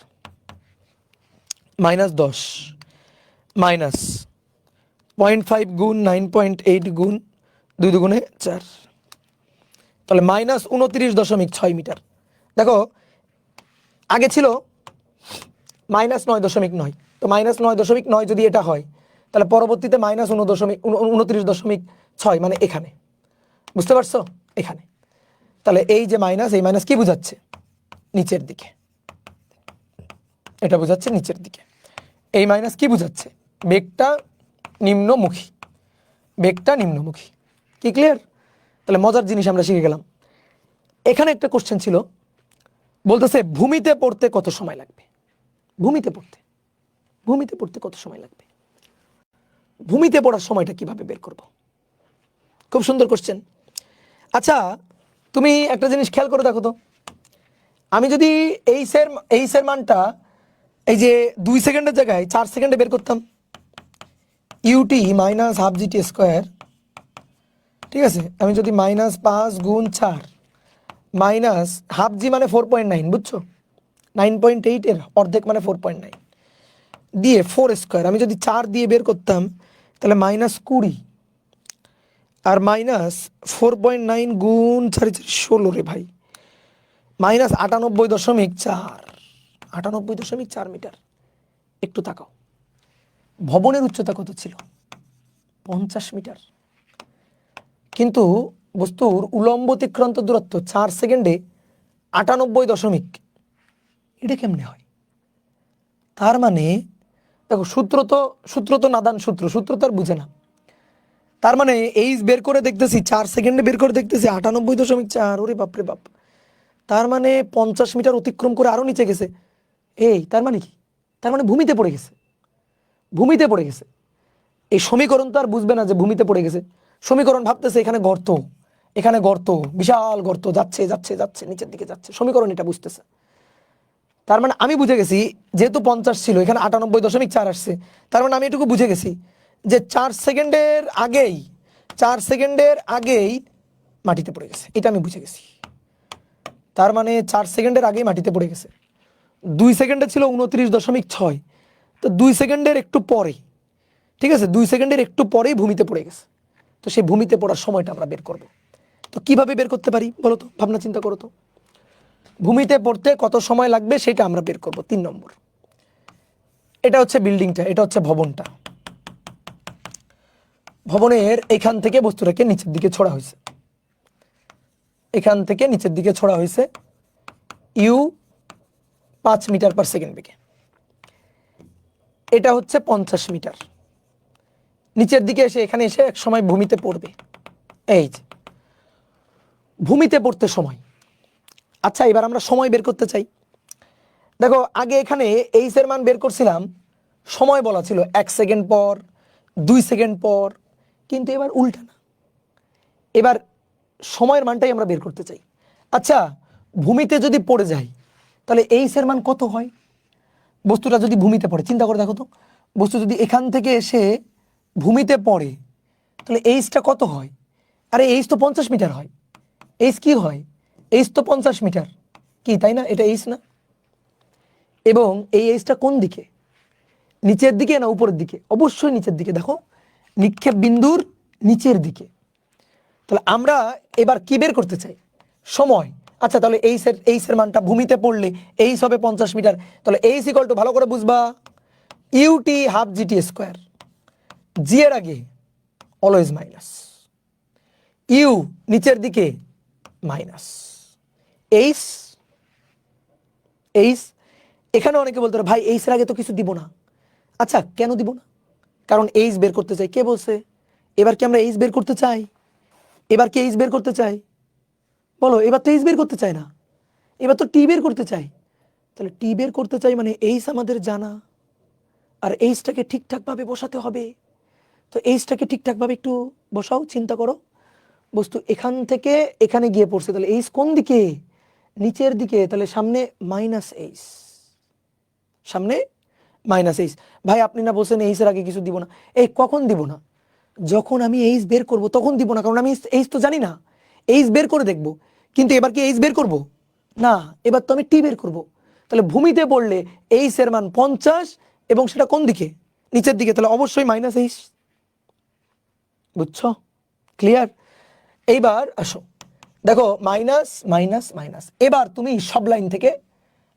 -10, মাইনাস 0.5 গুণ 9.8 গুণ 2 দুগুণে 4, তাহলে -29.6 মিটার। দেখো আগে ছিল -9.9, তো -9.9 যদি এটা হয়, তাহলে পরবর্তীতে -29.6, মানে এখানে। বুঝতে পারছো? এখানে। তাহলে এই যে মাইনাস, এই মাইনাস কি বোঝাচ্ছে? নিচের দিকে, এটা বোঝাচ্ছে নিচের দিকে। এই মাইনাস কি বোঝাচ্ছে? বেগটা নিম্নমুখী, বেগটা নিম্নমুখী। কি ক্লিয়ার? তাহলে মজার জিনিস আমরা শিখে গেলাম। এখানে একটা কোশ্চেন ছিল, বলতেছে ভূমিতে পড়তে কত সময় লাগবে? ভূমিতে পড়তে কত সময় লাগবে? ভূমিতে পড়ার সময়টা কিভাবে বের করব? খুব সুন্দর কোশ্চেন। আচ্ছা, তুমি একটা জিনিস খেয়াল করে দেখো তো, আমি যদি এইচ এর মানটা এই যে 2 সেকেন্ডের জায়গায় 4 সেকেন্ডে বের করতাম, ইউটি মাইনাস হাফ জি টি স্কোয়ার, ঠিক আছে, আমি যদি -5 গুণ 4 মাইনাস হাফ জি মানে 4.9, বুঝছো, 9.8 এর অর্ধেক মানে 4.9 দিয়ে 4 স্কোয়ার, আমি যদি 4 দিয়ে বের করতাম তাহলে -20 আর -4.9 গুণ 4 রে ভাই, -98.4, 98.4 মিটার। একটু তাকাও, ভবনের উচ্চতা কত ছিল? 50 মিটার। কিন্তু বস্তুর উলম্ব অতিক্রান্ত দূরত্ব 4 সেকেন্ডে 98 এটা কেমনে হয়? তার মানে দেখো, সূত্র তো নাদান সূত্র তো আর বুঝে না। তার মানে এইচ বের করে দেখতেছি 4 সেকেন্ডে বের করে দেখতেছি 98.4, ওরে বাপরে বাপ। তার মানে 50 মিটার অতিক্রম করে আরো নিচে গেছে। তার মানে কি? তার মানে ভূমিতে পড়ে গেছে, ভূমিতে পড়ে গেছে। এই সমীকরণ তো আর বুঝবে না যে ভূমিতে পড়ে গেছে। সমীকরণ ভাবতেছে এখানে গর্ত, এখানে গর্ত, বিশাল গর্ত, যাচ্ছে যাচ্ছে যাচ্ছে নিচের দিকে যাচ্ছে, সমীকরণ এটা বুঝতেছে। তার মানে আমি বুঝে গেছি, যেহেতু 50 ছিল, এখানে 98.4 আসছে, তার মানে আমি এটুকু বুঝে গেছি যে 4 সেকেন্ডের আগেই 4 সেকেন্ডের আগেই মাটিতে পড়ে গেছে, এটা আমি বুঝে গেছি। তার মানে 4 সেকেন্ডের আগেই মাটিতে পড়ে গেছে। 2 সেকেন্ডে ছিল 29.6, তো 2 সেকেন্ডের একটু পরে, ঠিক আছে, 2 সেকেন্ডের একটু পরেই ভূমিতে পড়ে গেছে। তো সেই ভূমিতে পড়ার সময়টা আমরা বের করব। তো কিভাবে বের করতে পারি বলো তো, ভাবনা চিন্তা করো তো। ভূমিতে পড়তে কত সময় লাগবে সেটা আমরা বের করব। 3 নম্বর, এটা হচ্ছে বিল্ডিংটা, এটা হচ্ছে ভবনটা। ভবনের এখান থেকে বস্তুটাকে নিচের দিকে ছোড়া হয়েছে, এখান থেকে নিচের দিকে ছোড়া হয়েছে ইউ 5 মিটার পার সেকেন্ড বেগে। এটা হচ্ছে 50 মিটার। নিচের দিকে এসে এখানে এসে এক সময় ভূমিতে পড়বে। এই যে ভূমিতে পড়তে সময়। আচ্ছা, এবার আমরা সময় বের করতে চাই। দেখো, আগে এখানে এইচ এর মান বের করছিলাম, সময় বলা ছিল 1 সেকেন্ড পর, 2 সেকেন্ড পর, কিন্তু এবার উল্টা না, এবার সময়ের মানটাই আমরা বের করতে চাই। আচ্ছা, ভূমিতে যদি পড়ে যায় তাহলে এইচ এর মান কত হয়? বস্তুটা যদি ভূমিতে পড়ে, চিন্তা করে দেখো তো, বস্তু যদি এখান থেকে এসে ভূমিতে পড়ে তাহলে এইচটা কত হয়? আরে এইচ তো 50 মিটার হয়। এইচ কি হয়? এইচ তো 50 মিটার, কি তাই না? এটা এইচ না? এবং এই এইচটা কোন দিকে, নিচের দিকে না উপরের দিকে? অবশ্যই নিচের দিকে। দেখো, নিক্ষেপ বিন্দুর নিচের দিকে। তাহলে আমরা এবার কি বের করতে চাই? সময়। আচ্ছা, তাহলে এইচের মানটা ভূমিতে পড়লে এইচ হবে 50 মিটার। তাহলে এইচ ইকুয়াল টু, ভালো করে বুঝবা, ইউটি হাফ জিটি স্কোয়ার। জি এর আগে অলওয়েজ মাইনাস, ইউ নিচের দিকে মাইনাস, এইচ এইচ এখানে অনেকে বলতে পারে ভাই এইচ এর আগে তো কিছু দিব না। আচ্ছা, কেন দিব না? কারণ এইচ বের করতে চাই। কে বলছে? এবার কি আমরা এইচ বের করতে চাই? এবার কি এইচ বের করতে চাই? বলো, এবার তো এইচ বের করতে চাই না, এবার তো টি বের করতে চাই। তাহলে টি বের করতে চাই মানে এইচ আমাদের জানা, আর এইচটাকে ঠিকঠাকভাবে বসাতে হবে। তো এইচটাকে ঠিকঠাকভাবে একটু বসাও, চিন্তা করো। বস্তু এখান থেকে এখানে গিয়ে পড়ছে, তাহলে এইচ কোন দিকে? নিচের দিকে। তাহলে সামনে মাইনাস এইচ, সামনে মাইনাস এইচ। ভাই আপনি না বলছেন এইচ এর আগে কিছু দিব না। কখন দিব না? যখন আমি এইচ বের করব তখন দিব না, কারণ আমি এইচ তো জানি না। এইচ বের করে দেখব, কিন্তু এবার কি এইচ বের করব না, এবার তো আমি টি বের করব। তাহলে ভূমিতে পড়লে এইচ এর মান 50 এবং সেটা কোন দিকে? নিচের দিকে। তাহলে অবশ্যই মাইনাস এইচ। বুঝছো? ক্লিয়ার? এইবার আসো, দেখো, মাইনাস মাইনাস মাইনাস। এবার তুমি সব লাইন থেকে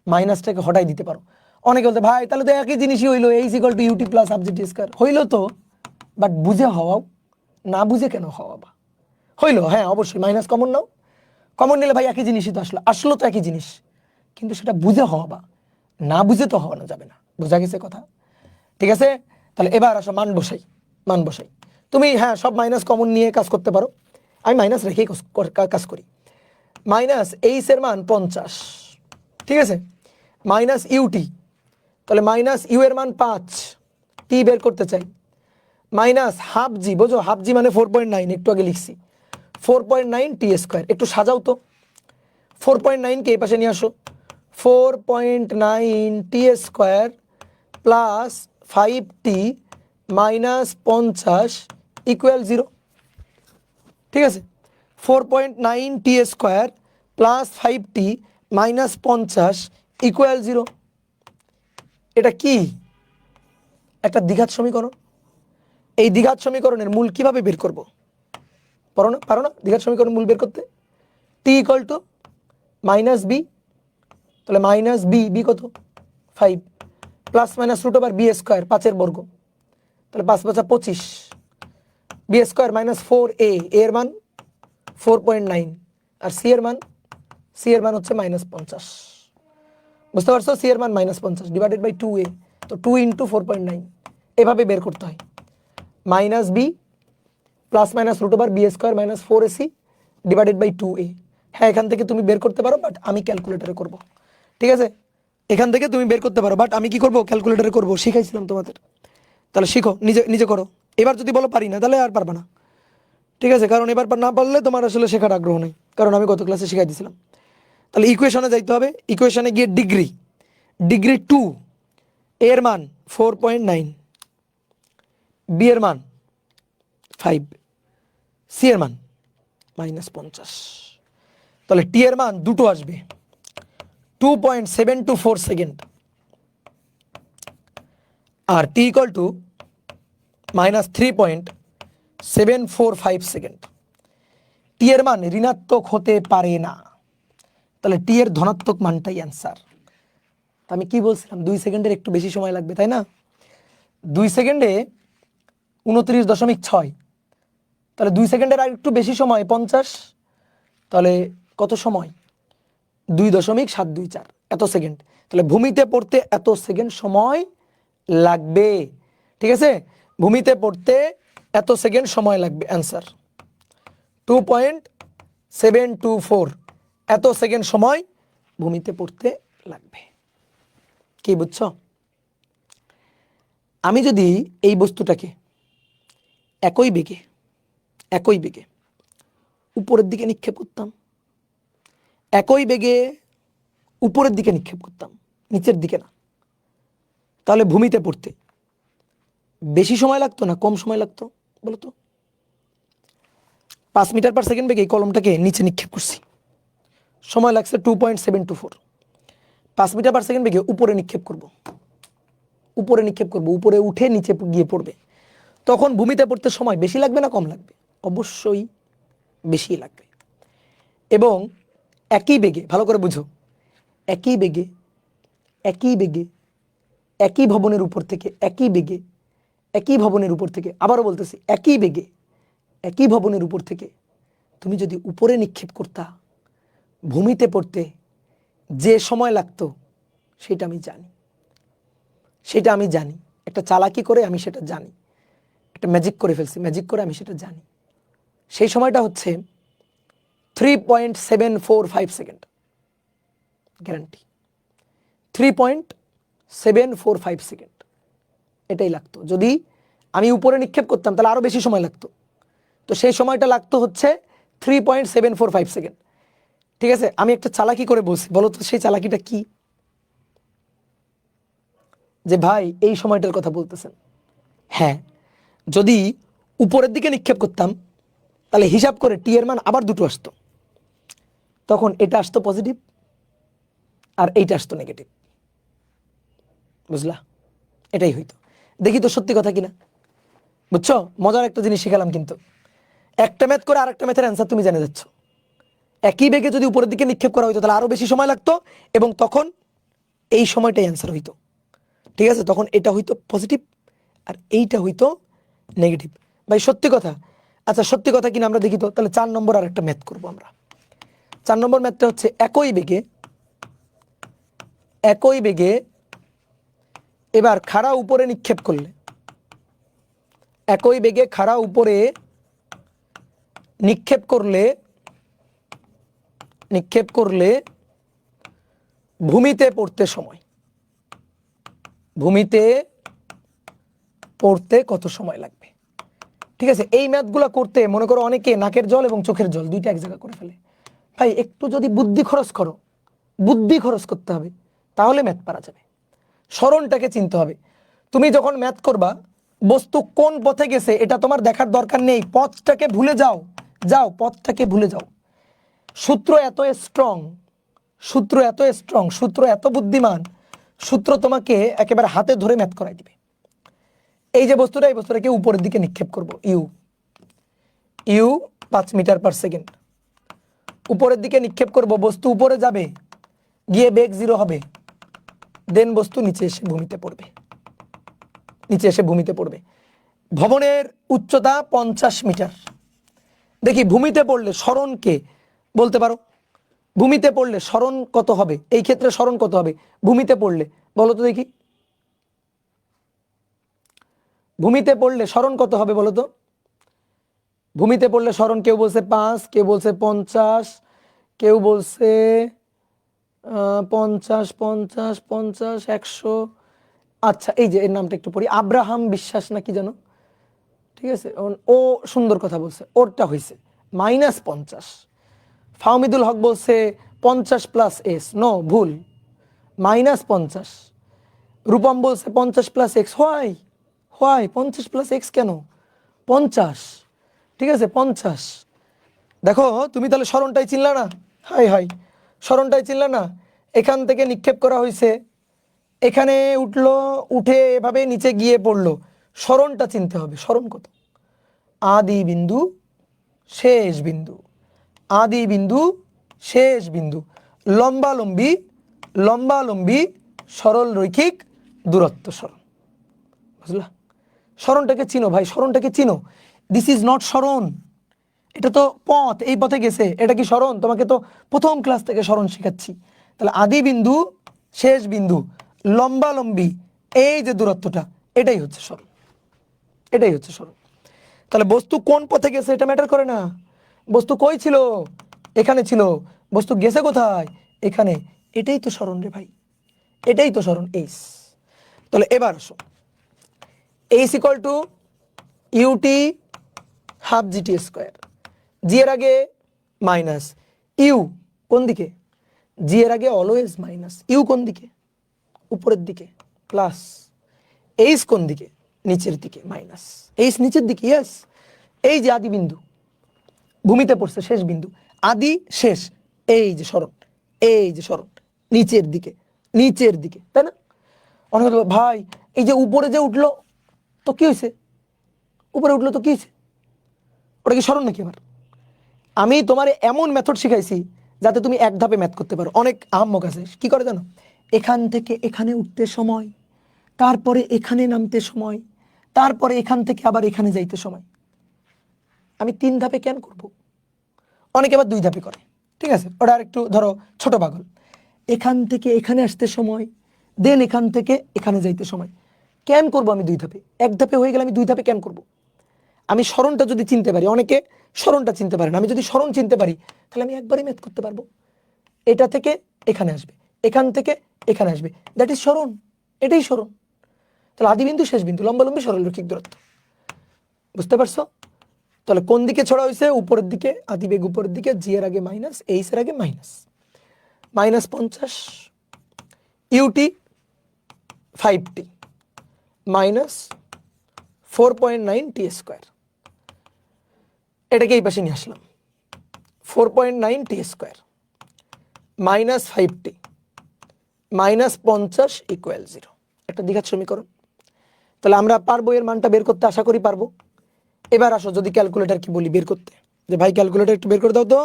মাইনাসটাকে হটাই দিতে পারো। অনেকে বলতে ভাই তাহলে তো একই জিনিসই হইলো, h equal to u t plus half g t square. হইলো তো, বাট বুঝে হওয়াও, না বুঝে কেন হওয়া বা হইলো? হ্যাঁ অবশ্যই মাইনাস কমন নাও, কমন নিলে ভাই একই জিনিসই তো আসলো, আসলো তো একই জিনিস, কিন্তু সেটা বুঝে হওয়া বা না বুঝে তো হওয়ানো যাবে না। বোঝা গেছে কথা? ঠিক আছে, তাহলে এবার আসো মান বসাই, মান বসাই। তুমি হ্যাঁ সব মাইনাস কমন নিয়ে কাজ করতে পারো, আমি মাইনাস রেখেই কাজ করি। মাইনাস এইচ এর মান 50, ঠিক আছে, মাইনাস ইউটি, তাহলে মাইনাস ইউ এর মান 5, টি বের করতে চাই, মাইনাস হাফ জি, বোঝো হাফ জি মানে 4.9, একটু আগে লিখছি 4.9 টি স্কোয়ার। একটু সাজাও তো, 4.9 কে এই পাশে নিয়ে আসো, 4.9 টি স্কোয়ার প্লাস 5t -50 ইকুয়াল 0। ঠিক আছে, 4.9t² প্লাস 5t -50 ইকুয়াল 0। এটা কি? একটা দ্বিঘাত সমীকরণ। এই দ্বিঘাত সমীকরণের মূল কিভাবে বের করব? পারো না দ্বিঘাত সমীকরণ মূল বের করতে? t ইকুয়াল টু -b, তাহলে -b কত 5 প্লাস মাইনাস √b² 5 বর্গ, তাহলে 5 5 25, b² -4a, এর মান 4.9 আর c এর মান হচ্ছে -50। বুঝতে পারছো? c এর মান -50 ডিভাইডেড বাই 2a, তো 2 × 4.9 এভাবে বের করতে হয়। -b plus minus √b² -4ac divided by 2a। হ্যাঁ, এখান থেকে তুমি বের করতে পারো, বাট আমি ক্যালকুলেটরে করব। ঠিক আছে, এখান থেকে তুমি বের করতে পারো, বাট আমি কি করব? ক্যালকুলেটরে করব। শিখাইছিলাম তোমাদের, তাহলে শিখো, নিজে নিজে করো। এবার যদি বলো পারি না, তাহলে আর পারবা না। ঠিক আছে, কারণ এবার না পারলে তোমার আসলে শেখার আগ্রহ নেই, কারণ আমি গত ক্লাসে শিখাই দিয়েছিলাম। তাহলে ইকুয়েশনে যাইতে হবে। ইকুয়েশনে গিয়ে ডিগ্রি 2 এর মান 4.9, বি এর মান 5, সি এর মান -50। তাহলে টি এর মান দুটো আসবে, 2.724 সেকেন্ড, আর T equal to -3.745 second. T এর মান ঋণাত্মক হতে পারে না, তাহলে টি এর ধনাত্মক মানটাই অ্যান্সার। আমি কি বলছিলাম? 2 সেকেন্ডের একটু বেশি সময় লাগবে, তাই না? 2 সেকেন্ডে 29.6, তাহলে 2 সেকেন্ডের আর একটু বেশি সময় 50, তাহলে কত সময়? 2.724 এত সেকেন্ড। তাহলে ভূমিতে পড়তে এত সেকেন্ড সময় লাগবে। ঠিক আছে, ভূমিতে পড়তে এত সেকেন্ড সময় লাগবে, অ্যান্সার 2.724 এত সেকেন্ড সময় ভূমিতে পড়তে লাগবে। কি বুঝছো? আমি যদি এই বস্তুটাকে একই বেগে উপরের দিকে নিক্ষেপ করতাম, একই বেগে উপরের দিকে নিক্ষেপ করতাম, নিচের দিকে না, তাহলে ভূমিতে পড়তে বেশি সময় লাগতো না কম সময় লাগতো বলো তো? 5 মিটার পার সেকেন্ড বেগে এই কলমটাকে নিচে নিক্ষেপ করছি, সময় লাগছে 2.724। 5 মিটার পার সেকেন্ড বেগে উপরে নিক্ষেপ করব, উপরে উঠে নিচে গিয়ে পড়বে, তখন ভূমিতে পড়তে সময় বেশি লাগবে না কম লাগবে? অবশ্যই বেশি লাগবে। এবং একই বেগে, ভালো করে বুঝো, একই বেগে একই ভবনের উপর থেকে আবারও বলতেছি, একই বেগে একই ভবনের উপর থেকে তুমি যদি উপরে নিক্ষেপ করতা, ভূমিতে পড়তে যে সময় লাগতো সেটা আমি জানি। একটা চালাকি করে আমি সেটা জানি, একটা ম্যাজিক করে ফেলছি, ম্যাজিক করে আমি সেটা জানি। সেই সময়টা হচ্ছে 3.745 সেকেন্ড, গ্যারান্টি 3.745 সেকেন্ড এটাই লাগতো। যদি আমি উপরে নিক্ষেপ করতাম তাহলে আরও বেশি সময় লাগতো, তো সেই সময়টা লাগতো হচ্ছে 3.745 সেকেন্ড। ঠিক আছে, আমি একটা চালাকি করে বলছি, বলো তো সেই চালাকিটা কি? যে ভাই এই সময়টার কথা বলতেছেন, হ্যাঁ, যদি উপরের দিকে নিক্ষেপ করতাম তাহলে হিসাব করে টি এর মান আবার দুটো আসতো, তখন এটা আসতো পজিটিভ আর এইটা আসতো নেগেটিভ। বুঝলা? এটাই হইতো। দেখি তো সত্যি কথা কিনা। বুঝছো? মজার একটা জিনিস শিখালাম কিন্তু, একটা ম্যাথ করে আরেকটা ম্যাথের অ্যান্সার তুমি জেনে যাচ্ছ। একই বেগে যদি উপরের দিকে নিক্ষেপ করা হইতো তাহলে আরো বেশি সময় লাগতো, এবং তখন এই সময়টাই অ্যান্সার হইতো। ঠিক আছে, তখন এটা হইতো পজিটিভ আর এইটা হইতো নেগেটিভ। ভাই সত্যি কথা? আচ্ছা সত্যি কথা কিনা আমরা দেখি তো। তাহলে 4 নম্বর আর একটা ম্যাথ করবো আমরা। 4 নম্বর ম্যাথটা হচ্ছে একই বেগে এবার খাড়া উপরে নিক্ষেপ করলে, একই বেগে খাড়া উপরে নিক্ষেপ করলে ভূমিতে পড়তে কত সময় লাগবে? ঠিক আছে, এই ম্যাথগুলো করতে মনে করো অনেকে নাকের জল এবং চোখের জল দুইটা এক জায়গা করে ফেলে। ভাই একটু যদি বুদ্ধি খরচ করতে হবে, তাহলে ম্যাথ পারা যাবে। স্মরণটাকে চিনতে হবে। তুমি যখন ম্যাথ করবা, বস্তু কোন পথে গেছে এটা তোমার দেখার দরকার নেই, পথটাকে ভুলে যাও, যাও পথটাকে ভুলে যাও। সূত্র এত স্ট্রং, সূত্র এত স্ট্রং, সূত্র এত বুদ্ধিমান, সূত্র তোমাকে একেবারে হাতে ধরে ম্যাথ করাই দিবে। এই যে বস্তুটা, এই বস্তুটাকে উপরের দিকে নিক্ষেপ করব, u u 5 metre per second উপরের দিকে নিক্ষেপ করব, বস্তু উপরে যাবে, গিয়ে বেগ 0 হবে, দেন বস্তু নিচে এসে ভূমিতে পড়বে, নিচে এসে ভূমিতে পড়বে। ভবনের উচ্চতা 50 মিটার। দেখি ভূমিতে পড়লে সরণকে বলতে পারো, ভূমিতে পড়লে সরণ কত হবে, এই ক্ষেত্রে সরণ কত হবে ভূমিতে পড়লে, বলো তো দেখি। ভূমিতে পড়লে সরণ কত হবে বলো তো। ভূমিতে পড়লে সরণ কেউ বলছে 5, কেউ বলছে 50, কেউ বলছে 50 50 50 100। আচ্ছা এই যে এর নামটা একটু পড়ি, আব্রাহাম বিশ্বাস নাকি জানো, ঠিক আছে, ও সুন্দর কথা বলছে, ওরটা হয়েছে -50। ফাহমিদুল হক বলছে 50 প্লাস এস, নো ভুল, -50। রূপম বলছে 50 plus x, why why 50 plus x কেন, 50, ঠিক আছে 50। দেখো তুমি তাহলে সরণটাই চিনলা না, হাই হাই সরণটাই চিনলা না। এখান থেকে নিক্ষেপ করা হয়েছে, এখানে উঠলো, উঠে এভাবে নিচে গিয়ে পড়লো, সরণটা চিনতে হবে। সরণ কত, আদি বিন্দু শেষ বিন্দু, আদি বিন্দু শেষ বিন্দু, লম্বালম্বি লম্বালম্বি সরল রৈখিক দূরত্ব সরণ, বুঝলা। সরণটাকে চিনো ভাই, সরণটাকে চিনো। দিস ইজ নট সরণ, এটা তো পথ, এই পথে গেছে, এটা কি সরণ? তোমাকে তো প্রথম ক্লাস থেকে সরণ শেখাচ্ছি। তাহলে আদি বিন্দু শেষ বিন্দু লম্বালম্বি এই যে দূরত্বটা, এটাই হচ্ছে সরণ, এটাই হচ্ছে সরণ। তাহলে বস্তু কোন পথে গেছে এটা ম্যাটার করে না, বস্তু কই ছিল, এখানে ছিল, বস্তু গেছে কোথায়, এখানে, এটাই তো সরণ রে ভাই, এটাই তো সরণ এইচ। তাহলে এবার আসো, H equal to UT half GT square, জি এর আগে মাইনাস, ইউ কোন দিকে, জি এর আগে অলওয়েজ মাইনাস, ইউ কোন দিকে, উপরের দিকে, প্লাস এইচ কোন দিকে, নিচের দিকে, মাইনাস, এইচ নিচের দিকে, ইয়েস। এই যে আদি বিন্দু, ভূমিতে পড়ছে শেষ বিন্দু, আদি শেষ, এই যে সরণ, এই যে সরণ, নিচের দিকে, নিচের দিকে, তাই না? অনেক ভাই এই যে উপরে যে উঠলো তো কি হয়েছে, উপরে উঠলো তো কি হয়েছে, ওটা কি সরণ নাকি? আবার আমি তোমার এমন মেথড শিখাইছি যাতে তুমি এক ধাপে ম্যাথ করতে পারো। অনেক আহাম্মক আছে কি করে জানো, এখান থেকে এখানে উঠতে সময়, তারপরে এখানে নামতে সময়, তারপরে এখান থেকে আবার এখানে যাইতে সময়। আমি 3 ধাপে কেন করব? অনেকে আবার 2 ধাপে করে, ঠিক আছে, ওটা আর একটু ধরো ছোট পাগল। এখান থেকে এখানে আসতে সময়, দেন এখান থেকে এখানে যাইতে সময়, কেন করব আমি 2 ধাপে? এক ধাপে হয়ে গেলে আমি 2 ধাপে কেন করব? আমি সরণটা যদি চিনতে পারি, অনেকে সরণটা চিনতে পারে না, আমি যদি সরণ চিনতে পারি তাহলে আমি একবারই ম্যাথ করতে পারবো। এটা থেকে এখানে আসবে, এখান থেকে এখানে আসবে, দ্যাট ইজ সরণ, এটাই সরণ। তাহলে আদি বিন্দু শেষ বিন্দু লম্বালম্বি সরলরৈখিক দূরত্ব, বুঝতে পারছো? তাহলে কোন দিকে ছড়া হয়েছে, উপরের দিকে, আদি বেগ উপরের দিকে, জি এর আগে মাইনাস, এইচ এর আগে মাইনাস, -50 ইউটি 5t -4.9 টি স্কোয়ার, এটাকে এই পাশে নিয়ে আসলাম, 4.9 টি স্কোয়ার -5t -50 ইকুয়াল 0, একটা দ্বিঘাত সমীকরণ। তাহলে আমরা পারবো এর মানটা বের করতে, আশা করি পারবো। এবার আসো যদি ক্যালকুলেটর কি বলি বের করতে, যে ভাই ক্যালকুলেটর একটু বের করে দাও তো,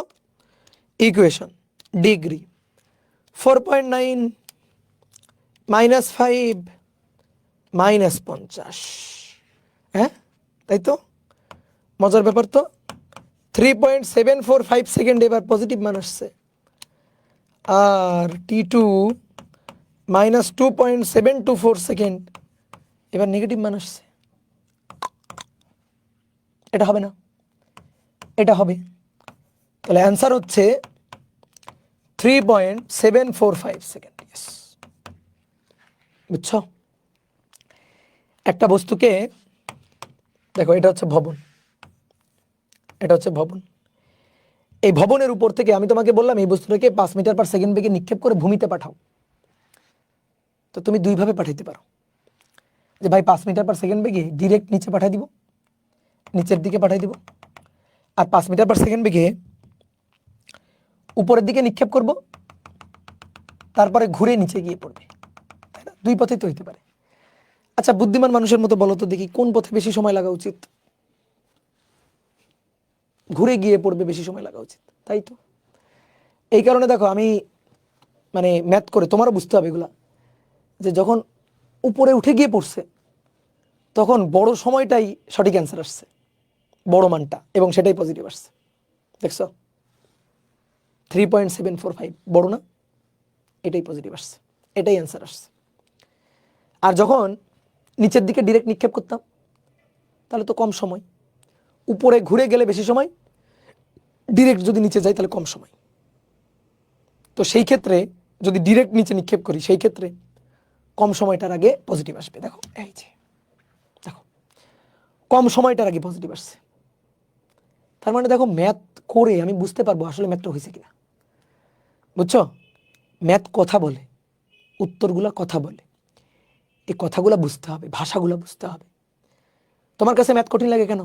ইকুয়েশন ডিগ্রি 4.9 -5 -50, হ্যাঁ তাই তো, মজার ব্যাপার তো। 3.745 সেকেন্ড এবার পজিটিভ মান আসছে, আর T2 -2.724 সেকেন্ড এবার নেগেটিভ মান আসছে। এটা হবে না, এটা হবে। তাহলে অ্যান্সার হচ্ছে 3.745 সেকেন্ড, বুঝছো? একটা বস্তুকে দেখো, এটা হচ্ছে ভবন, এটা হচ্ছে ভবন, এই ভবনের উপর থেকে আমি তোমাকে বললাম এই বস্তুটাকে 5 মিটার পার সেকেন্ড বেগে নিক্ষেপ করে ভূমিতে পাঠাও, তো তুমি 2 ভাবে পাঠাইতে পারো। যে ভাই 5 মিটার পার সেকেন্ড বেগে ডিরেক্ট নিচে পাঠিয়ে দিব, নিচের দিকে পাঠিয়ে দিব, আর 5 মিটার পার সেকেন্ড বেগে উপরের দিকে নিক্ষেপ করব, তারপরে ঘুরে নিচে গিয়ে পড়বে, তাই না? দুই পথেই তো হইতে পারে। আচ্ছা, বুদ্ধিমান মানুষের মতো বলো তো দেখি, কোন পথে বেশি সময় লাগা উচিত? ঘুরে গিয়ে পড়বে বেশি সময় লাগা উচিত, তাই তো। এই কারণে দেখো, আমি মানে ম্যাথ করে তোমারও বুঝতে হবে এগুলা, যে যখন উপরে উঠে গিয়ে পড়ছে তখন বড় সময়টাই সঠিক অ্যান্সার আসছে, বড় মানটা, এবং সেটাই পজিটিভ আসছে। দেখছো 3.745 বড় না, এটাই পজিটিভ আসছে, এটাই অ্যান্সার আসছে। আর যখন নিচের দিকে ডিরেক্ট নিক্ষেপ করতাম তাহলে তো কম সময়, উপরে ঘুরে গেলে বেশি সময়, ডিরেক্ট যদি নিচে যাই তাহলে কম সময়। তো সেই ক্ষেত্রে যদি ডিরেক্ট নিচে নিক্ষেপ করি সেই ক্ষেত্রে কম সময়টার আগে পজিটিভ আসবে। দেখো এই যে, দেখো কম সময়টার আগে পজিটিভ আসছে। তার মানে দেখো, ম্যাথ করে আমি বুঝতে পারবো আসলে ম্যাথটা হয়েছে কিনা, বুঝছো? ম্যাথ কথা বলে, উত্তরগুলা কথা বলে, এই কথাগুলো বুঝতে হবে, ভাষাগুলো বুঝতে হবে। তোমার কাছে ম্যাথ কঠিন লাগে কেন?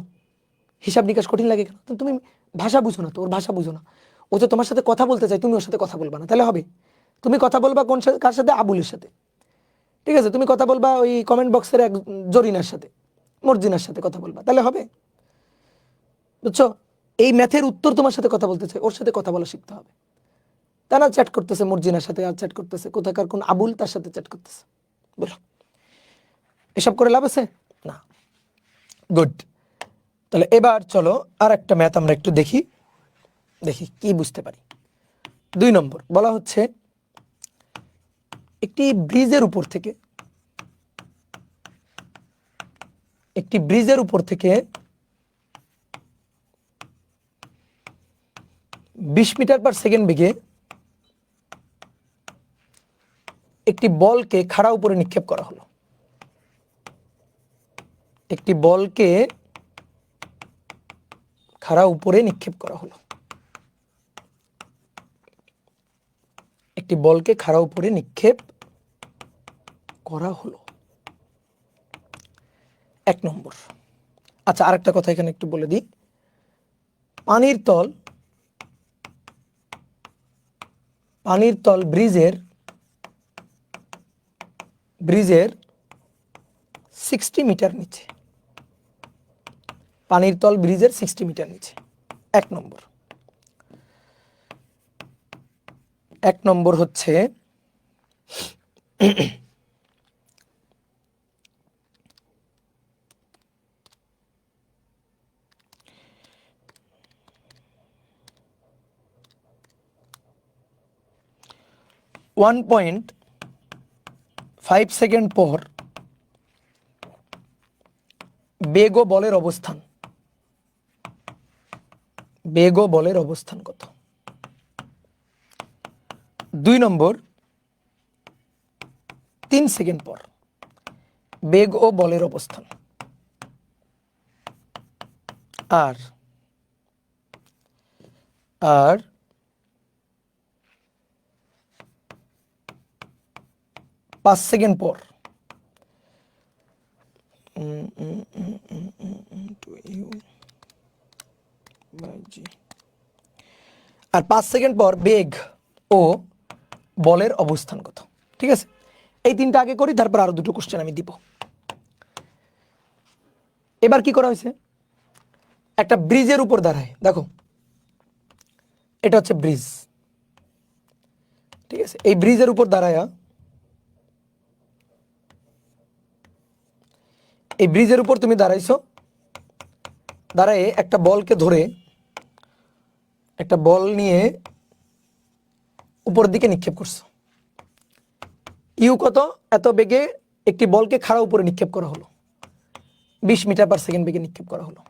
হিসাব নিকাশ কঠিন লাগে কেন? তুমি ভাষা বুঝো না, তো ওর ভাষা বুঝো না। ও যে তোমার সাথে কথা বলতে চাই, তুমি ওর সাথে কথা বলবা না, তাহলে হবে? তুমি কথা বলবা কার সাথে? আবুলের সাথে, ঠিক আছে? তুমি কথা বলবা ওই কমেন্ট বক্সের এক জরিনার সাথে, মর্জিনার সাথে কথা বলবা, তাহলে হবে? বুঝছো? এই ম্যাথের উত্তর তোমার সাথে কথা বলতে চাই, ওর সাথে কথা বলা শিখতে হবে। তা না চ্যাট করতেছে মর্জিনার সাথে, আর চ্যাট করতেছে কোথাকার কোন আবুল, তার সাথে চ্যাট করতেছে। বলো, এসব করে লাভ আছে? না। গুড। তাহলে এবার চলো আর একটা ম্যাথ আমরা একটু দেখি, দেখি কি বুঝতে পারি। 2 নম্বর বলা হচ্ছে, একটি ব্রিজের উপর থেকে, একটি ব্রিজের উপর থেকে 20 মিটার পার সেকেন্ড বেগে একটি বলকে খাড়া উপরে নিক্ষেপ করা হলো। একটি বলকে খাড়া উপরে নিক্ষেপ করা হলো, একটি বলকে খাড়া উপরে নিক্ষেপ করা হলো। 1 নম্বর। আচ্ছা, আরেকটা কথা এখানে একটু বলে দিই। পানির তল ব্রিজের 60 মিটার নিচে, পানির তল ব্রিজের 60 মিটার নিচে। 1 নম্বর। 1 নম্বর হচ্ছে, ওয়ান 1.5 সেকেন্ড পর বেগ ও বলের অবস্থান, বেগ ও বলের অবস্থান কত? 2 নম্বর, 3 সেকেন্ড পর বেগ ও বলের অবস্থান। আর 5 সেকেন্ড পর, আর 5 সেকেন্ড পর বেগ ও বলের অবস্থান কত? ঠিক আছে, এই 3টা আগে করি, তারপর আরো 2টো কোশ্চেন আমি দিব। এবার কি করা হয়েছে? একটা ব্রিজের উপর দাঁড়ায়, দেখো এটা হচ্ছে ব্রিজ, ঠিক আছে? এই ব্রিজের উপর দাঁড়ায়, এই ব্রিজের উপর তুমি দাঁড়াইছো, দাঁড়ায় একটা বলকে ধরে, একটা বল নিয়ে উপরের দিকে নিক্ষেপ করছো। ইউ কত? এত বেগে একটি বলকে খাড়া উপরে নিক্ষেপ করা হলো, 20 মিটার পার সেকেন্ড বেগে নিক্ষেপ করা হলো।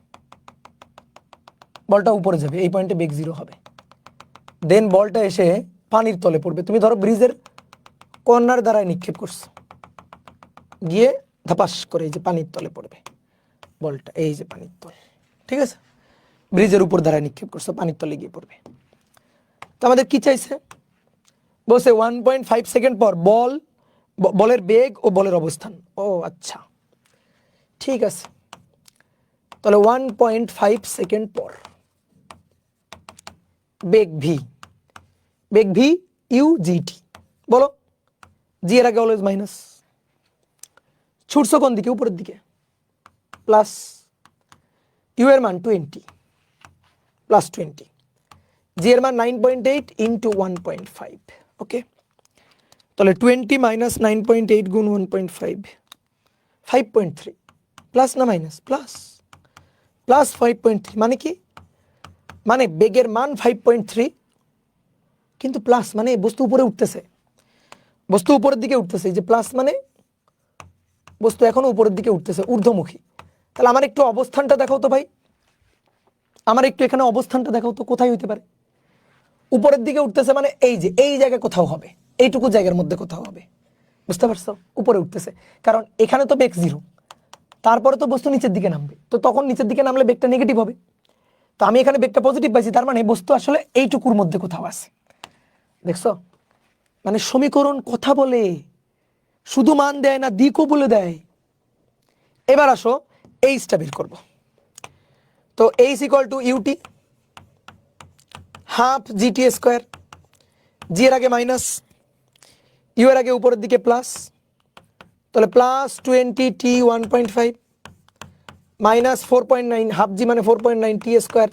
বলটা উপরে যাবে, এই পয়েন্টে বেগ 0 হবে। দেন বলটা এসে পানির তলে পড়বে। তুমি ধরো ব্রিজের কর্নার দ্বারায় নিক্ষেপ করছো, গিয়ে ধাপাস করে এই যে পানির তলে পড়বে বলটা, এই যে পানির তল, ঠিক আছে? ব্রিজের উপর দ্বারায় নিক্ষেপ করছো, পানির তলে গিয়ে পড়বে। তো আমাদের কি চাইছে? বলছে 1.5 সেকেন্ড পর বলের বেগ ও বলের অবস্থান। ও আচ্ছা, ঠিক আছে, তাহলে 1.5 সেকেন্ড পর বেগ ভি, বেগ ভি ইউ জি টি, বলো জি এর আগে অলওয়েজ মাইনাস, ছুটছো কোন দিকে? উপরের দিকে, প্লাস ইউ এর মান 20 প্লাস 20, জি এর মান 9.8 ইন্টু 1.5, ওকে। তাহলে 20 মাইনাস 9.8 গুণ 1.5, 5.3, প্লাস না মাইনাস? প্লাস, প্লাস 5.3 মানে কি? মানে বেগের মান 5.3 কিন্তু প্লাস মানে বস্তু উপরে উঠতেছে, বস্তু উপরের দিকে উঠতেছে, এই যে প্লাস মানে বস্তু এখনো উপরের দিকে উঠতেছে, ঊর্ধ্বমুখী। তাহলে আমার একটু অবস্থানটা দেখাও তো ভাই, আমার একটু এখানে অবস্থানটা দেখাও তো, কোথায় হইতে পারে? উপরের দিকে উঠতেছে মানে এই যে এই জায়গায় কোথাও হবে, এইটুকু জায়গার মধ্যে কোথাও হবে, বুঝতে পারছো? উপরে উঠতেছে কারণ এখানে তো বেগ 0, তারপরে তো বস্তু নিচের দিকে নামবে, তো তখন নিচের দিকে নামলে বেগটা নেগেটিভ হবে। তো আমি এখানে বেগটা পজিটিভ পাইছি, তার মানে বস্তু আসলে এইটুকুর মধ্যে কোথাও আছে, দেখছো? মানে সমীকরণ কথা বলে, শুধু মান দেয় না, দিকও বলে দেয়। এবার আসো এইচটা বের করব। তো h equal to UT half GT square, জি এর আগে মাইনাস, ইউ এর আগে উপরের দিকে প্লাস, তাহলে প্লাস 20 টি 1.5 মাইনাস 4.9, হাফ জি মানে 4.9 টি স্কোয়ার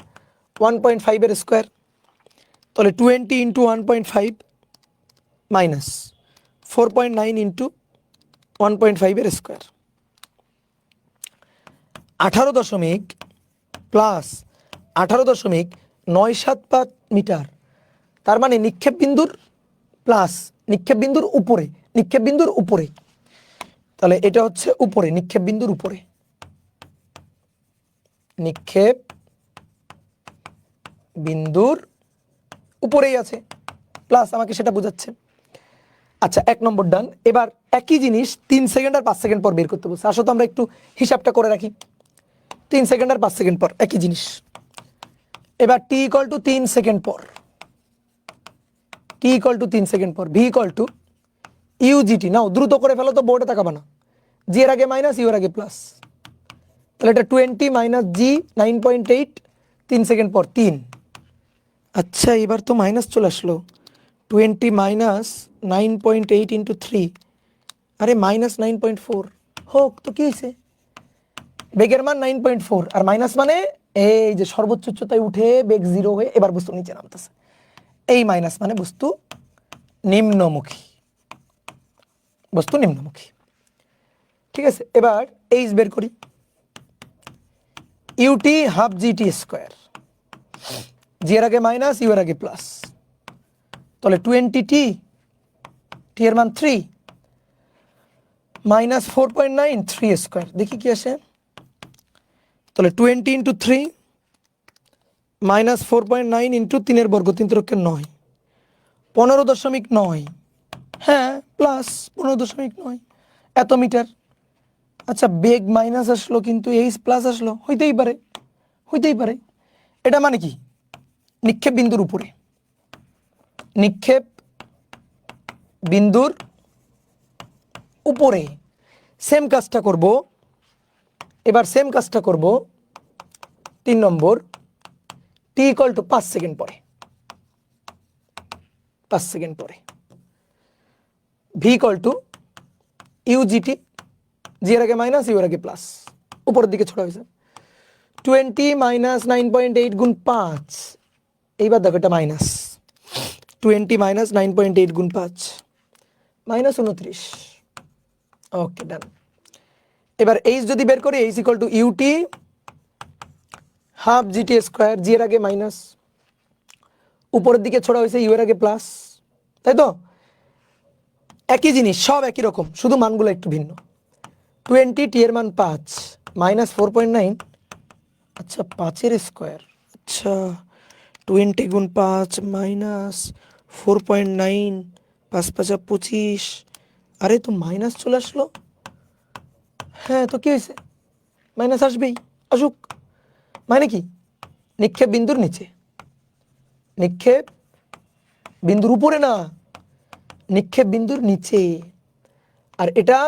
1.5 এর স্কোয়ার, তাহলে 20 ইন্টু 1.5 মাইনাস 4.9 ইন্টু 1.5 এর স্কোয়ার, 18 প্লাস 18.975 মিটার। তার মানে নিক্ষেপ বিন্দুর প্লাস নিক্ষেপ বিন্দুর উপরে, নিক্ষেপ বিন্দুর উপরে, তাহলে এটা হচ্ছে উপরে, নিক্ষেপ বিন্দুর উপরে, নিক্ষেপ বিন্দুর উপরেই আছে, প্লাস আমাকে সেটা বোঝাচ্ছে। আচ্ছা 1 নম্বর ডান। এবার একই জিনিস 3 সেকেন্ড আর 5 সেকেন্ড পর বের করতে বলছে। আসলে তো আমরা একটু হিসাবটা করে রাখি, 3 সেকেন্ড আর 5 সেকেন্ড পর একই জিনিস। এবার টি ইকুয়াল টু 3 সেকেন্ড পর, টি ইকুয়াল টু 3 সেকেন্ড পর, ভি ইকুয়াল টু ইউজিটি, নাও দ্রুত করে ফেলো তো, বোর্ডে তাকাবা না, জি এর আগে মাইনাস ইউ এর আগে প্লাস, তাহলে এটা 20 মাইনাস জি 9.8 3 সেকেন্ড পর 3। আচ্ছা এবার তো মাইনাস চলে আসলো, 20 মাইনাস 9.8 ইন্টু 3, আরে মাইনাস 9.4 হোক তো, কি হয়েছে? বেগের মান 9.4 আর মাইনাস মানে এই যে সর্বোচ্চ উচ্চতায় উঠে বেগ 0 হয়ে এবার বস্তু নিচে নামতেছে, এই মাইনাস মানে বস্তু নিম্নমুখী, বস্তু নিম্নমুখী। ঠিক আছে, এবার এইচ বের করি, ইউটি হাফ জিটি স্কোয়ার, জি এর আগে মাইনাস ইউ এর আগে প্লাস, তাহলে 20 টি, টি এর মান 3 মাইনাস 4.9 3 স্কোয়ার, দেখি কি আসে, তাহলে 20 ইন্টু 3 মাইনাস 4.9 ইন্টু 3 এর বর্গ, 3 3 9, 15.9, হ্যাঁ প্লাস 15.9 এত মিটার। আচ্ছা বেগ মাইনাস আসলো কিন্তু এইচ প্লাস আসলো, হইতেই পারে, হইতেই পারে। এটা মানে কি? নিক্ষেপ বিন্দুর উপরে, নিক্ষেপ বিন্দুর উপরে। সেম কাজটা করব, এবার সেম কাজটা করব 3 নম্বর, টি ইকুয়াল টু 5 সেকেন্ড পরে, 5 সেকেন্ড পরে, ভি ইকুয়াল টু ইউজিটি, জি এর আগে মাইনাস ইউ এর আগে প্লাস, উপরের দিকে ছোড়া হয়েছে, 20 মাইনাস 9.8 গুণ 5, এইবার দেখো এটা মাইনাস 20 মাইনাস 9.8 গুণ 5 মাইনাস 29, ওকে ডান। এবার এইচ যদি বের করি, h equal to UT half GT square, জি এর আগে মাইনাস, উপরের দিকে ছোড়া হয়েছে ইউ এর আগে প্লাস, তাই তো? একই জিনিস, সব একই রকম, শুধু মানগুলো একটু ভিন্ন। 20 টি এর মান 5 মাইনাস 4.9, আচ্ছা 5 এর স্কোয়ার, আচ্ছা 20 গুণ 5 মাইনাস 4.9, 5 5 25, আরে তো মাইনাস চলে আসলো, হ্যাঁ তো কি হয়েছে? মাইনাস আসবেই, আসুক। মানে কি? নিক্ষেপ বিন্দুর নিচে, নিক্ষেপ বিন্দুর উপরে না, নিক্ষেপ বিন্দুর নিচে, আর এটা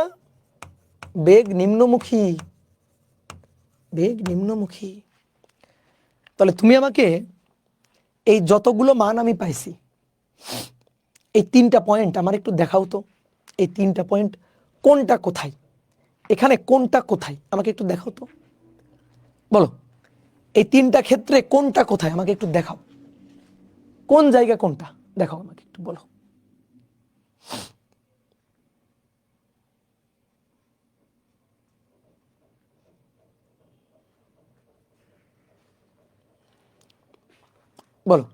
বেগ নিম্নমুখী, বেগ নিম্নমুখী। তাহলে তুমি আমাকে এই যতগুলো মান আমি পাইছি এই 3টা পয়েন্ট আমার একটু দেখাও তো। এই 3টা পয়েন্ট কোনটা কোথায়, এখানে কোনটা কোথায় আমাকে একটু দেখাও তো। বলো এই 3টা ক্ষেত্রে কোনটা কোথায় আমাকে একটু দেখাও, কোন জায়গা কোনটা দেখাও আমাকে একটু বলো। বলো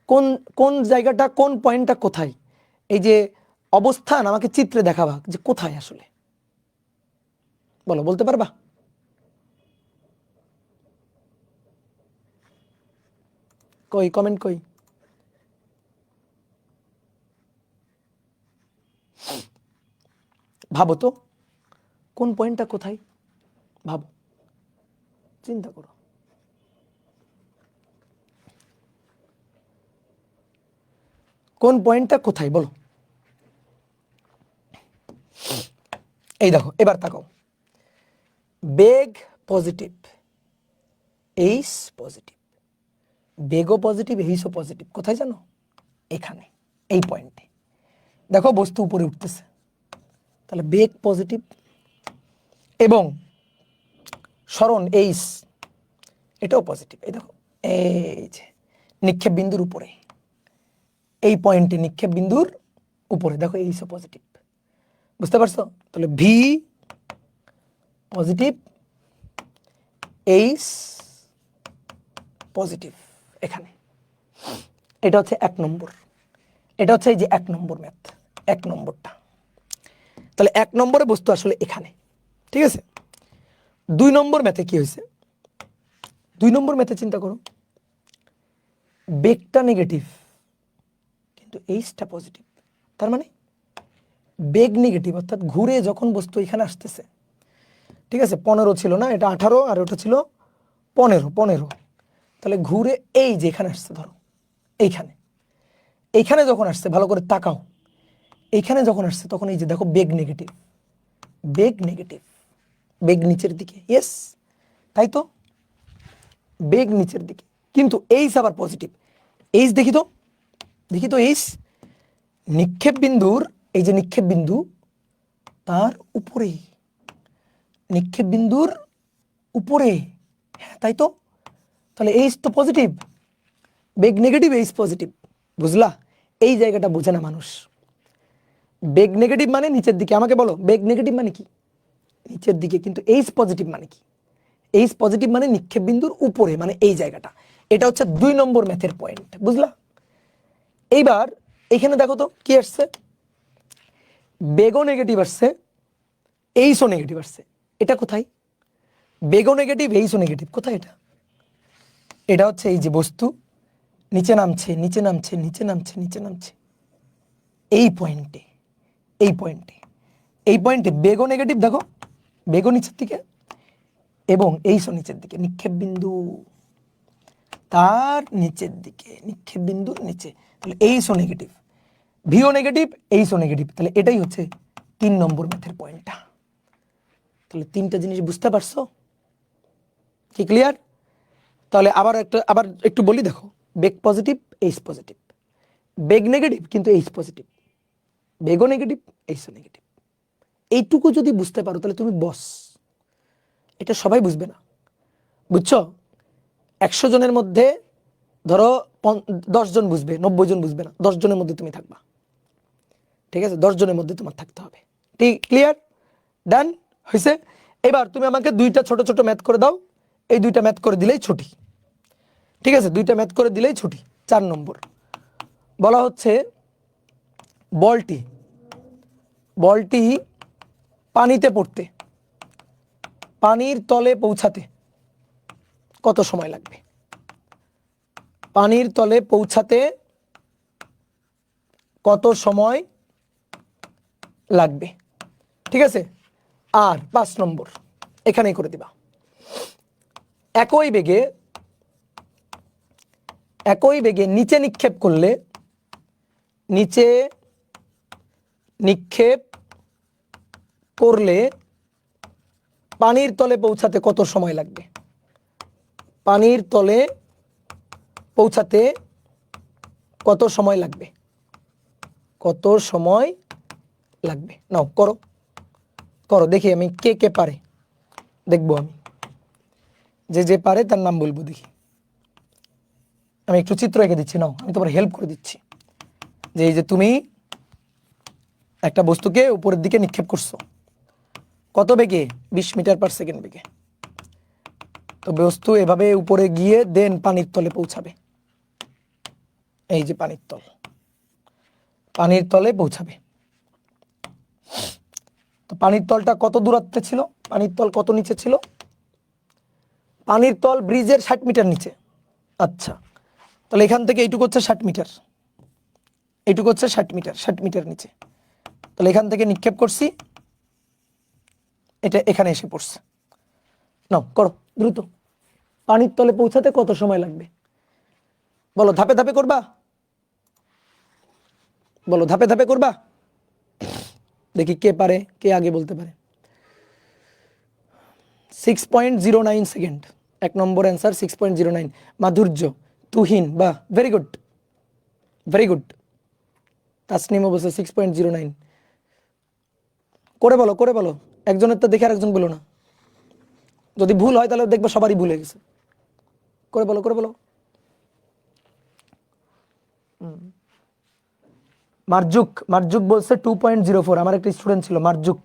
কোন কোন জায়গাটা, কোন পয়েন্টটা কোথায়, এই যে অবস্থান আমাকে চিত্রে দেখাবা যে কোথায় আসলে। বলো, বলতে পারবা? কই কমেন্ট কই? ভাবো তো কোন পয়েন্টটা কোথায়, ভাবো, চিন্তা করো। কোন পয়েন্টটা কোথায় বলো। এই দেখো এবার তাকাও, বেগ পজিটিভ, এইচ পজিটিভ, বেগও পজিটিভ, এইচও পজিটিভ। কোথায় জানো? এখানে, এই পয়েন্টে। দেখো বস্তু উপরে উঠতেছে, তাহলে বেগ পজিটিভ এবং সরণ এইচ এটাও পজিটিভ। এই দেখো এই যে নিক্ষেপ বিন্দুর উপরে, এই পয়েন্টে নিক্ষেপ বিন্দুর উপরে দেখো এইচও পজিটিভ। বুঝতে পারছো? তাহলে ভি পজিটিভ, এইচ পজিটিভ এখানে। এটা হচ্ছে 1 নম্বর, এটা হচ্ছে এই যে 1 নম্বর ম্যাথ, 1 নম্বরটা। তাহলে 1 নম্বরে বস্তু আসলে এখানে, ঠিক আছে। 2 নম্বর ম্যাথে কি হয়েছে? 2 নম্বর ম্যাথে চিন্তা করো, বেগটা নেগেটিভ কিন্তু এইচটা পজিটিভ। তার মানে বেগ নেগেটিভ, অর্থাৎ ঘুরে যখন বস্তু এখানে আসতেছে, ঠিক আছে, 15 ছিল না, এটা 18 আর ওটা ছিল 15। তাহলে ঘুরে এই যে এখানে আসছে, ধরো এইখানে, এইখানে যখন আসছে ভালো করে তাকাও, এইখানে যখন আসছে তখন এই যে দেখো বেগ নেগেটিভ, বেগ নেগেটিভ, বেগ নিচের দিকে। ইয়েস, তাই তো, বেগ নিচের দিকে, কিন্তু এইচ আবার পজিটিভ। এইচ দেখি তো, দেখি তো এইচ, নিক্ষেপ বিন্দুর, এই যে নিক্ষেপ বিন্দু তার উপরে, নিক্ষেপ বিন্দুর উপরে, হ্যাঁ তাই তো। তাহলে এইচ তো পজিটিভ, বেগ নেগেটিভ, এইচ পজিটিভ। বুঝলা? এই জায়গাটা বোঝে না মানুষ। বেগ নেগেটিভ মানে নিচের দিকে। আমাকে বলো বেগ নেগেটিভ মানে কি? নিচের দিকে। কিন্তু এইচ পজিটিভ মানে কি? এইচ পজিটিভ মানে নিক্ষেপ বিন্দুর উপরে, মানে এই জায়গাটা। এটা হচ্ছে 2 নম্বর ম্যাথের পয়েন্ট। বুঝলা? এইবার এখানে দেখো তো কি আসছে, বেগও নেগেটিভ আসছে, এইচও নেগেটিভ আসছে। এটা কোথায়? বেগও নেগেটিভ, এইচও নেগেটিভ, কোথায় এটা? এটা হচ্ছে এই যে বস্তু নিচে নামছে, নিচে নামছে, নিচে নামছে, নিচে নামছে, এই পয়েন্টে, এই পয়েন্টে, এই পয়েন্টে বেগও নেগেটিভ, দেখো বেগও নিচের দিকে এবং এইচও নিচের দিকে, নিক্ষেপ বিন্দু তার নিচের দিকে, নিক্ষেপ বিন্দুর নিচে। তাহলে এইচও নেগেটিভ, ভিও নেগেটিভ, এইচও নেগেটিভ। তাহলে এটাই হচ্ছে 3 নম্বর ম্যাথের পয়েন্টটা। তাহলে 3টা জিনিস বুঝতে পারছো? কি ক্লিয়ার? তাহলে আবার একটু বলি, দেখো বেগ পজিটিভ, এইচ পজিটিভ, বেগ নেগেটিভ কিন্তু এইচ পজিটিভ, বেগও নেগেটিভ, এইচও নেগেটিভ। এইটুকু যদি বুঝতে পারো তাহলে তুমি বস। এটা সবাই বুঝবে না, বুঝছো? 100 জনের মধ্যে ধরো 10 জন বুঝবে, 90 জন বুঝবে না, 10 জনের মধ্যে তুমি থাকবা, ঠিক আছে? 10 জনের মধ্যে তোমার থাকতে হবে। ঠিক, ক্লিয়ার? ডান হয়েছে? এবার তুমি আমাকে 2টা ছোট ছোট ম্যাথ করে দাও। এই 2টা ম্যাথ করে দিলেই ছুটি, ঠিক আছে? 2টা ম্যাথ করে দিলেই ছুটি। 4 নম্বর বলা হচ্ছে বলটি, বলটি পানিতে পড়তে, পানির তলে পৌঁছাতে কত সময় লাগবে? পানির তলে পৌঁছাতে কত সময় লাগবে? ঠিক আছে? আর 5 নম্বর এখানেই করে দিবা, একই বেগে, একই বেগে নিচে নিক্ষেপ করলে, নিচে নিক্ষেপ করলে পানির তলে পৌঁছাতে কত সময় লাগবে? পানির তলে পৌঁছাতে কত সময় লাগবে? কত সময় লাগবে? নাও করো করো, দেখি আমি কে কে পারে দেখবো। আমি যে পারে তার নাম বলবো, দেখি। আমি একটু চিত্র এঁকে দিচ্ছি, নাও আমি তোমার হেল্প করে দিচ্ছি। যে এই যে তুমি একটা বস্তুকে উপরের দিকে নিক্ষেপ করছো, কত বেগে? 20 মিটার পার সেকেন্ড বেগে। তো বস্তু এভাবে উপরে গিয়ে দেন পানির তলে পৌঁছাবে। এই যে পানির তল, পানির তলে পৌঁছাবে। তো পানির তলটা কত দূরত্বে ছিল? পানির তল কত নিচে ছিল? পানির তল ব্রিজের 60 মিটার নিচে। আচ্ছা, তাহলে এখান থেকে এইটুকু হচ্ছে 60 মিটার, এইটুকু হচ্ছে 60 মিটার, 60 মিটার নিচে। তাহলে এখান থেকে নিক্ষেপ করছি, এটা এখানে এসে পড়ছে। নাও করো দ্রুত, পানির তলে পৌঁছাতে কত সময় লাগবে? বলো, ধাপে ধাপে করবা? বলো, ধাপে ধাপে করবা? দেখি কে পারে, কে আগে বলতে পারে। 6.09 সেকেন্ড, 1 নম্বর অ্যান্সার 6.09। মাধুর্য, তুহিন, বাহ, very good, very good. Tasnim অবশ্য 6.09। করে বলো, করে বলো, একজনের তো দেখে আরেকজন বলো না। যদি ভুল হয় তাহলে দেখবো সবারই ভুলে গেছে। করে বলো, করে বলো। মার্জুক, মার্জুক বলছে 2.04। আমার একটা স্টুডেন্ট ছিল মার্জুক,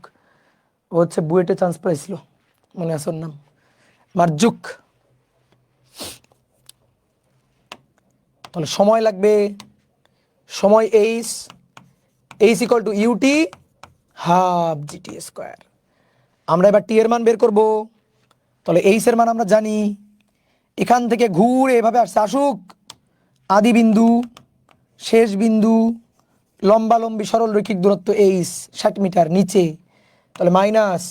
ও হচ্ছে বুয়েটে চান্স পাইছিল, মনে আছে ওর নাম, মার্জুক। তাহলে সময় লাগবে, সময় h, h equal to UT half GT square. আমরা এবার টি এর মান বের করব। তাহলে এইচ এর মান আমরা জানি, এখান থেকে ঘুরে এভাবে আসছে, আসুক আদি বিন্দু, শেষ বিন্দু, লম্বালম্বি সরল রৈখিক দূরত্ব এইচ 60 মিটার নিচে। তাহলে মাইনাস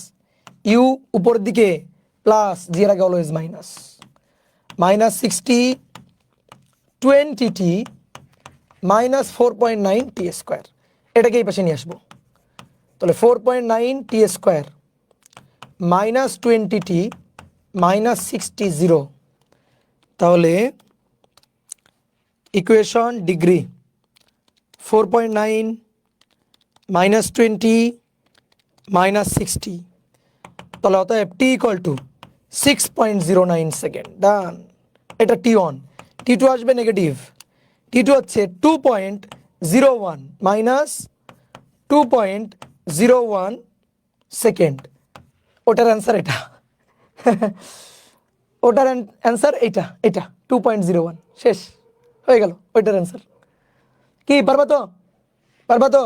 ইউ উপরের দিকে প্লাস, জি এর আগে অলওয়েজ মাইনাস, মাইনাস 60 20 টি মাইনাস 4.9 টি স্কোয়ার। এটাকে এই পাশে নিয়ে আসবো। তাহলে 4.9 টি স্কোয়ার মাইনাস 20 টি মাইনাস 60 0। তাহলে ইকুয়েশন ডিগ্রি 4.9 মাইনাস 20 মাইনাস 60। তাহলে অতএব টি ইকুয়াল টু 6.09 সেকেন্ড। ডান। এটা টি ওয়ান, টি টু আসবে নেগেটিভ, টি টু হচ্ছে 2.01 মাইনাস 2.01 সেকেন্ড। ওটার অ্যান্সার এটা ওটার অ্যান্সার এটা, এটা 2.01। শেষ হয়ে গেল ওইটার অ্যান্সার। কি পারবা তো? পারবা তো?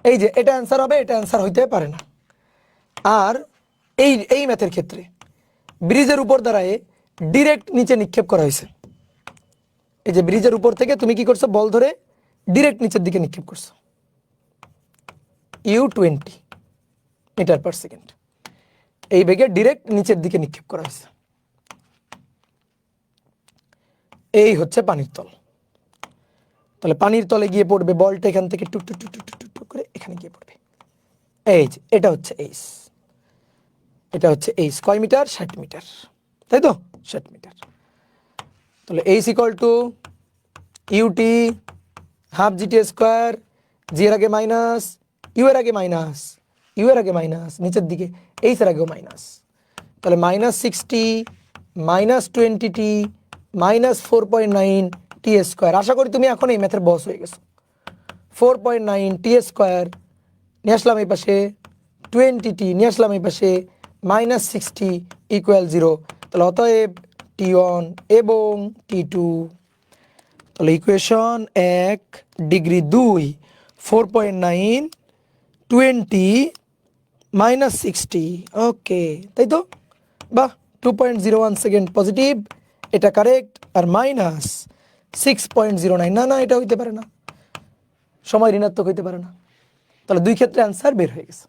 এই যে এটা অ্যান্সার হবে, এটা অ্যান্সার হইতে পারে না। আর এই এই ম্যাথের ক্ষেত্রে ব্রিজের উপর দাঁড়ায় ডিরেক্ট নিচে নিক্ষেপ করা হয়েছে। এই যে ব্রিজের উপর থেকে তুমি কি করছো, বল ধরে ডিরেক্ট নিচের দিকে নিক্ষেপ করছো, U20 মিটার পার সেকেন্ড, এই বেগে ডিরেক্ট নিচের দিকে নিক্ষেপ করা হয়েছে। এই হচ্ছে পানির তল। তাহলে পানির তলে গিয়ে পড়বে বলটা এখান থেকে টুক টুক টুক টুক টুক টুক করে এখানে গিয়ে পড়বে। এই যে এটা হচ্ছে এইচ, এটা হচ্ছে এইচ কয় মিটার? 60 মিটার, তাই তো? 60 মিটার। তাহলে h equal to UT half GT square, জি এর আগে মাইনাস, ইউ এর আগে মাইনাস, ইউ এর আগে মাইনাস, নিচের দিকে এইচ এর আগেও মাইনাস। তাহলে মাইনাস 60 মাইনাস 20 টি মাইনাস 4.9 টি স্কোয়ার। আশা করি তুমি এখন এই ম্যাথের বস হয়ে গেছো। 4.9 টি স্কোয়ার নিয়ে আসলাম এই পাশে, 20 টি নিয়ে আসলাম এই পাশে, মাইনাস 60 ইকুয়াল 0। তাহলে অতএব T1 এবং T2। তাহলে ইকুয়েশন 1 ডিগ্রি 2 4.9 20 মাইনাস 60। ওকে, তাই তো? বাহ, 2.01 সেকেন্ড পজিটিভ, এটা কারেক্ট। আর মাইনাস 6.09, না না এটা হইতে পারে না, সময় ঋণাত্মক হইতে পারে না। তাহলে দুই ক্ষেত্রে অ্যান্সার বের হয়ে গেছে,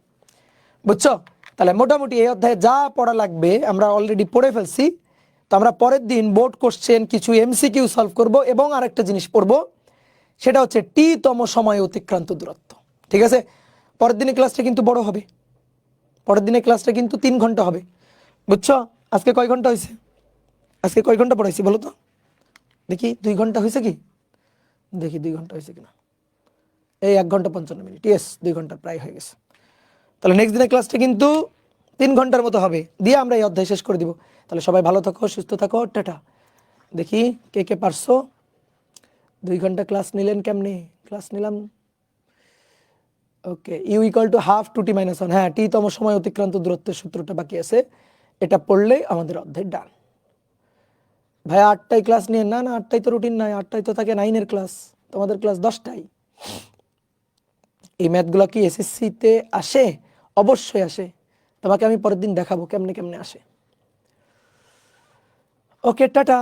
বুঝছো? তাহলে মোটামুটি এই অধ্যায়ে যা পড়া লাগবে আমরা অলরেডি পড়ে ফেলছি। তো আমরা পরের দিন বোর্ড কোশ্চেন কিছু এমসিকিউ সলভ করব এবং আরেকটা জিনিস পড়ব, সেটা হচ্ছে টি তম সময়ে অতিক্রান্ত দূরত্ব। ঠিক আছে? পরের দিনের ক্লাসটা কিন্তু বড় হবে, পরের দিনের ক্লাসটা কিন্তু 3 ঘন্টা হবে। বুঝছো? আজকে কয় ঘন্টা হয়েছে? আজকে কয় ঘন্টা পড়াইছি বলো তো দেখি? 2 ঘন্টা হয়েছে কি? দেখি 2 ঘন্টা হয়েছে কিনা। এই 1 ঘন্টা 55 মিনিট, ইয়েস 2 ঘন্টা প্রায় হয়ে গেছে। তাহলে নেক্সট দিনের ক্লাসটা কিন্তু 3 ঘন্টার মতো হবে, দিয়ে আমরা এই অধ্যায় শেষ করে দিব। তাহলে সবাই ভালো থাকো, সুস্থ থাকো, টাটা। দেখি কে কে পারছো। 2 ঘন্টা ক্লাস নিলেন কেমনে? ক্লাস নিলাম। Okay, u equal to half two t minus one. হ্যাঁ, টি তম সময় অতিক্রান্ত দূরত্বের সূত্রটা বাকি আছে, এটা পড়লেই আমাদের অধ্যায় ডান। ভাইয়া 8টায় ক্লাস নিয়ে না, না 8টায় তো রুটিন নাই, 8টায় তো থাকে 9-এর ক্লাস, তোমাদের ক্লাস 10টায়। এই ম্যাথগুলো কি এসএসসিতে আসে? অবশ্যই আসে, তোমাকে আমি পরের দিন দেখাবো কেমনে কেমনে আসে। ওকে, টাটা।